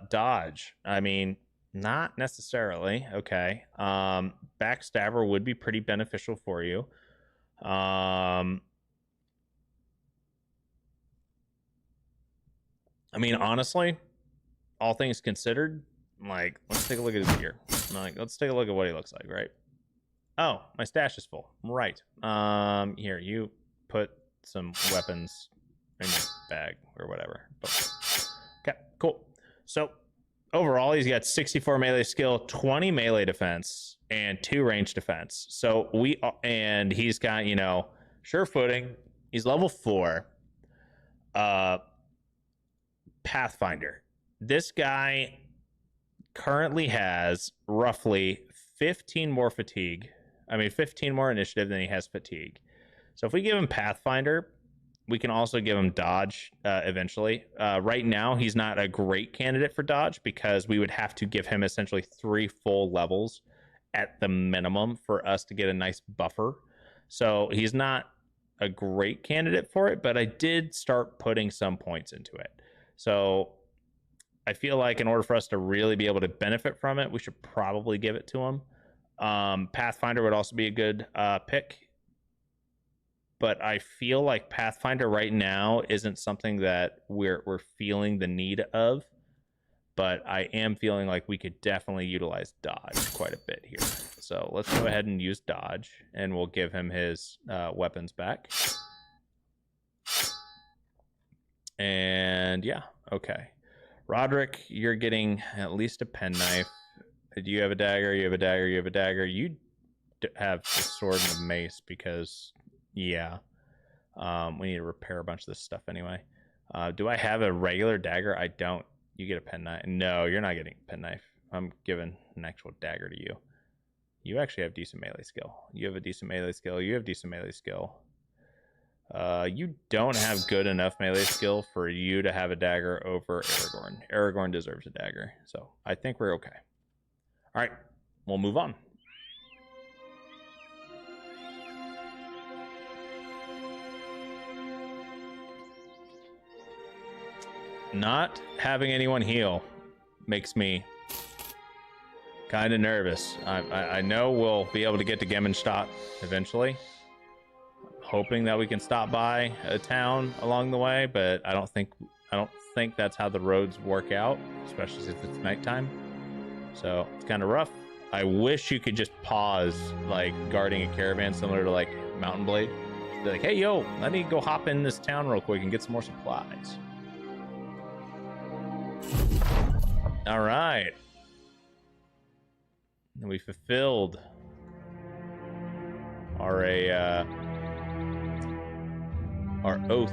dodge? I mean, not necessarily. Okay. Backstabber would be pretty beneficial for you. I mean, honestly, all things considered, like, let's take a look at his gear. Like, let's take a look at what he looks like, right? Oh, my stash is full. Right. Here, you put some weapons in your bag or whatever. Okay, cool. So, overall, he's got 64 melee skill, 20 melee defense, and 2 range defense. So, and he's got, sure footing. He's level 4. Pathfinder. This guy currently has roughly 15 more fatigue. 15 more initiative than he has fatigue. So if we give him Pathfinder, we can also give him dodge eventually. Right now, he's not a great candidate for dodge because we would have to give him essentially 3 full levels at the minimum for us to get a nice buffer. So he's not a great candidate for it, but I did start putting some points into it. So I feel like in order for us to really be able to benefit from it, we should probably give it to him. Pathfinder would also be a good pick. But I feel like Pathfinder right now isn't something that we're feeling the need of. But I am feeling like we could definitely utilize dodge quite a bit here. So let's go ahead and use dodge, and we'll give him his weapons back. And yeah, okay. Roderick, you're getting at least a penknife. Do you have a dagger? You have a dagger. You have a dagger. You have a sword and a mace because, yeah, we need to repair a bunch of this stuff anyway. Do I have a regular dagger? I don't. You get a penknife. No, you're not getting a penknife. I'm giving an actual dagger to you. You actually have decent melee skill. You have a decent melee skill. You have decent melee skill. You don't have good enough melee skill for you to have a dagger over Aragorn. Aragorn deserves a dagger, so I think we're okay. All right, we'll move on. Not having anyone heal makes me Kind of nervous. I know we'll be able to get to Gemmenstadt eventually. Hoping that we can stop by a town along the way, but I don't think that's how the roads work out, especially if it's nighttime. So it's kind of rough. I wish you could just pause, like guarding a caravan, similar to like Mountain Blade. Be like, hey, yo, let me go hop in this town real quick and get some more supplies. All right. And we fulfilled our oath,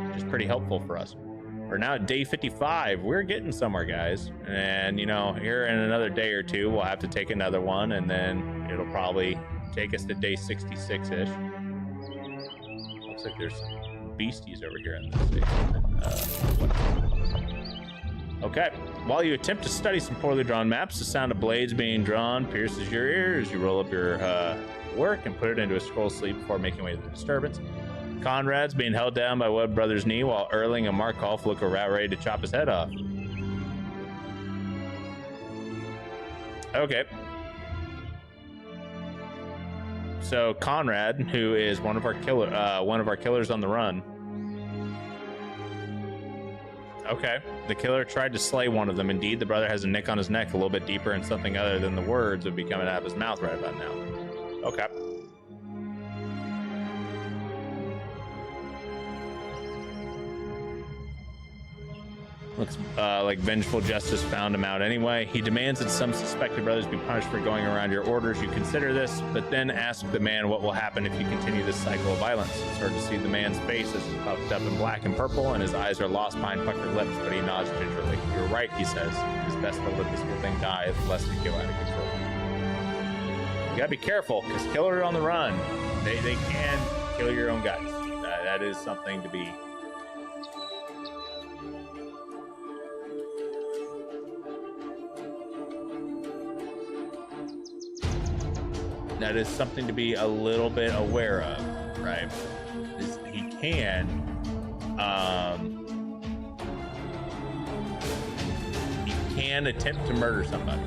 which is pretty helpful for us. We're now at day 55. We're getting somewhere, guys. And, you know, here in another day or two, we'll have to take another one, and then it'll probably take us to day 66-ish. Looks like there's beasties over here in this station. Okay. While you attempt to study some poorly drawn maps, the sound of blades being drawn pierces your ears. You roll up your work and put it into a scroll sleeve before making way to the disturbance. Conrad's being held down by Webb Brothers' knee while Erling and Markov look around ready to chop his head off. Okay. So Conrad, who is one of our killers on the run. Okay. The killer tried to slay one of them. Indeed, the brother has a nick on his neck a little bit deeper, and something other than the words would be coming out of his mouth right about now. Okay. Looks like vengeful justice found him out anyway. He demands that some suspected brothers be punished for going around your orders. You consider this, but then ask the man what will happen if you continue this cycle of violence. It's hard to see the man's face as he's puffed up in black and purple, and his eyes are lost behind puckered lips, but he nods gingerly. You're right, he says. It is best to let this whole thing die, lest it go out of control. You gotta be careful, because killers on the run, they can kill your own guys. That is something to be... That is something to be a little bit aware of, right? He can attempt to murder somebody.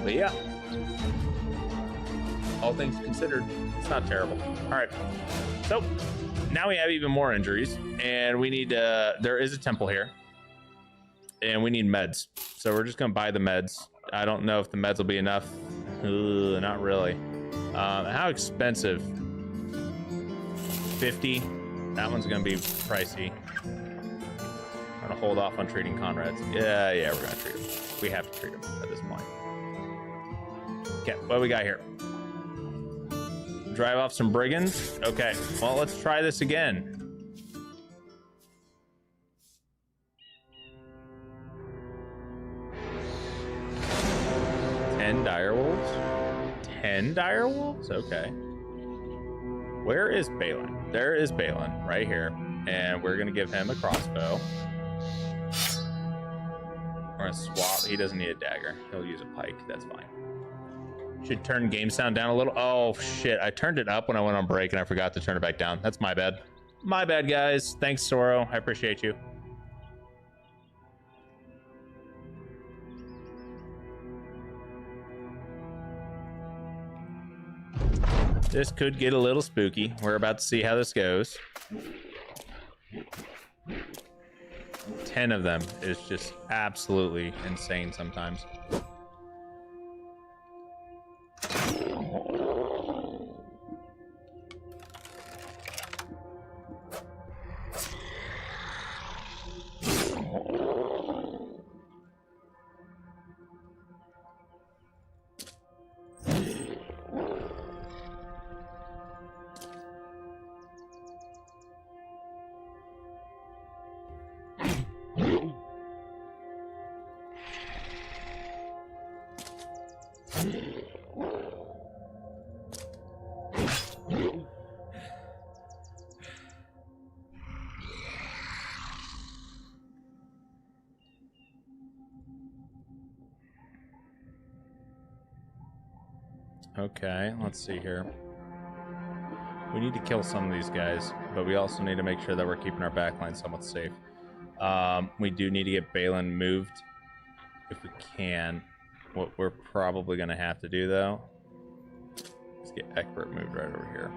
But yeah, all things considered, it's not terrible. All right, so now we have even more injuries, and we need there is a temple here, and we need meds, so we're just gonna buy the meds. I don't know if the meds will be enough. Not really. How expensive? 50. That one's gonna be pricey. I'm gonna hold off on treating Conrads. Yeah, we're gonna treat him. We have to treat him at this point. Okay, what do we got here? Drive off some brigands. Okay, well, let's try this again. Ten direwolves? Okay. Where is Balin? There is Balin, right here. And we're gonna give him a crossbow. We're gonna swap. He doesn't need a dagger. He'll use a pike. That's fine. Should turn game sound down a little. Oh shit, I turned it up when I went on break and I forgot to turn it back down. That's my bad. My bad, guys. Thanks, Soro. I appreciate you. This could get a little spooky. We're about to see how this goes. 10 of them is just absolutely insane sometimes. Okay, let's see here. We need to kill some of these guys, but we also need to make sure that we're keeping our backline somewhat safe. We do need to get Balin moved if we can. What we're probably going to have to do, though, is get Egbert moved right over here.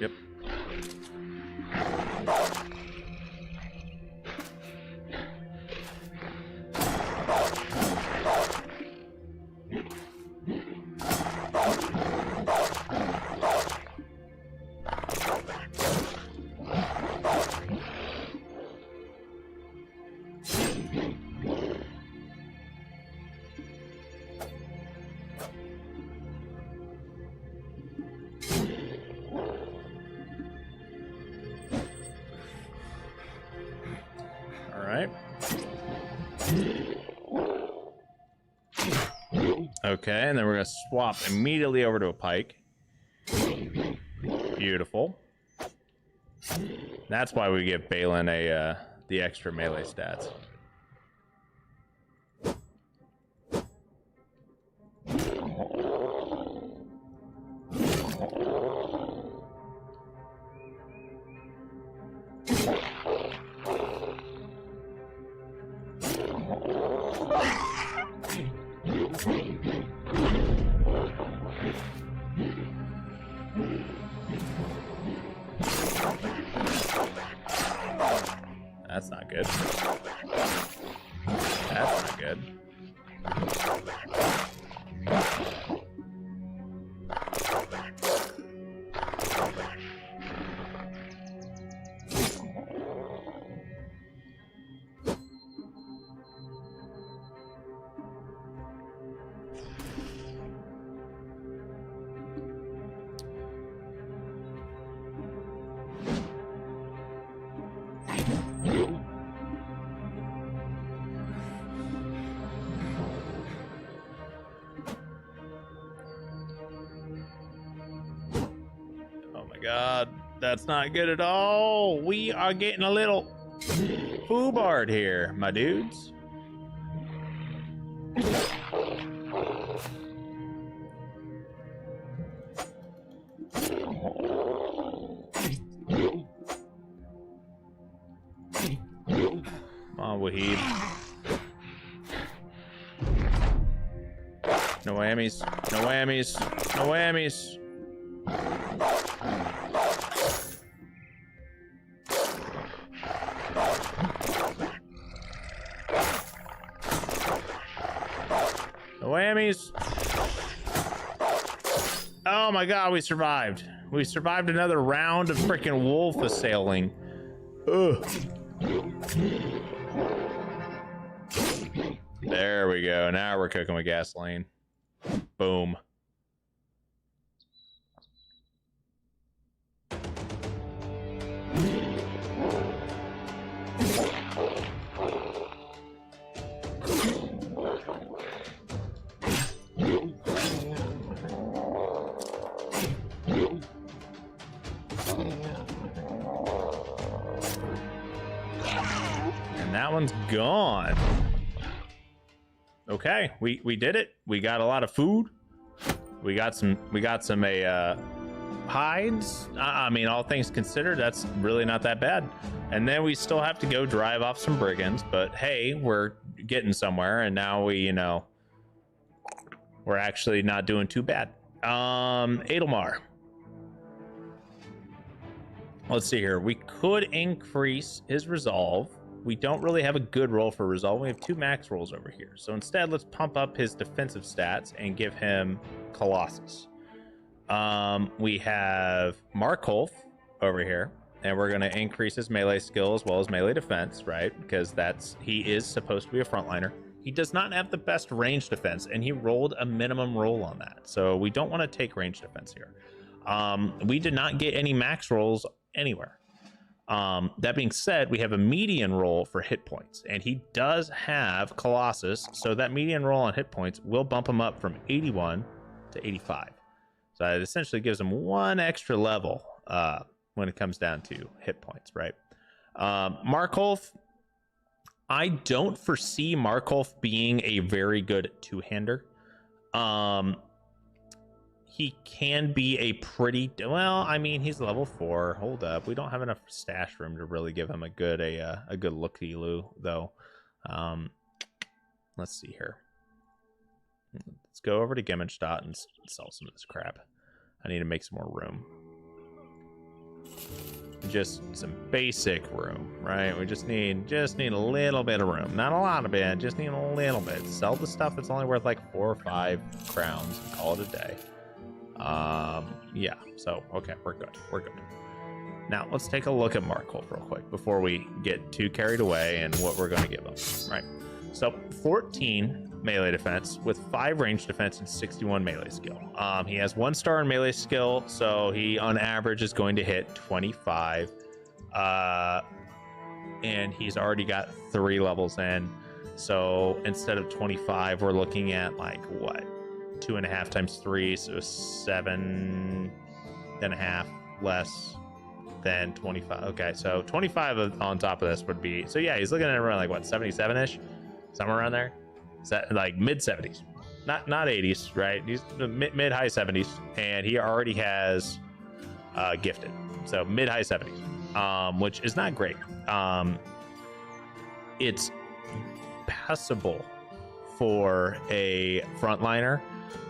Yep. Okay, and then we're going to swap immediately over to a pike. Beautiful. That's why we give Balin the extra melee stats. That's not good. That's not good. God, that's not good at all. We are getting a little foobarred here, my dudes. Come on, Wahid. No whammies. No whammies. No whammies. No whammies. Oh my god, we survived. We survived another round of freaking wolf assailing. Ugh. There we go. Now we're cooking with gasoline. Boom. And that one's gone. Okay, we did it. We got a lot of food. We got some hides. I mean, all things considered, that's really not that bad. And then we still have to go drive off some brigands, but hey, we're getting somewhere, and now we, you know, we're actually not doing too bad. Adelmar. Let's see here. We could increase his resolve. We don't really have a good roll for resolve. We have 2 max rolls over here. So instead, let's pump up his defensive stats and give him Colossus. We have Markolf over here, and we're going to increase his melee skill as well as melee defense, right? Because he is supposed to be a frontliner. He does not have the best range defense, and he rolled a minimum roll on that. So we don't want to take range defense here. We did not get any max rolls anywhere. That being said, we have a median roll for hit points, and he does have Colossus, so that median roll on hit points will bump him up from 81 to 85. So it essentially gives him one extra level when it comes down to hit points, right? Markolf, I don't foresee Markolf being a very good two-hander. He can be a pretty well. I mean, he's level 4. Hold up, we don't have enough stash room to really give him a good looky-loo though. Let's see here. Let's go over to Gemmenstadt and sell some of this crap. I need to make some more room. Just some basic room, right? We just need a little bit of room, not a lot of it, just need a little bit. Sell the stuff that's only worth like 4 or 5 crowns and call it a day. Yeah, so okay, we're good. Now let's take a look at Markolf real quick before we get too carried away and what we're going to give him. Right, so 14 melee defense with 5 range defense and 61 melee skill. He has 1 star in melee skill, so he on average is going to hit 25, and he's already got 3 levels in. So instead of 25, we're looking at like what, 2.5 times 3, so 7.5 less than 25. Okay, so 25 on top of this would be, so yeah, he's looking at around like what, 77ish, somewhere around there. Is that like mid 70s, not 80s, right? He's mid high 70s, and he already has gifted, so mid high 70s, which is not great. It's passable for a frontliner,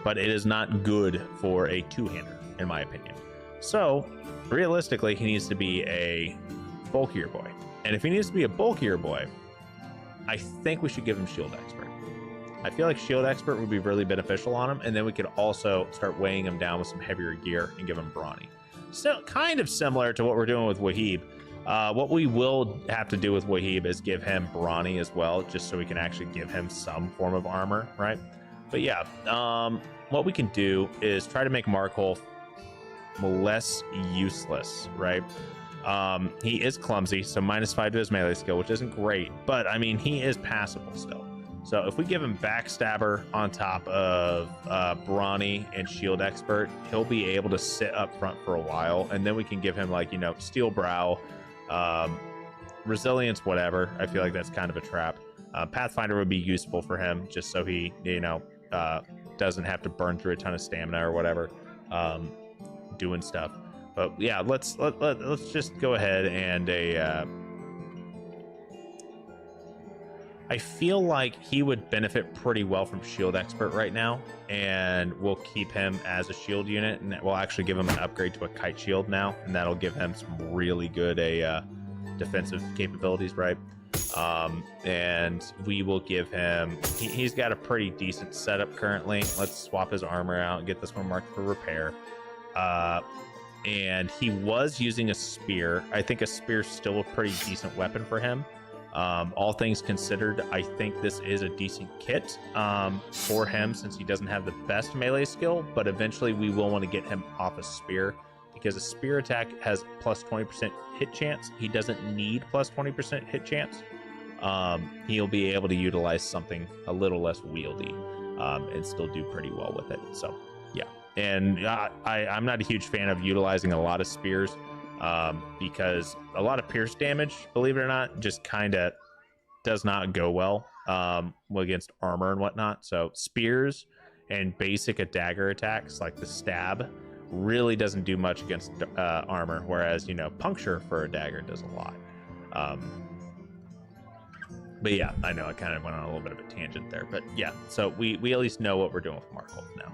but it is not good for a two-hander, in my opinion. So realistically, he needs to be a bulkier boy, and if he needs to be a bulkier boy, I think we should give him Shield Expert. I feel like Shield Expert would be really beneficial on him, and then we could also start weighing him down with some heavier gear and give him Brawny. So kind of similar to what we're doing with Wahib. What we will have to do with Wahib is give him Brawny as well, just so we can actually give him some form of armor, right? But yeah, what we can do is try to make Markolf less useless, right? He is clumsy, so -5 to his melee skill, which isn't great, but I mean, he is passable still. So if we give him Backstabber on top of Brawny and Shield Expert, he'll be able to sit up front for a while, and then we can give him, like, you know, Steel Brow, Resilience, whatever. I feel like that's kind of a trap. Pathfinder would be useful for him, just so he, you know, doesn't have to burn through a ton of stamina or whatever, doing stuff. But yeah, let's just go ahead and I feel like he would benefit pretty well from Shield Expert right now, and we'll keep him as a shield unit, and we'll actually give him an upgrade to a Kite Shield now, and that'll give him some really good defensive capabilities, right? And we will give him, he's got a pretty decent setup currently. Let's swap his armor out and get this one marked for repair. And he was using a spear. I think a spear's still a pretty decent weapon for him. All things considered, I think this is a decent kit for him, since he doesn't have the best melee skill, but eventually we will want to get him off a spear, because a spear attack has plus 20% hit chance. He doesn't need plus 20% hit chance. He'll be able to utilize something a little less wieldy and still do pretty well with it. So yeah, and I'm not a huge fan of utilizing a lot of spears, because a lot of pierce damage, believe it or not, just kind of does not go well against armor and whatnot. So spears and basic dagger attacks like the stab really doesn't do much against armor, whereas, you know, puncture for a dagger does a lot. But yeah, I know I kind of went on a little bit of a tangent there, but yeah, so we at least know what we're doing with Markolf now.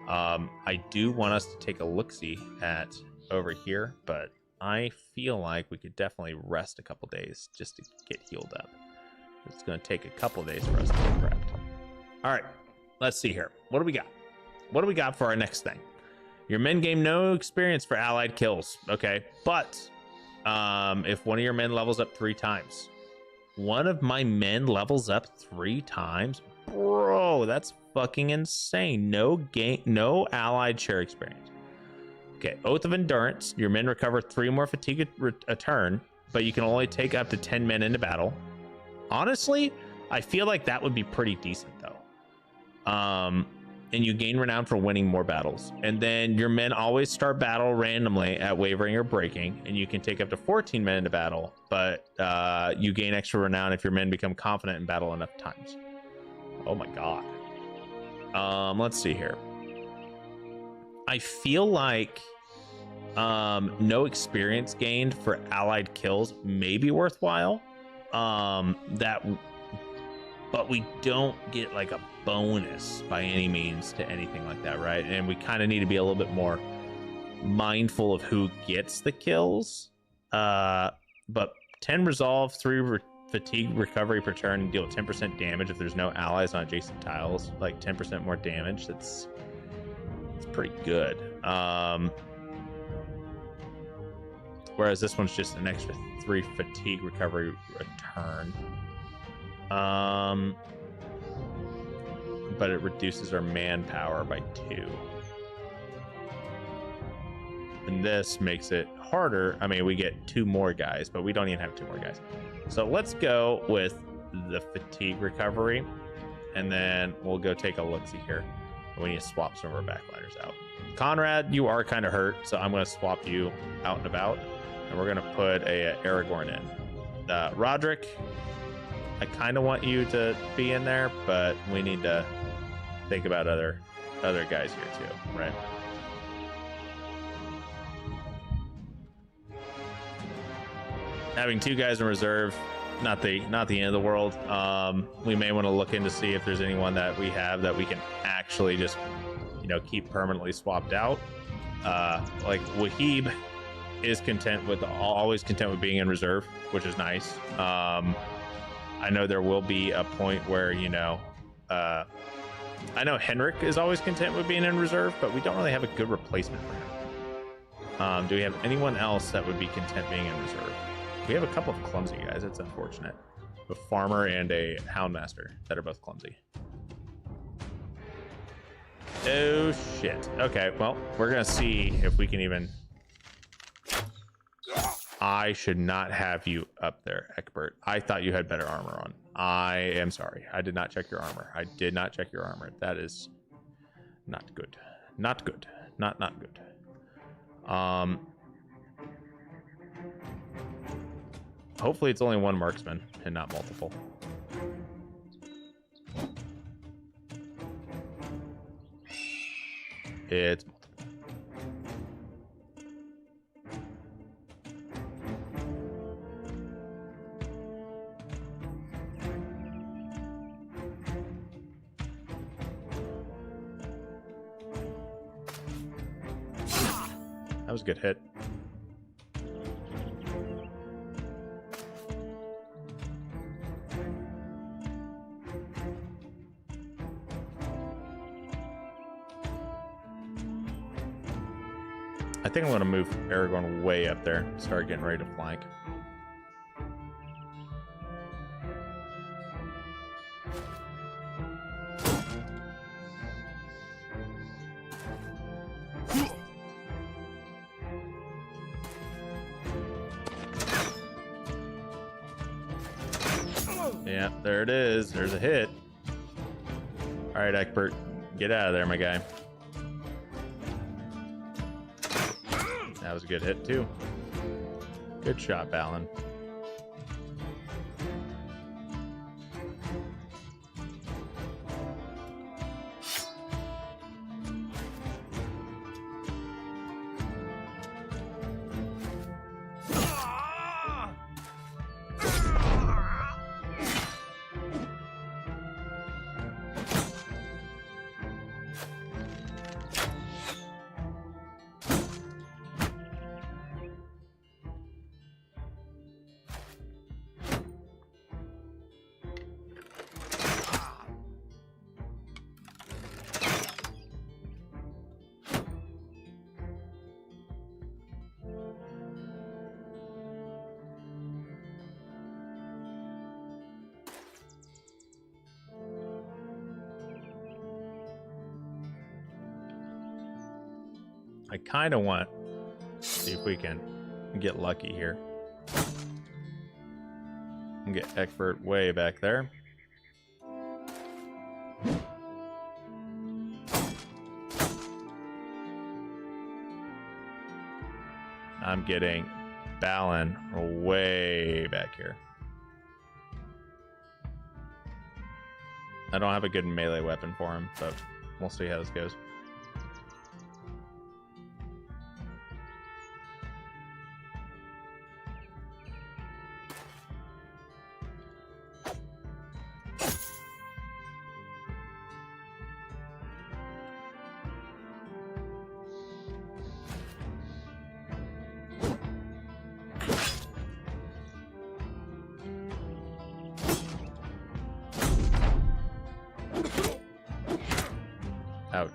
I do want us to take a look-see at over here, but I feel like we could definitely rest a couple days just to get healed up. It's going to take a couple days for us to get prepped. All right, let's see here. What do we got? What do we got for our next thing? Your men gain no experience for allied kills. Okay, but if one of your men levels up 3 times, one of my men levels up 3 times, bro, that's fucking insane. No allied share experience. Okay, Oath of Endurance. Your men recover 3 more fatigue a turn. but you can only take up to 10 men into battle. Honestly, I feel like that would be pretty decent though. And you gain renown for winning more battles. And then your men always start battle randomly at wavering or breaking, and you can take up to 14 men into battle, but you gain extra renown if your men become confident in battle enough times. Oh my god. Let's see here. I feel like no experience gained for allied kills may be worthwhile. But we don't get like a bonus by any means to anything like that, right? And we kind of need to be a little bit more mindful of who gets the kills. But 10 resolve, 3 fatigue recovery per turn, and deal 10% damage if there's no allies on adjacent tiles, like 10% more damage. It's pretty good. Whereas this one's just an extra 3 fatigue recovery a turn. But it reduces our manpower by 2. And this makes it harder. I mean, we get 2 more guys, but we don't even have 2 more guys. So let's go with the fatigue recovery, and then we'll go take a look-see here. We need to swap some of our backliners out. Conrad, you are kind of hurt, so I'm going to swap you out and about, and we're going to put a Aragorn in. Roderick, I kind of want you to be in there, but we need to think about other guys here too, right? Having 2 guys in reserve, not the end of the world. We may want to look in to see if there's anyone that we have that we can actually just, keep permanently swapped out. Like Wahib is always content with being in reserve, which is nice. I know there will be a point where, I know Henrik is always content with being in reserve, but we don't really have a good replacement for him. Do we have anyone else that would be content being in reserve? We have a couple of clumsy guys. That's unfortunate. A farmer and a houndmaster that are both clumsy. Oh, shit. Okay, well, we're going to see if we can even... I should not have you up there, Egbert. I thought you had better armor on. I am sorry. I did not check your armor. I did not check your armor. That is not good. Not good. Not good. Hopefully it's only 1 marksman and not multiple. It's multiple. That was a good hit. I think I'm going to move Aragorn way up there, start getting ready to flank. Yeah, there it is. There's a hit. All right, Egbert, get out of there, my guy. That was a good hit, too. Good shot, Balin. I kind of want to see if we can get lucky here. Get Egbert way back there. I'm getting Paladin way back here. I don't have a good melee weapon for him, but we'll see how this goes. Ouch.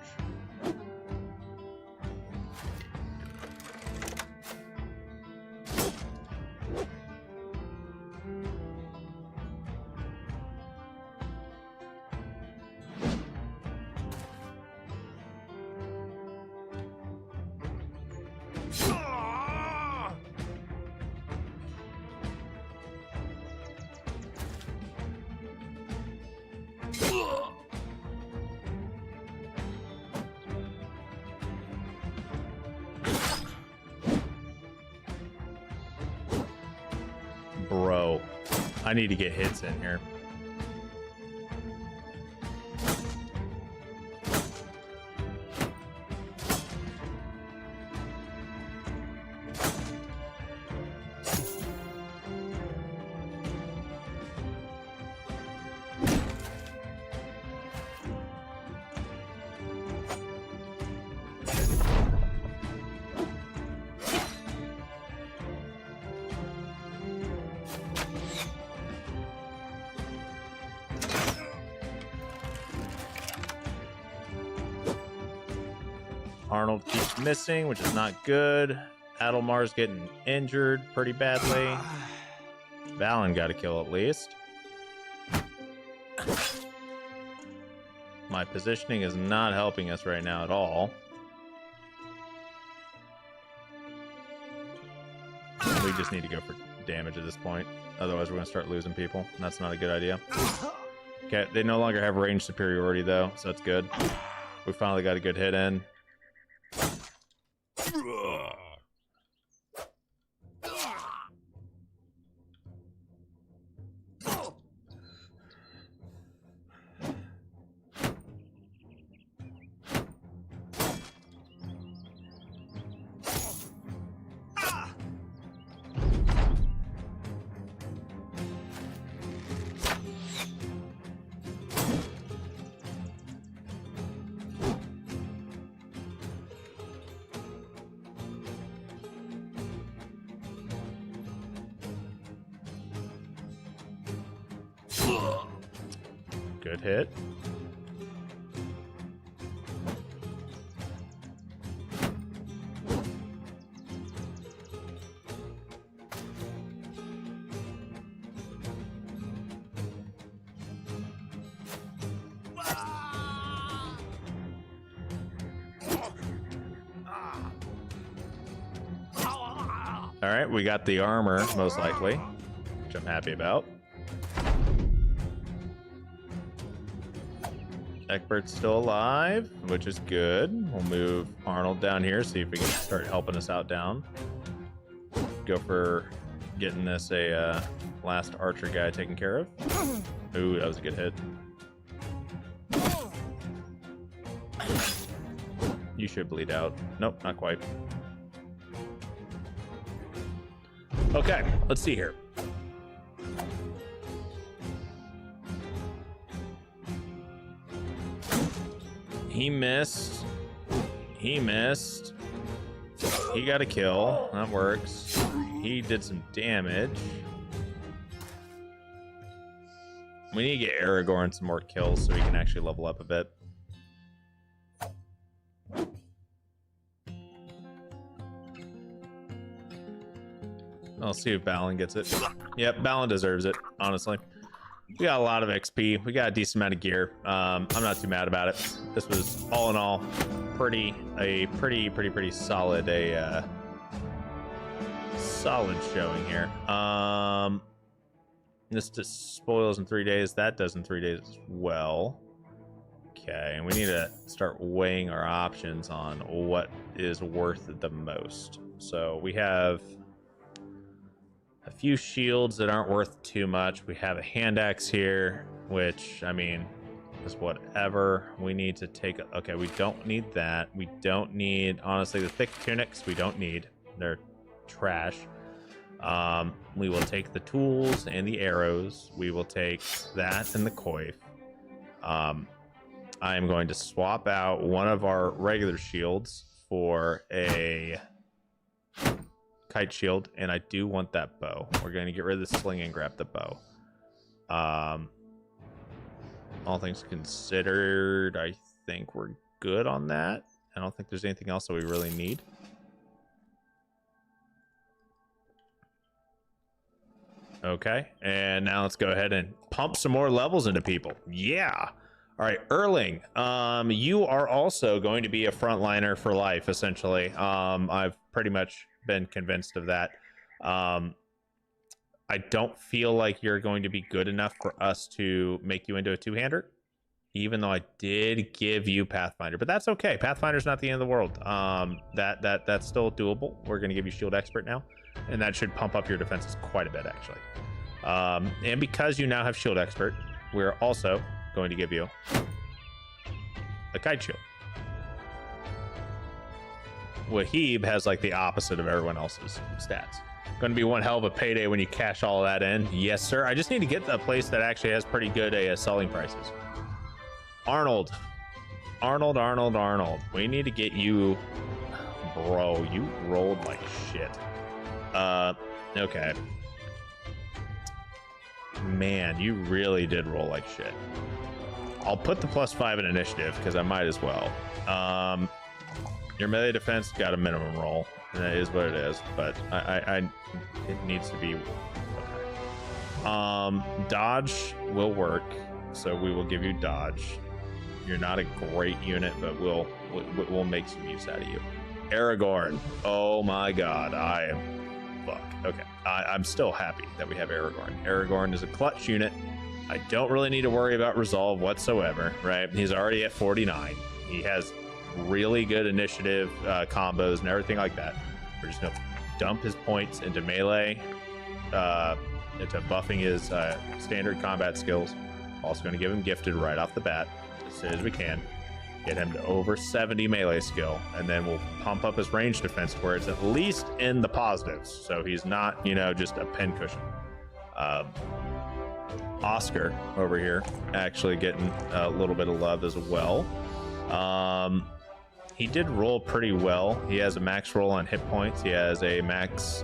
Bro, I need to get hits in here. Arnold keeps missing, which is not good. Adelmar's getting injured pretty badly. Paladin got a kill at least. My positioning is not helping us right now at all. We just need to go for damage at this point. Otherwise, we're going to start losing people. And that's not a good idea. Okay, they no longer have range superiority, though, so that's good. We finally got a good hit in. Good hit. All right, we got the armor, most likely, which I'm happy about. Egbert's still alive, which is good. We'll move Arnold down here, see if we can start helping us out down. Go for getting this a last archer guy taken care of. Ooh, that was a good hit. You should bleed out. Nope, not quite. Okay, let's see here. He missed. He missed. He got a kill. That works. He did some damage. We need to get Aragorn some more kills so we can actually level up a bit. I'll see if Paladin gets it. Yep, Paladin deserves it, honestly. We got a lot of XP. We got a decent amount of gear. I'm not too mad about it. This was all in all pretty solid solid showing here. This just spoils in 3 days. That does in 3 days as well. Okay, and we need to start weighing our options on what is worth the most. So we have a few shields that aren't worth too much. We have a hand axe here, which, I mean, is whatever. We need to take... Okay, we don't need that. We don't need... Honestly, the thick tunics we don't need. They're trash. We will take the tools and the arrows. We will take that and the coif. I am going to swap out one of our regular shields for a kite shield, and I do want that bow. We're going to get rid of the sling and grab the bow. All things considered, I think we're good on that. I don't think there's anything else that we really need. Okay, and now let's go ahead and pump some more levels into people. Yeah. All right, Erling, you are also going to be a frontliner for life, essentially. I've pretty much been convinced of that. I don't feel like you're going to be good enough for us to make you into a two-hander, even though I did give you Pathfinder, but that's okay. Pathfinder's not the end of the world. That's still doable. We're going to give you Shield Expert now, and that should pump up your defenses quite a bit, actually. And because you now have Shield Expert, we're also going to give you a kite shield. Wahib has like the opposite of everyone else's stats. Going to be one hell of a payday when you cash all of that in. Yes, sir. I just need to get a place that actually has pretty good selling prices. Arnold. We need to get you... Bro, you rolled like shit. Okay. Man, you really did roll like shit. I'll put the +5 in initiative because I might as well. Your melee defense got a minimum roll, and that is what it is. But it needs to be okay. Dodge will work, so we will give you dodge. You're not a great unit, but we'll make some use out of you. Aragorn. Oh my God, I am. Fuck. Okay, I'm still happy that we have Aragorn. Aragorn is a clutch unit. I don't really need to worry about resolve whatsoever, right? He's already at 49. He has really good initiative combos and everything like that. We're just gonna dump his points into melee, into buffing his standard combat skills. Also gonna give him gifted right off the bat as soon as we can. Get him to over 70 melee skill, and then we'll pump up his range defense where it's at least in the positives, so he's not, you know, just a pincushion. Oscar over here actually getting a little bit of love as well. He did roll pretty well. He has a max roll on hit points. He has a max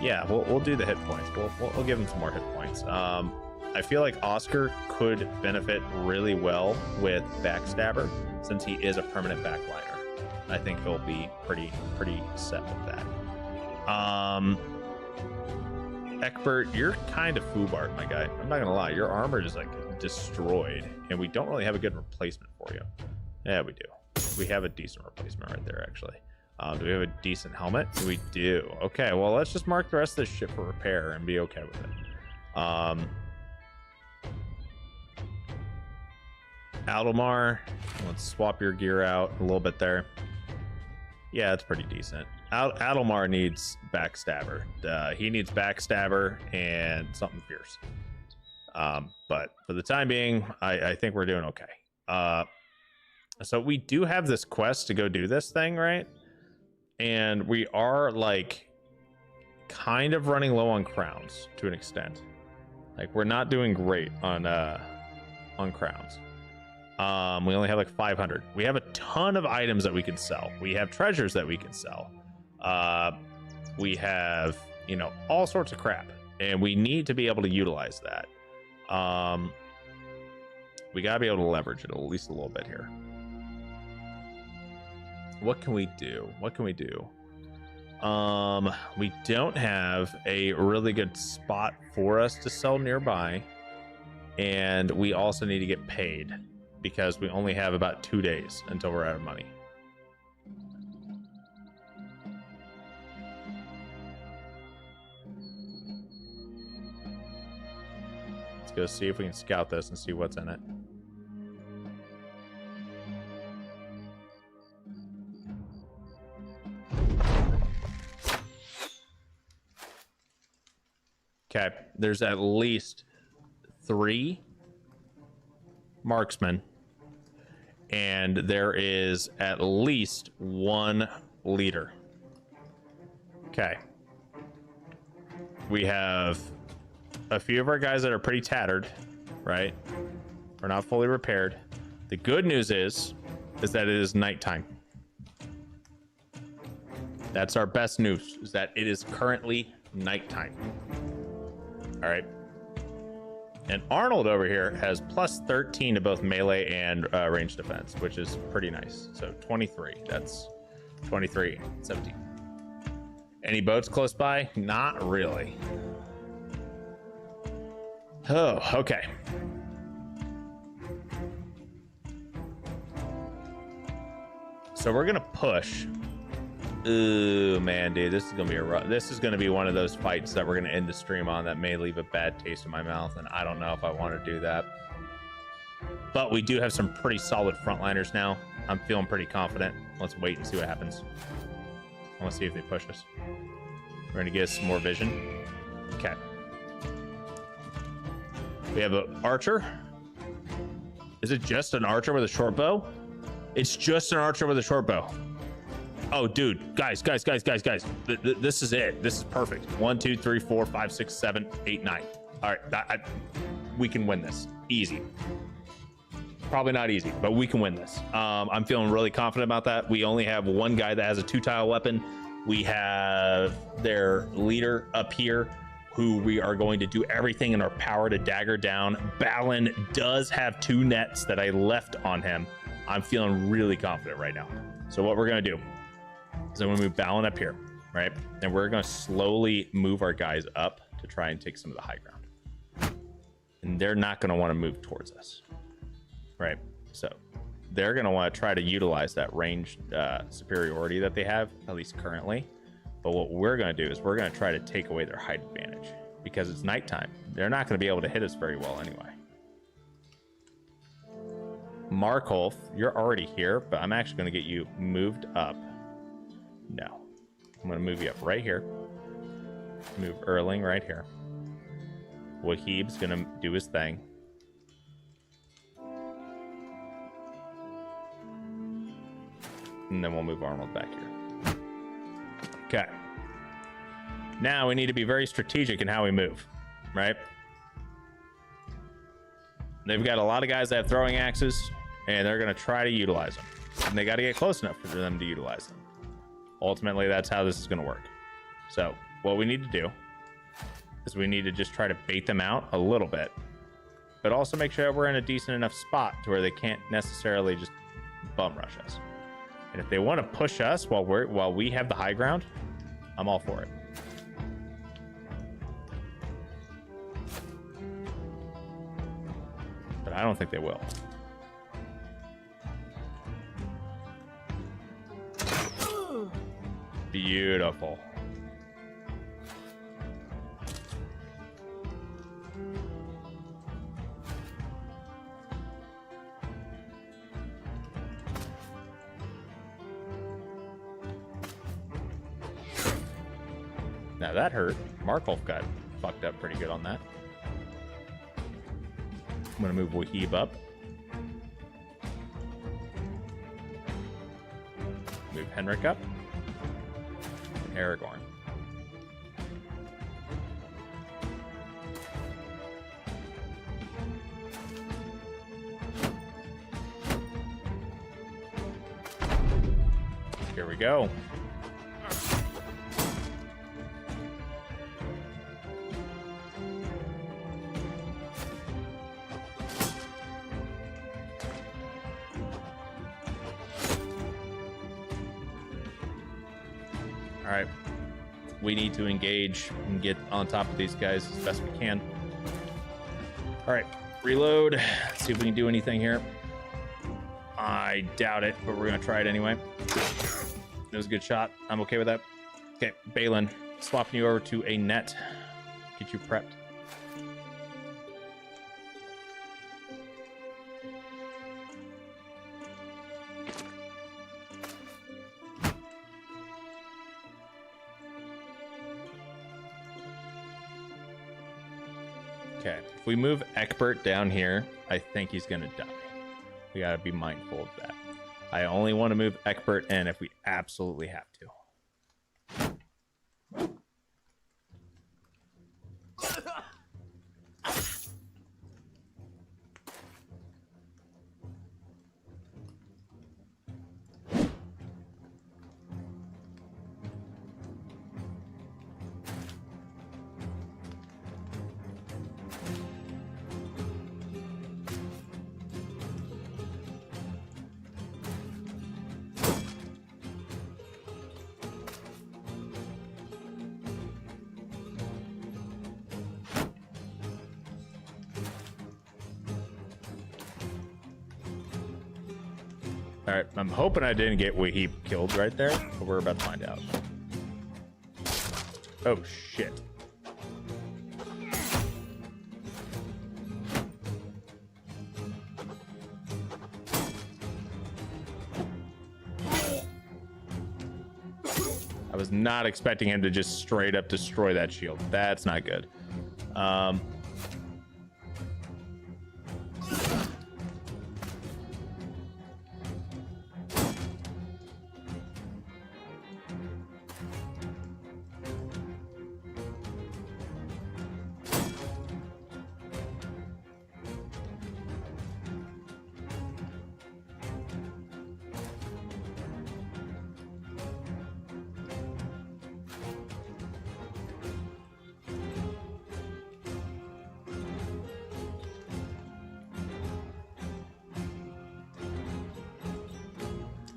yeah, we'll do the hit points. We'll give him some more hit points. I feel like Oscar could benefit really well with Backstabber since he is a permanent backliner. I think he'll be pretty set with that. Eckbert, you're kind of foobart, my guy. I'm not gonna lie, your armor is like destroyed, and we don't really have a good replacement for you. Yeah, we do. We have a decent replacement right there, actually. Do we have a decent helmet? We do. Okay, well, let's just mark the rest of this shit for repair and be okay with it. Aldemar, let's swap your gear out a little bit there. Yeah, it's pretty decent. Adelmar needs Backstabber. He needs Backstabber and something fierce. But for the time being, I think we're doing okay. So we do have this quest to go do this thing, right? And we are like kind of running low on crowns to an extent. Like we're not doing great on crowns. We only have like 500. We have a ton of items that we can sell. We have treasures that we can sell. We have, you know, all sorts of crap, and we need to be able to utilize that. We gotta be able to leverage it at least a little bit here. What can we do? We don't have a really good spot for us to sell nearby, and we also need to get paid because we only have about 2 days until we're out of money. go see if we can scout this and see what's in it. Okay, there's at least 3 marksmen, and there is at least 1 leader. Okay. We have a few of our guys that are pretty tattered, right? We're not fully repaired. The good news is that it is nighttime. That's our best news, is that it is currently nighttime. All right. And Arnold over here has plus 13 to both melee and range defense, which is pretty nice. So 23. That's 23, 17. Any boats close by? Not really. Oh, okay. So we're gonna push. Ooh, man, dude, this is gonna be this is gonna be one of those fights that we're gonna end the stream on that may leave a bad taste in my mouth, and I don't know if I want to do that. But we do have some pretty solid frontliners now. I'm feeling pretty confident. Let's wait and see what happens. I want to see if they push us. We're gonna get us some more vision. Okay. We have an archer. Is it just an archer with a short bow? It's just an archer with a short bow. Oh, dude, guys. This is it. This is perfect. 1, 2, 3, 4, 5, 6, 7, 8, 9. All right, we can win this. Easy. Probably not easy, but we can win this. I'm feeling really confident about that. We only have 1 guy that has a 2-tile weapon. We have their leader up here, who we are going to do everything in our power to dagger down. Balin does have 2 nets that I left on him. I'm feeling really confident right now. So what we're gonna do is I'm gonna move Balin up here, right? And we're gonna slowly move our guys up to try and take some of the high ground. And they're not gonna wanna move towards us, right? So they're gonna wanna try to utilize that range superiority that they have, at least currently. But what we're gonna do is we're gonna try to take away their height advantage because it's nighttime. They're not gonna be able to hit us very well anyway. Markolf, you're already here, but I'm actually going to get you moved up. No. I'm going to move you up right here. Move Erling right here. Wahib's going to do his thing. And then we'll move Arnold back here. Okay. Now we need to be very strategic in how we move, right? They've got a lot of guys that have throwing axes, and they're going to try to utilize them. And they got to get close enough for them to utilize them. Ultimately, that's how this is going to work. So what we need to do is we need to just try to bait them out a little bit, but also make sure we're in a decent enough spot to where they can't necessarily just bum rush us. And if they want to push us while we have the high ground, I'm all for it. But I don't think they will. Beautiful. Now that hurt. Markolf got fucked up pretty good on that. I'm gonna move Wahib up. Move Henrik up. And Aragorn. Here we go. All right, we need to engage and get on top of these guys as best we can. All right, reload. Let's see if we can do anything here. I doubt it, but we're gonna try it anyway. That was a good shot. I'm okay with that. Okay, Balin, swapping you over to a net. Get you prepped. Okay, if we move Eckbert down here, I think he's gonna die. We gotta be mindful of that. I only want to move Eckbert in if we absolutely have to. All right, I'm hoping I didn't get Wahib killed right there, but we're about to find out. Oh, shit. I was not expecting him to just straight up destroy that shield. That's not good.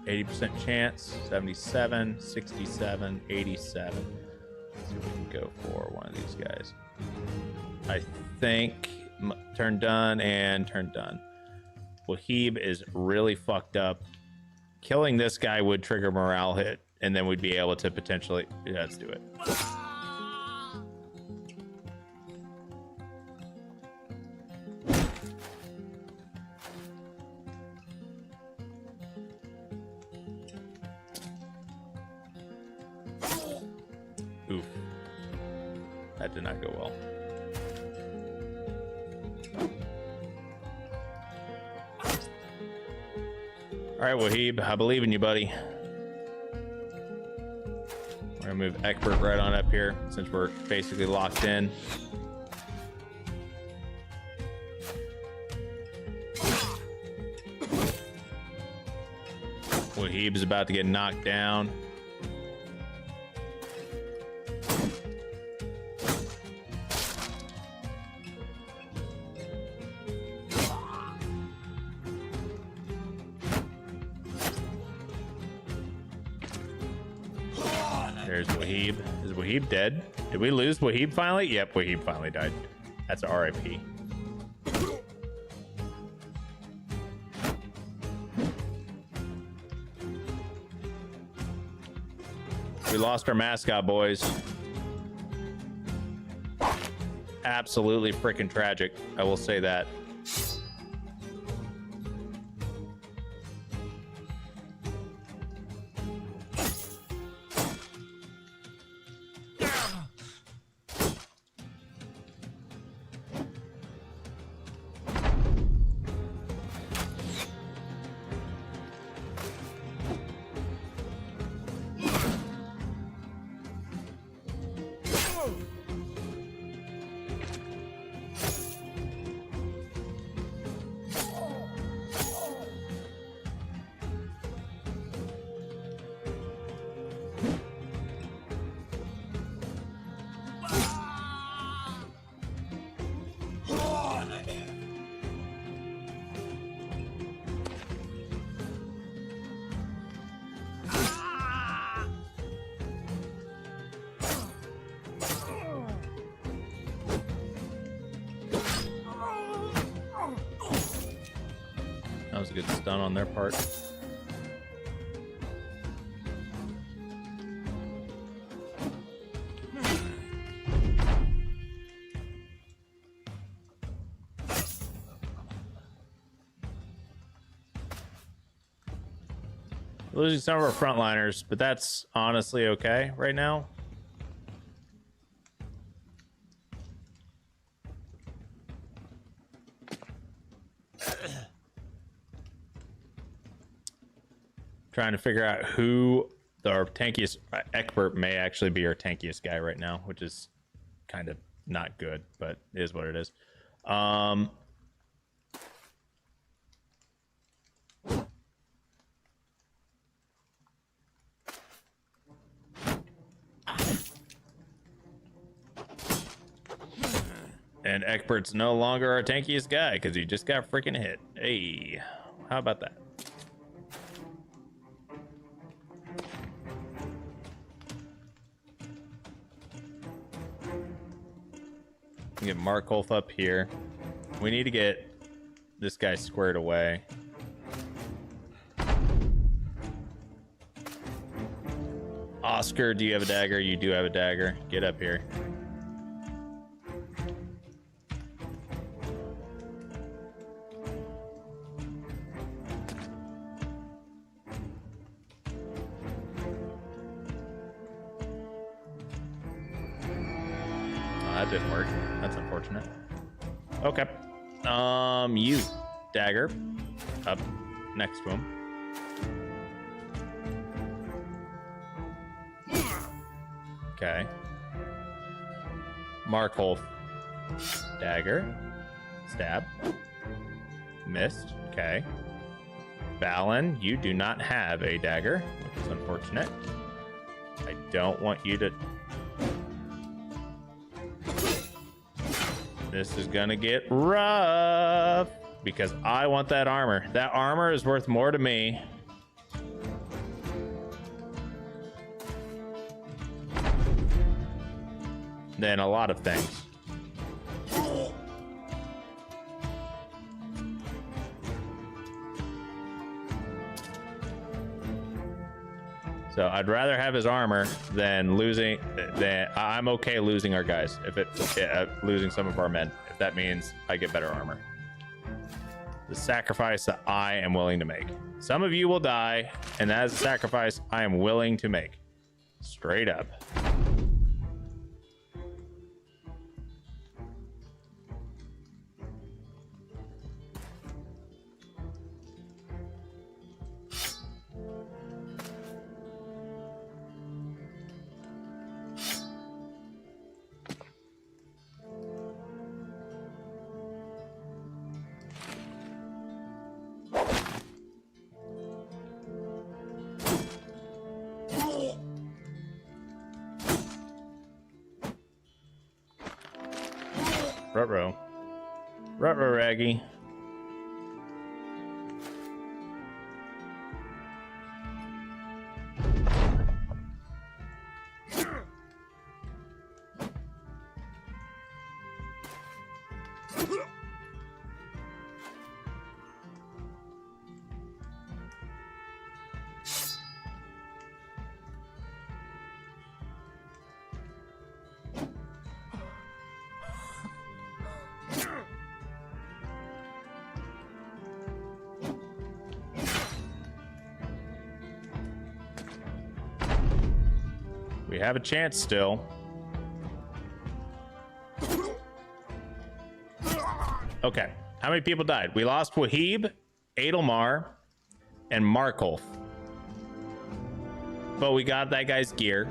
%, chance, 77, 67, 87. Let's see if we can go for one of these guys. I think turn done and turn done. Wahib is really fucked up. Killing this guy would trigger morale hit, and then we'd be able to potentially... Yeah, let's do it. Oof. That did not go well. All right, Wahib, I believe in you, buddy. We're gonna move Eckbert right on up here since we're basically locked in. Wahib's about to get knocked down. There's Wahib. Is Wahib dead? Did we lose Wahib finally? Yep, Wahib finally died. That's a RIP. We lost our mascot, boys. Absolutely freaking tragic. I will say that. That was a good stun on their part. Losing some of our frontliners, but that's honestly okay right now. Trying to figure out who our tankiest. Egbert may actually be our tankiest guy right now, which is kind of not good, but it is what it is. And Egbert's no longer our tankiest guy because he just got freaking hit. Hey, how about that? Get Markolf up here. We need to get this guy squared away. Oscar, do you have a dagger? You do have a dagger. Get up here. That didn't work. That's unfortunate. Okay. You, dagger, up next to him. Okay. Markolf, dagger, stab, missed. Okay. Balin, you do not have a dagger, which is unfortunate. I don't want you to. This is gonna get rough because I want that armor. That armor is worth more to me. Than a lot of things. So I'd rather have his armor than losing. I'm okay losing our guys if losing some of our men. If that means I get better armor. The sacrifice that I am willing to make. Some of you will die, and that is a sacrifice I am willing to make. Straight up. Ruh-roh. Ruh-roh, Raggy. We have a chance still. Okay. How many people died? We lost Wahib, Adelmar, and Markolf. But we got that guy's gear.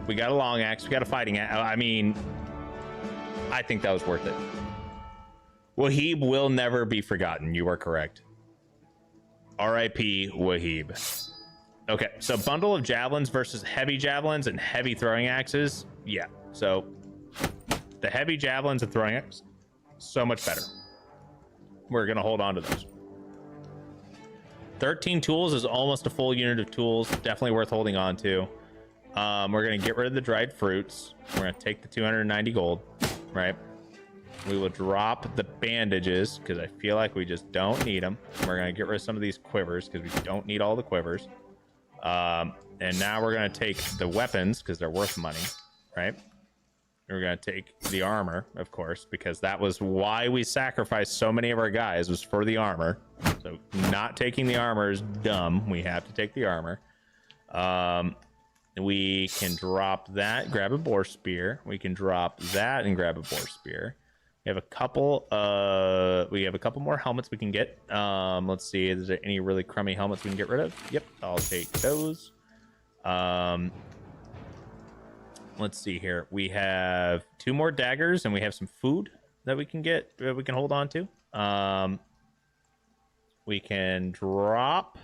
We got a long axe. We got a fighting axe. I mean, I think that was worth it. Wahib will never be forgotten. You are correct. R.I.P. Wahib. Okay, so bundle of javelins versus heavy javelins and heavy throwing axes. Yeah, so the heavy javelins and throwing axes, so much better. We're going to hold on to those. 13 tools is almost a full unit of tools. Definitely worth holding on to. We're going to get rid of the dried fruits. We're going to take the 290 gold, right? We will drop the bandages because I feel like we just don't need them. We're going to get rid of some of these quivers because we don't need all the quivers. And now we're going to take the weapons because they're worth money, right? We're going to take the armor, of course, because that was why we sacrificed so many of our guys, was for the armor. So not taking the armor is dumb. We have to take the armor. We can drop that, grab a boar spear. We can drop that and grab a boar spear. We have a couple more helmets we can get. Let's see, is there any really crummy helmets we can get rid of? Yep, I'll take those. Let's see here. We have 2 more daggers, and we have some food that we can get, that we can hold on to. We can drop.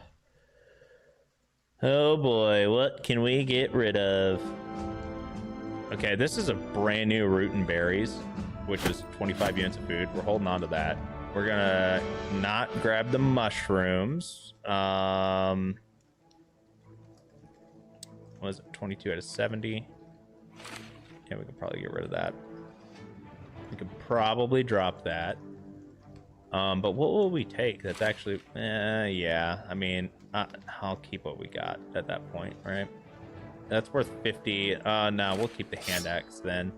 Oh boy, what can we get rid of? Okay, this is a brand new root and berries, which is 25 units of food. We're holding on to that. We're gonna not grab the mushrooms. What is it? 22 out of 70. Yeah, we could probably get rid of that. We could probably drop that. But what will we take? That's actually, yeah. I mean, I'll keep what we got at that point, right? That's worth 50. No, we'll keep the hand axe then.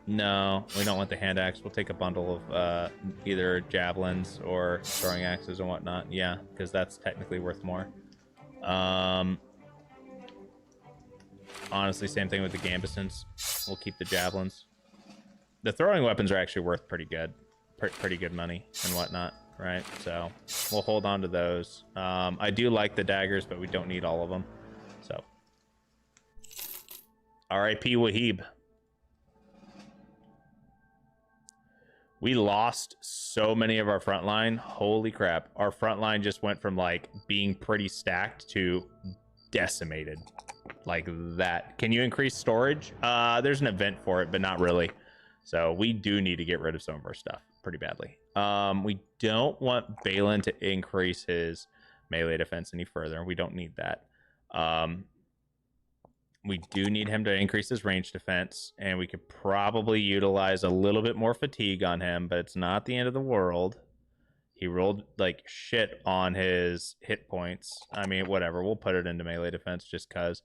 No, we don't want the hand axe. We'll take a bundle of either javelins or throwing axes and whatnot. Yeah, because that's technically worth more. Honestly, same thing with the gambesons. We'll keep the javelins. The throwing weapons are actually worth pretty good money and whatnot, right? So we'll hold on to those. I do like the daggers, but we don't need all of them. So R.I.P. Wahib. We lost so many of our front line. Holy crap. Our front line just went from like being pretty stacked to decimated. Like that. Can you increase storage? There's an event for it, but not really. So we do need to get rid of some of our stuff pretty badly. We don't want Balin to increase his melee defense any further. We don't need that. We do need him to increase his range defense, and we could probably utilize a little bit more fatigue on him, but it's not the end of the world. He rolled like shit on his hit points. I mean, whatever. We'll put it into melee defense just because.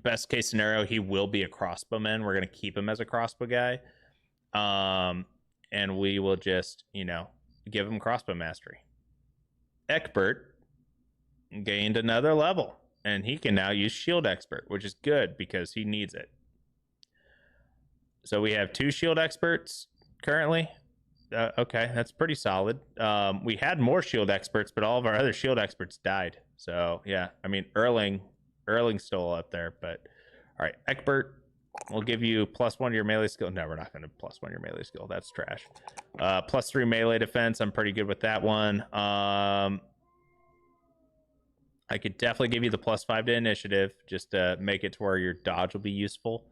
Best case scenario, he will be a crossbowman. We're going to keep him as a crossbow guy. And we will just, you know, give him crossbow mastery. Eckbert gained another level, and he can now use shield expert, which is good because he needs it. So we have 2 shield experts currently. Okay, that's pretty solid. We had more shield experts, but all of our other shield experts died. So yeah, I mean, Erling's still up there, but all right, Eckbert, we'll give you +1 to your melee skill. No, we're not going to +1 your melee skill. That's trash. +3 melee defense. I'm pretty good with that one. I could definitely give you the +5 to initiative, just to make it to where your dodge will be useful.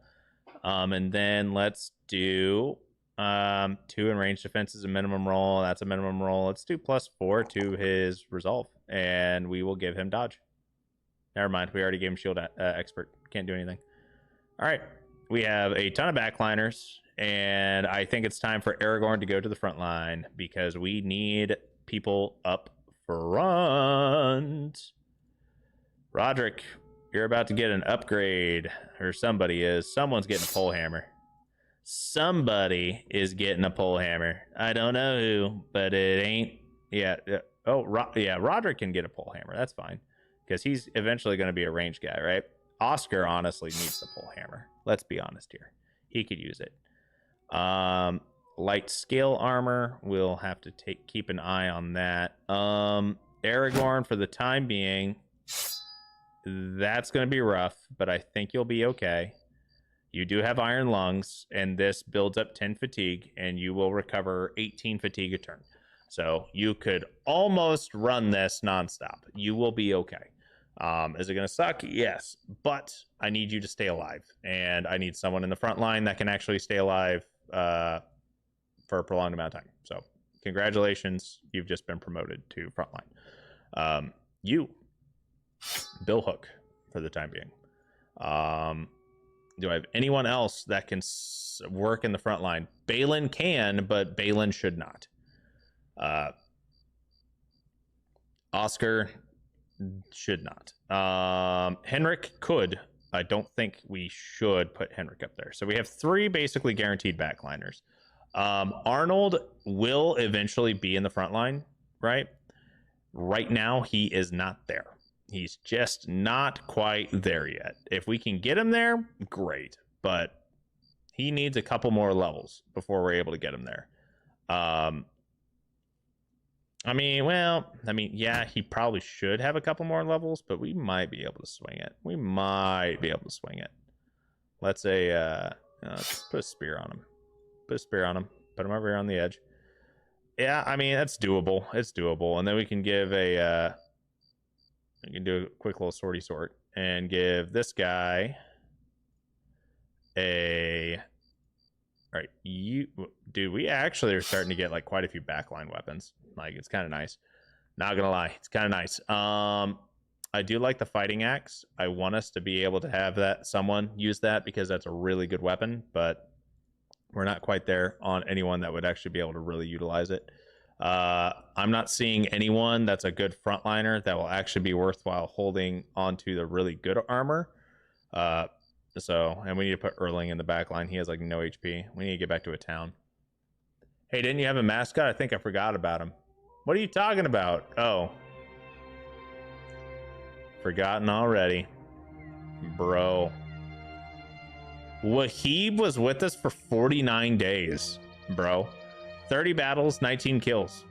And then let's do 2 in range defense is a minimum roll. That's a minimum roll. Let's do +4 to his resolve, and we will give him dodge. Never mind. We already gave him shield expert. Can't do anything. All right. We have a ton of backliners, and I think it's time for Aragorn to go to the front line because we need people up front. Roderick, you're about to get an upgrade, or somebody is. Someone's getting a pole hammer. Somebody is getting a pole hammer. I don't know who, but it ain't. Yeah. Yeah, Roderick can get a pole hammer. That's fine. Because he's eventually going to be a range guy, right? Oscar honestly needs the pole hammer. Let's be honest here. He could use it. Light scale armor. We'll have to keep an eye on that. Aragorn, for the time being, that's going to be rough, but I think you'll be okay. You do have iron lungs, and this builds up 10 fatigue, and you will recover 18 fatigue a turn. So you could almost run this nonstop. You will be okay. Is it going to suck? Yes, but I need you to stay alive, and I need someone in the front line that can actually stay alive for a prolonged amount of time. So congratulations, you've just been promoted to frontline. You, Bill Hook, for the time being. Do I have anyone else that can work in the front line? Balin can, but Balin should not. Oscar should not. Henrik could. I don't think we should put Henrik up there. So we have 3 basically guaranteed backliners. Arnold will eventually be in the front line, right? Right now, he is not there. He's just not quite there yet. If we can get him there, great. But He needs a couple more levels before we're able to get him there. I mean, yeah, he probably should have a couple more levels, but we might be able to swing it. Let's say, let's put a spear on him. Put him over here on the edge. Yeah, I mean, that's doable. It's doable. And then we can give we can do a quick little sortie sort and give this guy all right, dude, we actually are starting to get like quite a few backline weapons. Like, it's kind of nice. Not gonna lie, it's kind of nice. I do like the fighting axe. I want us to be able to have someone use that because that's a really good weapon, but we're not quite there on anyone that would actually be able to really utilize it. I'm not seeing anyone that's a good frontliner that will actually be worthwhile holding onto the really good armor. And we need to put Erling in the back line. He has like no HP. We need to get back to a town. Hey, didn't you have a mascot? I think I forgot about him. What are you talking about? Oh. Forgotten already. Bro. Wahib was with us for 49 days, bro. 30 battles, 19 kills.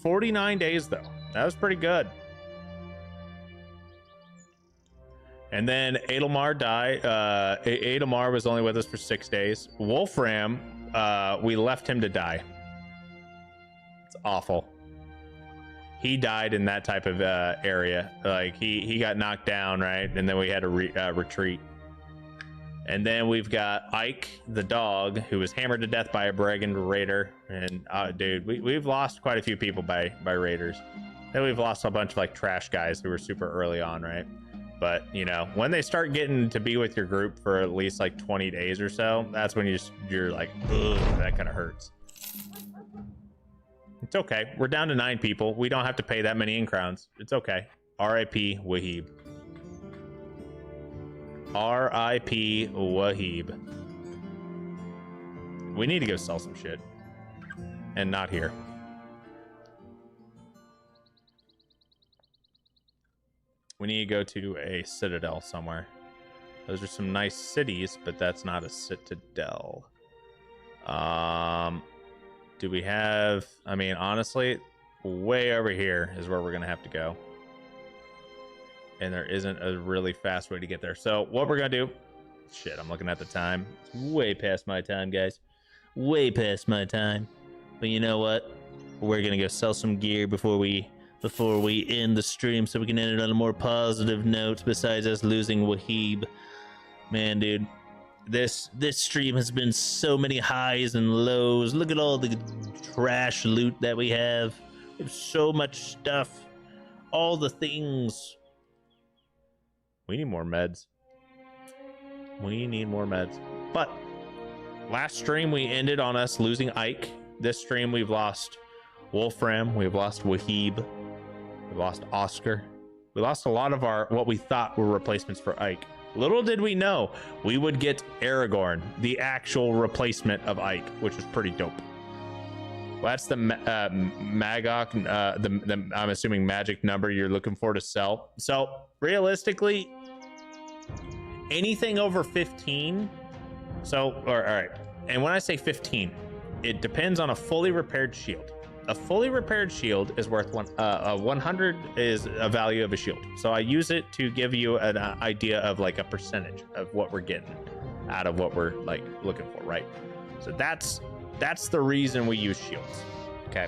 49 days, though. That was pretty good. And then Adelmar died. Adelmar was only with us for 6 days. Wolfram, we left him to die. It's awful. He died in that type of area. Like, he got knocked down, right? And then we had to retreat. And then we've got Ike, the dog, who was hammered to death by a brigand raider. And, dude, we've lost quite a few people by raiders. Then we've lost a bunch of, like, trash guys who were super early on, right? But, you know, when they start getting to be with your group for at least like 20 days or so, that's when you're like, ugh, that kind of hurts. It's okay. We're down to 9 people. We don't have to pay that many in crowns. It's okay. R.I.P. Wahib. R.I.P. Wahib. We need to go sell some shit. And not here. We need to go to a citadel somewhere. Those are some nice cities, but that's not a citadel. Do we have... I mean, honestly, way over here is where we're going to have to go. And there isn't a really fast way to get there. So what we're going to do... Shit, I'm looking at the time. It's way past my time, guys. Way past my time. But you know what? We're going to go sell some gear before we end the stream so we can end it on a more positive note besides us losing Wahib. Man, dude, this stream has been so many highs and lows. Look at all the trash loot that we have. We have so much stuff. All the things. We need more meds. But last stream we ended on us losing Ike. This stream we've lost Wolfram. We've lost Wahib. We lost Oscar. We lost a lot of what we thought were replacements for Ike. Little did we know we would get Aragorn, the actual replacement of Ike, which was pretty dope. Well, that's the Magok, I'm assuming magic number you're looking for to sell. So realistically, anything over 15. All right. And when I say 15, it depends on a fully repaired shield. A fully repaired shield is worth 100 is a value of a shield. So I use it to give you an idea of like a percentage of what we're getting out of what we're like looking for, right? So that's the reason we use shields. Okay.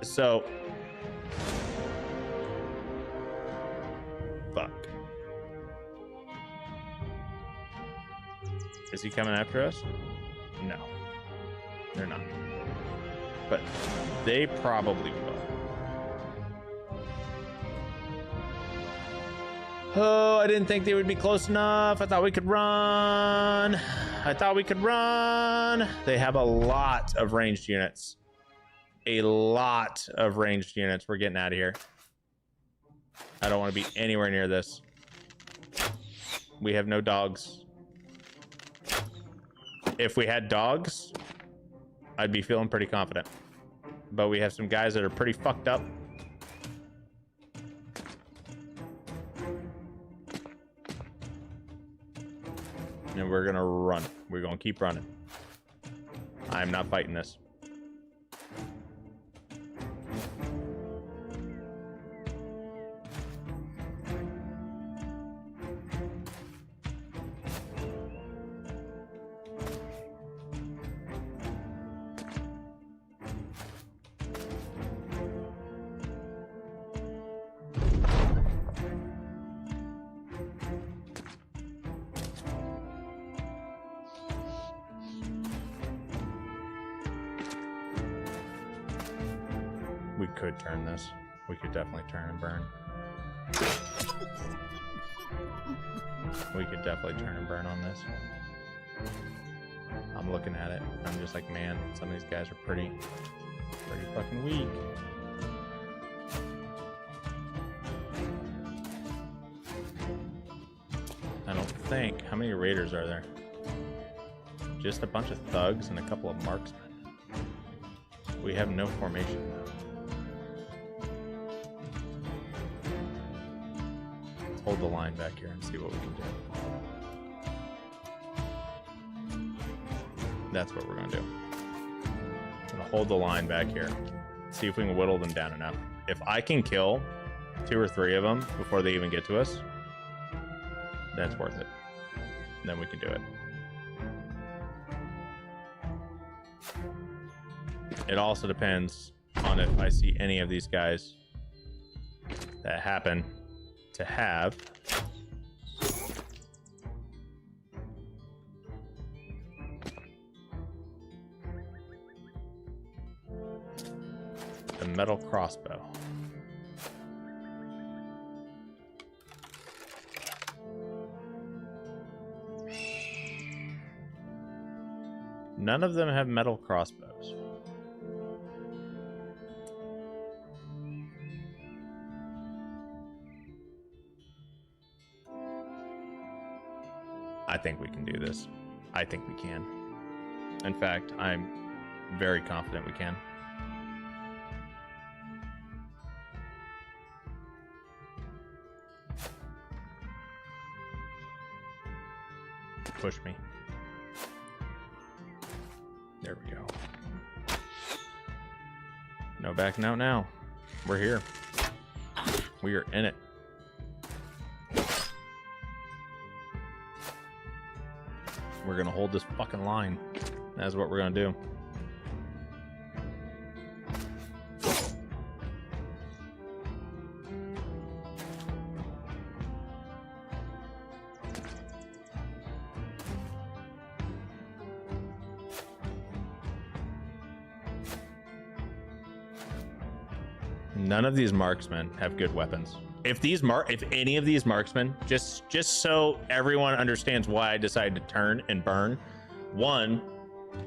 So fuck. Is he coming after us? No. They're not. But they probably will. Oh, I didn't think they would be close enough. I thought we could run. They have a lot of ranged units. We're getting out of here. I don't want to be anywhere near this. We have no dogs. If we had dogs, I'd be feeling pretty confident. But we have some guys that are pretty fucked up. And we're gonna run. We're gonna keep running. I'm not fighting this. We could turn this. We could definitely turn and burn. We could definitely turn and burn on this. I'm looking at it. I'm just like, man, some of these guys are pretty fucking weak. I don't think. How many raiders are there? Just a bunch of thugs and a couple of marksmen. We have no formation though. Hold the line back here and see what we can do. That's what we're gonna do. I'm gonna hold the line back here. See if we can whittle them down enough. If I can kill 2 or 3 of them before they even get to us, that's worth it. Then we can do it. It also depends on if I see any of these guys that happen to have the metal crossbow. None of them have metal crossbows. I think we can do this. I think we can. In fact, I'm very confident we can. Push me. There we go. No backing out now. We're here. We are in it. We're gonna hold this fucking line. That's what we're gonna do. None of these marksmen have good weapons. If any of these marksmen, just so everyone understands why I decided to turn and burn. One,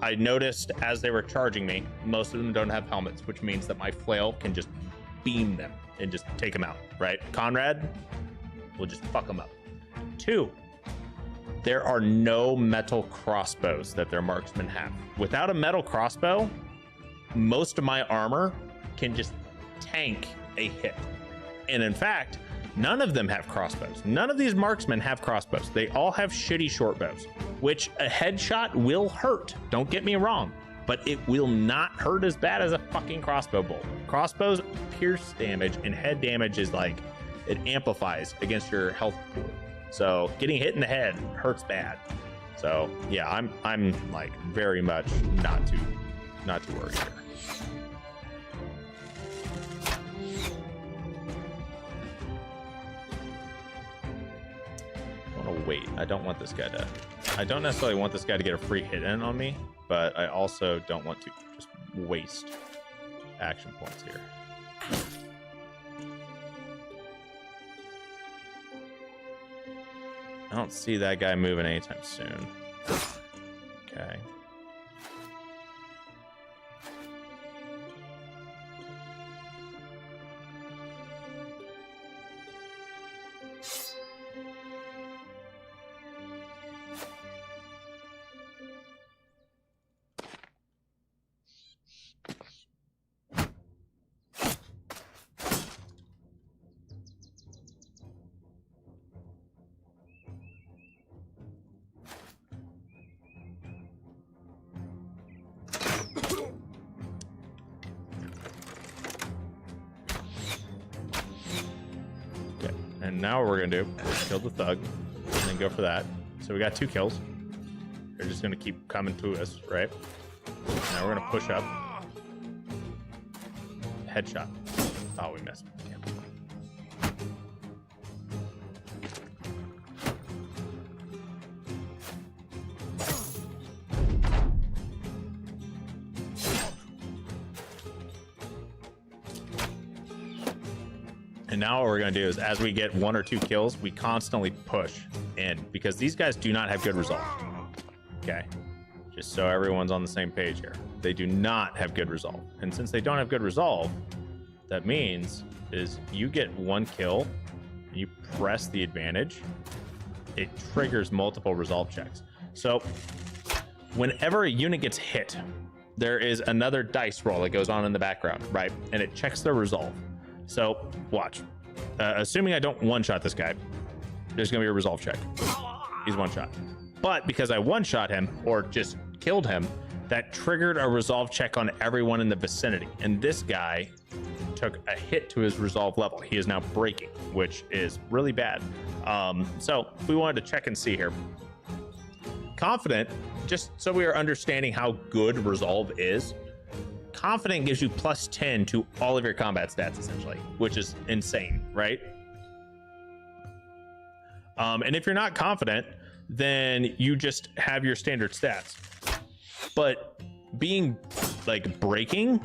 I noticed as they were charging me, most of them don't have helmets, which means that my flail can just beam them and just take them out, right? Conrad will just fuck them up. 2, there are no metal crossbows that their marksmen have. Without a metal crossbow, most of my armor can just tank a hit. And in fact, none of them have crossbows. None of these marksmen have crossbows. They all have shitty short bows, which a headshot will hurt. Don't get me wrong, but it will not hurt as bad as a fucking crossbow bolt. Crossbows pierce damage and head damage is like, it amplifies against your health pool. So getting hit in the head hurts bad. So yeah, I'm like very much not too worried here. Wait, I don't want this guy to... I don't necessarily want this guy to get a free hit in on me, but I also don't want to just waste action points here. I don't see that guy moving anytime soon. Okay. And now what we're gonna do is kill the thug and then go for that. So we got 2 kills. They're just gonna keep coming to us, right? Now we're gonna push up. Headshot. Oh, we missed. Yeah. And now what we're going to do is as we get 1 or 2 kills, we constantly push in because these guys do not have good resolve. Okay. Just so everyone's on the same page here. They do not have good resolve. And since they don't have good resolve, that means is you get 1 kill, and you press the advantage, it triggers multiple resolve checks. So whenever a unit gets hit, there is another dice roll that goes on in the background, right? And it checks their resolve. So watch. Assuming I don't one-shot this guy, there's gonna be a resolve check. He's one-shot. But because I one-shot him or just killed him, that triggered a resolve check on everyone in the vicinity. And this guy took a hit to his resolve level. He is now breaking, which is really bad. So we wanted to check and see here. Confident, just so we are understanding how good resolve is, Confident gives you +10 to all of your combat stats, essentially, which is insane, right? And if you're not confident, then you just have your standard stats. But being like breaking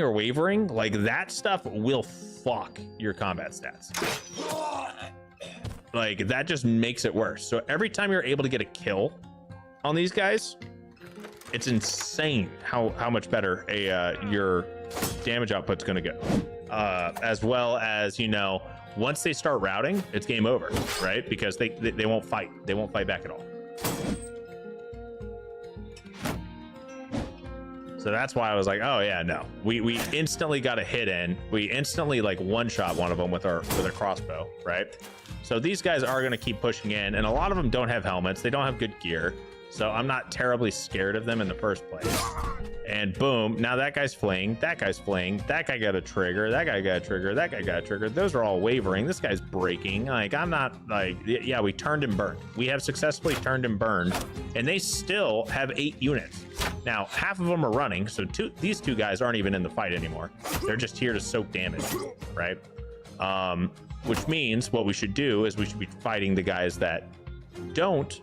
or wavering, like that stuff will fuck your combat stats. Like that just makes it worse. So every time you're able to get a kill on these guys, it's insane how much better your damage output's going to go. As well as, you know, once they start routing, it's game over, right? Because they won't fight. They won't fight back at all. So that's why I was like, oh yeah, no. We instantly got a hit in. We instantly like one-shot one of them with our crossbow, right? So these guys are going to keep pushing in, and a lot of them don't have helmets. They don't have good gear. So I'm not terribly scared of them in the first place. And boom, now that guy's fleeing, that guy's fleeing, that guy got a trigger, that guy got a trigger, that guy got a trigger. Those are all wavering. This guy's breaking. Like, I'm not like, yeah, we turned and burned. We have successfully turned and burned, and they still have 8 units. Now, half of them are running, so these 2 guys aren't even in the fight anymore. They're just here to soak damage, right? Which means what we should do is we should be fighting the guys that aren't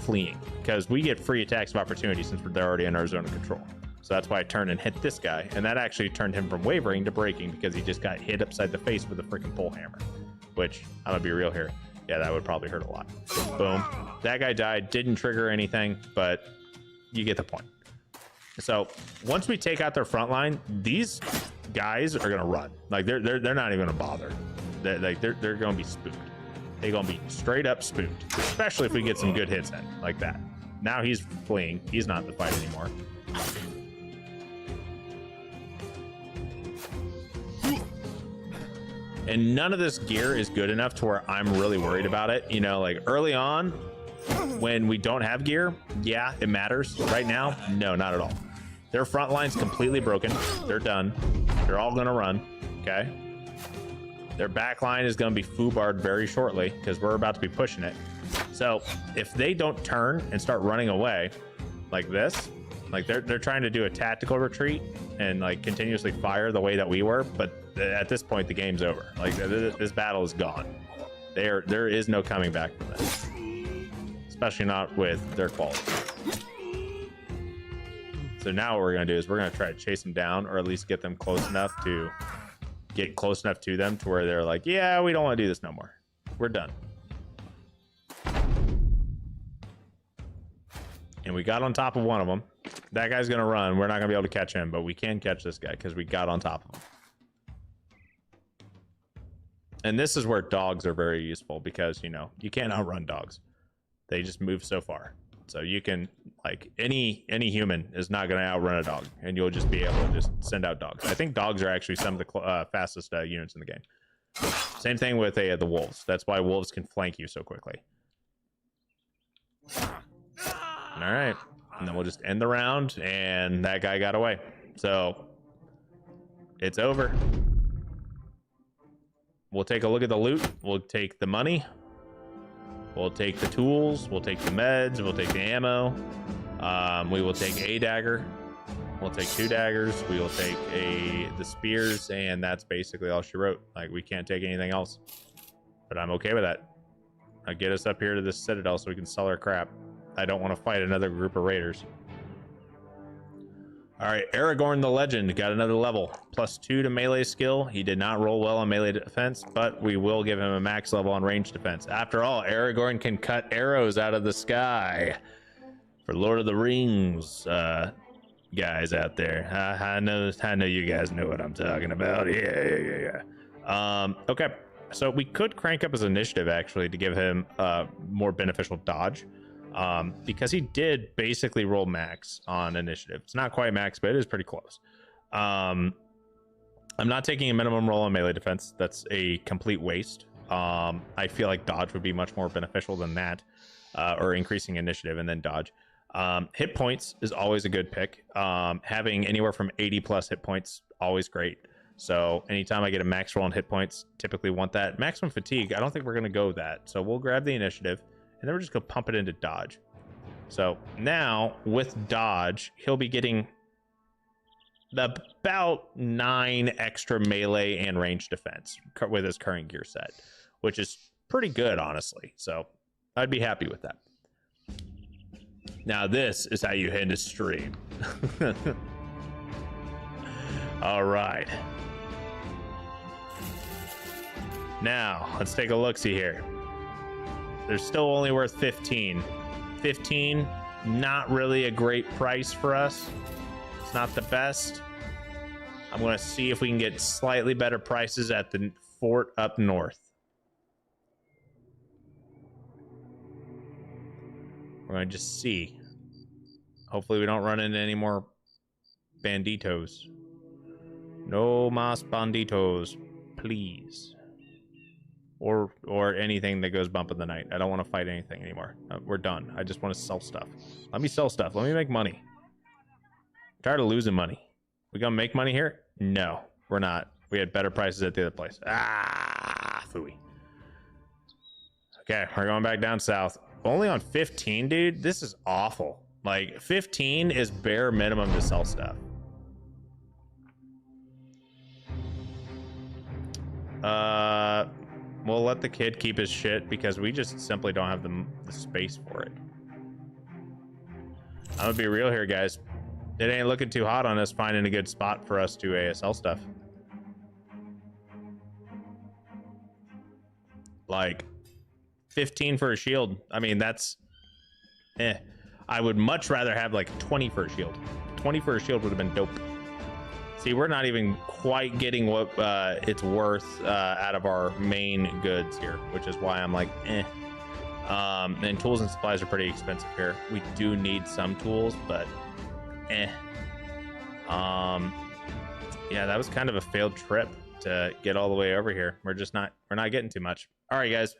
fleeing, because we get free attacks of opportunity since they're already in our zone of control. So that's why I turned and hit this guy, and that actually turned him from wavering to breaking because he just got hit upside the face with a freaking pole hammer, which I'm gonna be real here. Yeah, that would probably hurt a lot. Boom. That guy died, didn't trigger anything, but you get the point. So once we take out their front line, these guys are gonna run. Like they're not even gonna bother. They're gonna be spooked. They're gonna be straight up spooked, especially if we get some good hits in like that. Now he's fleeing. He's not in the fight anymore. And none of this gear is good enough to where I'm really worried about it. You know, like early on when we don't have gear, yeah, it matters. Right now, no, not at all. Their front line's completely broken. They're done. They're all gonna run, okay? Their back line is going to be foobarred very shortly because we're about to be pushing it. So if they don't turn and start running away like this, like they're trying to do a tactical retreat and like continuously fire the way that we were, but at this point the game's over. Like this battle is gone. There is no coming back from this, especially not with their quality. So now what we're going to do is we're going to try to chase them down, or at least get them close enough to them to where they're like, yeah, we don't want to do this no more. We're done. And we got on top of one of them. That guy's gonna run. We're not gonna be able to catch him, but we can catch this guy because we got on top of him. And this is where dogs are very useful because, you know, you can't outrun dogs. They just move so far. So you can, like, any human is not going to outrun a dog, and you'll just be able to just send out dogs. I think dogs are actually some of the fastest units in the game. Same thing with the wolves. That's why wolves can flank you so quickly. All right, and then we'll just end the round, and that guy got away. So it's over. we'll take a look at the loot. We'll take the money. We'll take the tools. We'll take the meds. We'll take the ammo. We will take a dagger. We'll take 2 daggers. We will take the spears, and that's basically all she wrote. Like, we can't take anything else. But I'm okay with that. I'll get us up here to this citadel so we can sell our crap. I don't want to fight another group of raiders. All right, Aragorn the Legend got another level. +2 to melee skill. He did not roll well on melee defense, but we will give him a max level on range defense. After all, Aragorn can cut arrows out of the sky. For Lord of the Rings guys out there. I know you guys know what I'm talking about. Yeah. Okay, so we could crank up his initiative, actually, to give him more beneficial dodge. Because he did basically roll max on initiative. It's not quite max, but it is pretty close. I'm not taking a minimum roll on melee defense. That's a complete waste. I feel like dodge would be much more beneficial than that, or increasing initiative and then dodge. Hit points is always a good pick. Having anywhere from 80 plus hit points, always great. So anytime I get a max roll on hit points, typically want that. Maximum fatigue, I don't think we're going to go that. So we'll grab the initiative. And then we're just going to pump it into dodge. So now with dodge, he'll be getting about 9 extra melee and range defense with his current gear set, which is pretty good, honestly. So I'd be happy with that. Now this is how you end a stream. All right. Now let's take a look-see here. They're still only worth 15. 15, not really a great price for us. It's not the best. I'm going to see if we can get slightly better prices at the fort up north. We're going to just see. Hopefully we don't run into any more banditos. No mas banditos, please. Or anything that goes bump in the night. I don't want to fight anything anymore. We're done. I just want to sell stuff. Let me sell stuff. Let me make money. I'm tired of losing money. We gonna make money here? No, we're not. We had better prices at the other place. Ah, phooey. Okay, we're going back down south. Only on 15, dude. This is awful. Like, 15 is bare minimum to sell stuff. We'll let the kid keep his shit because we just simply don't have the space for it. I'm gonna be real here, guys. It ain't looking too hot on us finding a good spot for us to sell stuff. Like 15 for a shield. I mean, that's I would much rather have like 20 for a shield. 20 for a shield would have been dope. See, we're not even quite getting what it's worth out of our main goods here, which is why I'm like, and tools and supplies are pretty expensive here. We do need some tools, but yeah, that was kind of a failed trip to get all the way over here. We're not getting too much. All right, guys.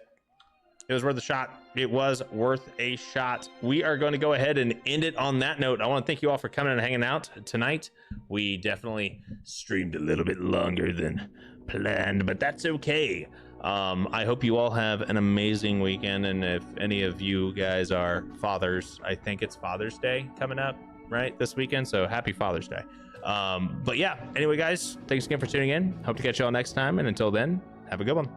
It was worth a shot. It was worth a shot. We are going to go ahead and end it on that note. I want to thank you all for coming and hanging out tonight. We definitely streamed a little bit longer than planned, but that's okay. I hope you all have an amazing weekend. And if any of you guys are fathers, I think it's Father's Day coming up, right, this weekend. So happy Father's Day. But yeah, anyway, guys, thanks again for tuning in. Hope to catch you all next time. And until then, have a good one.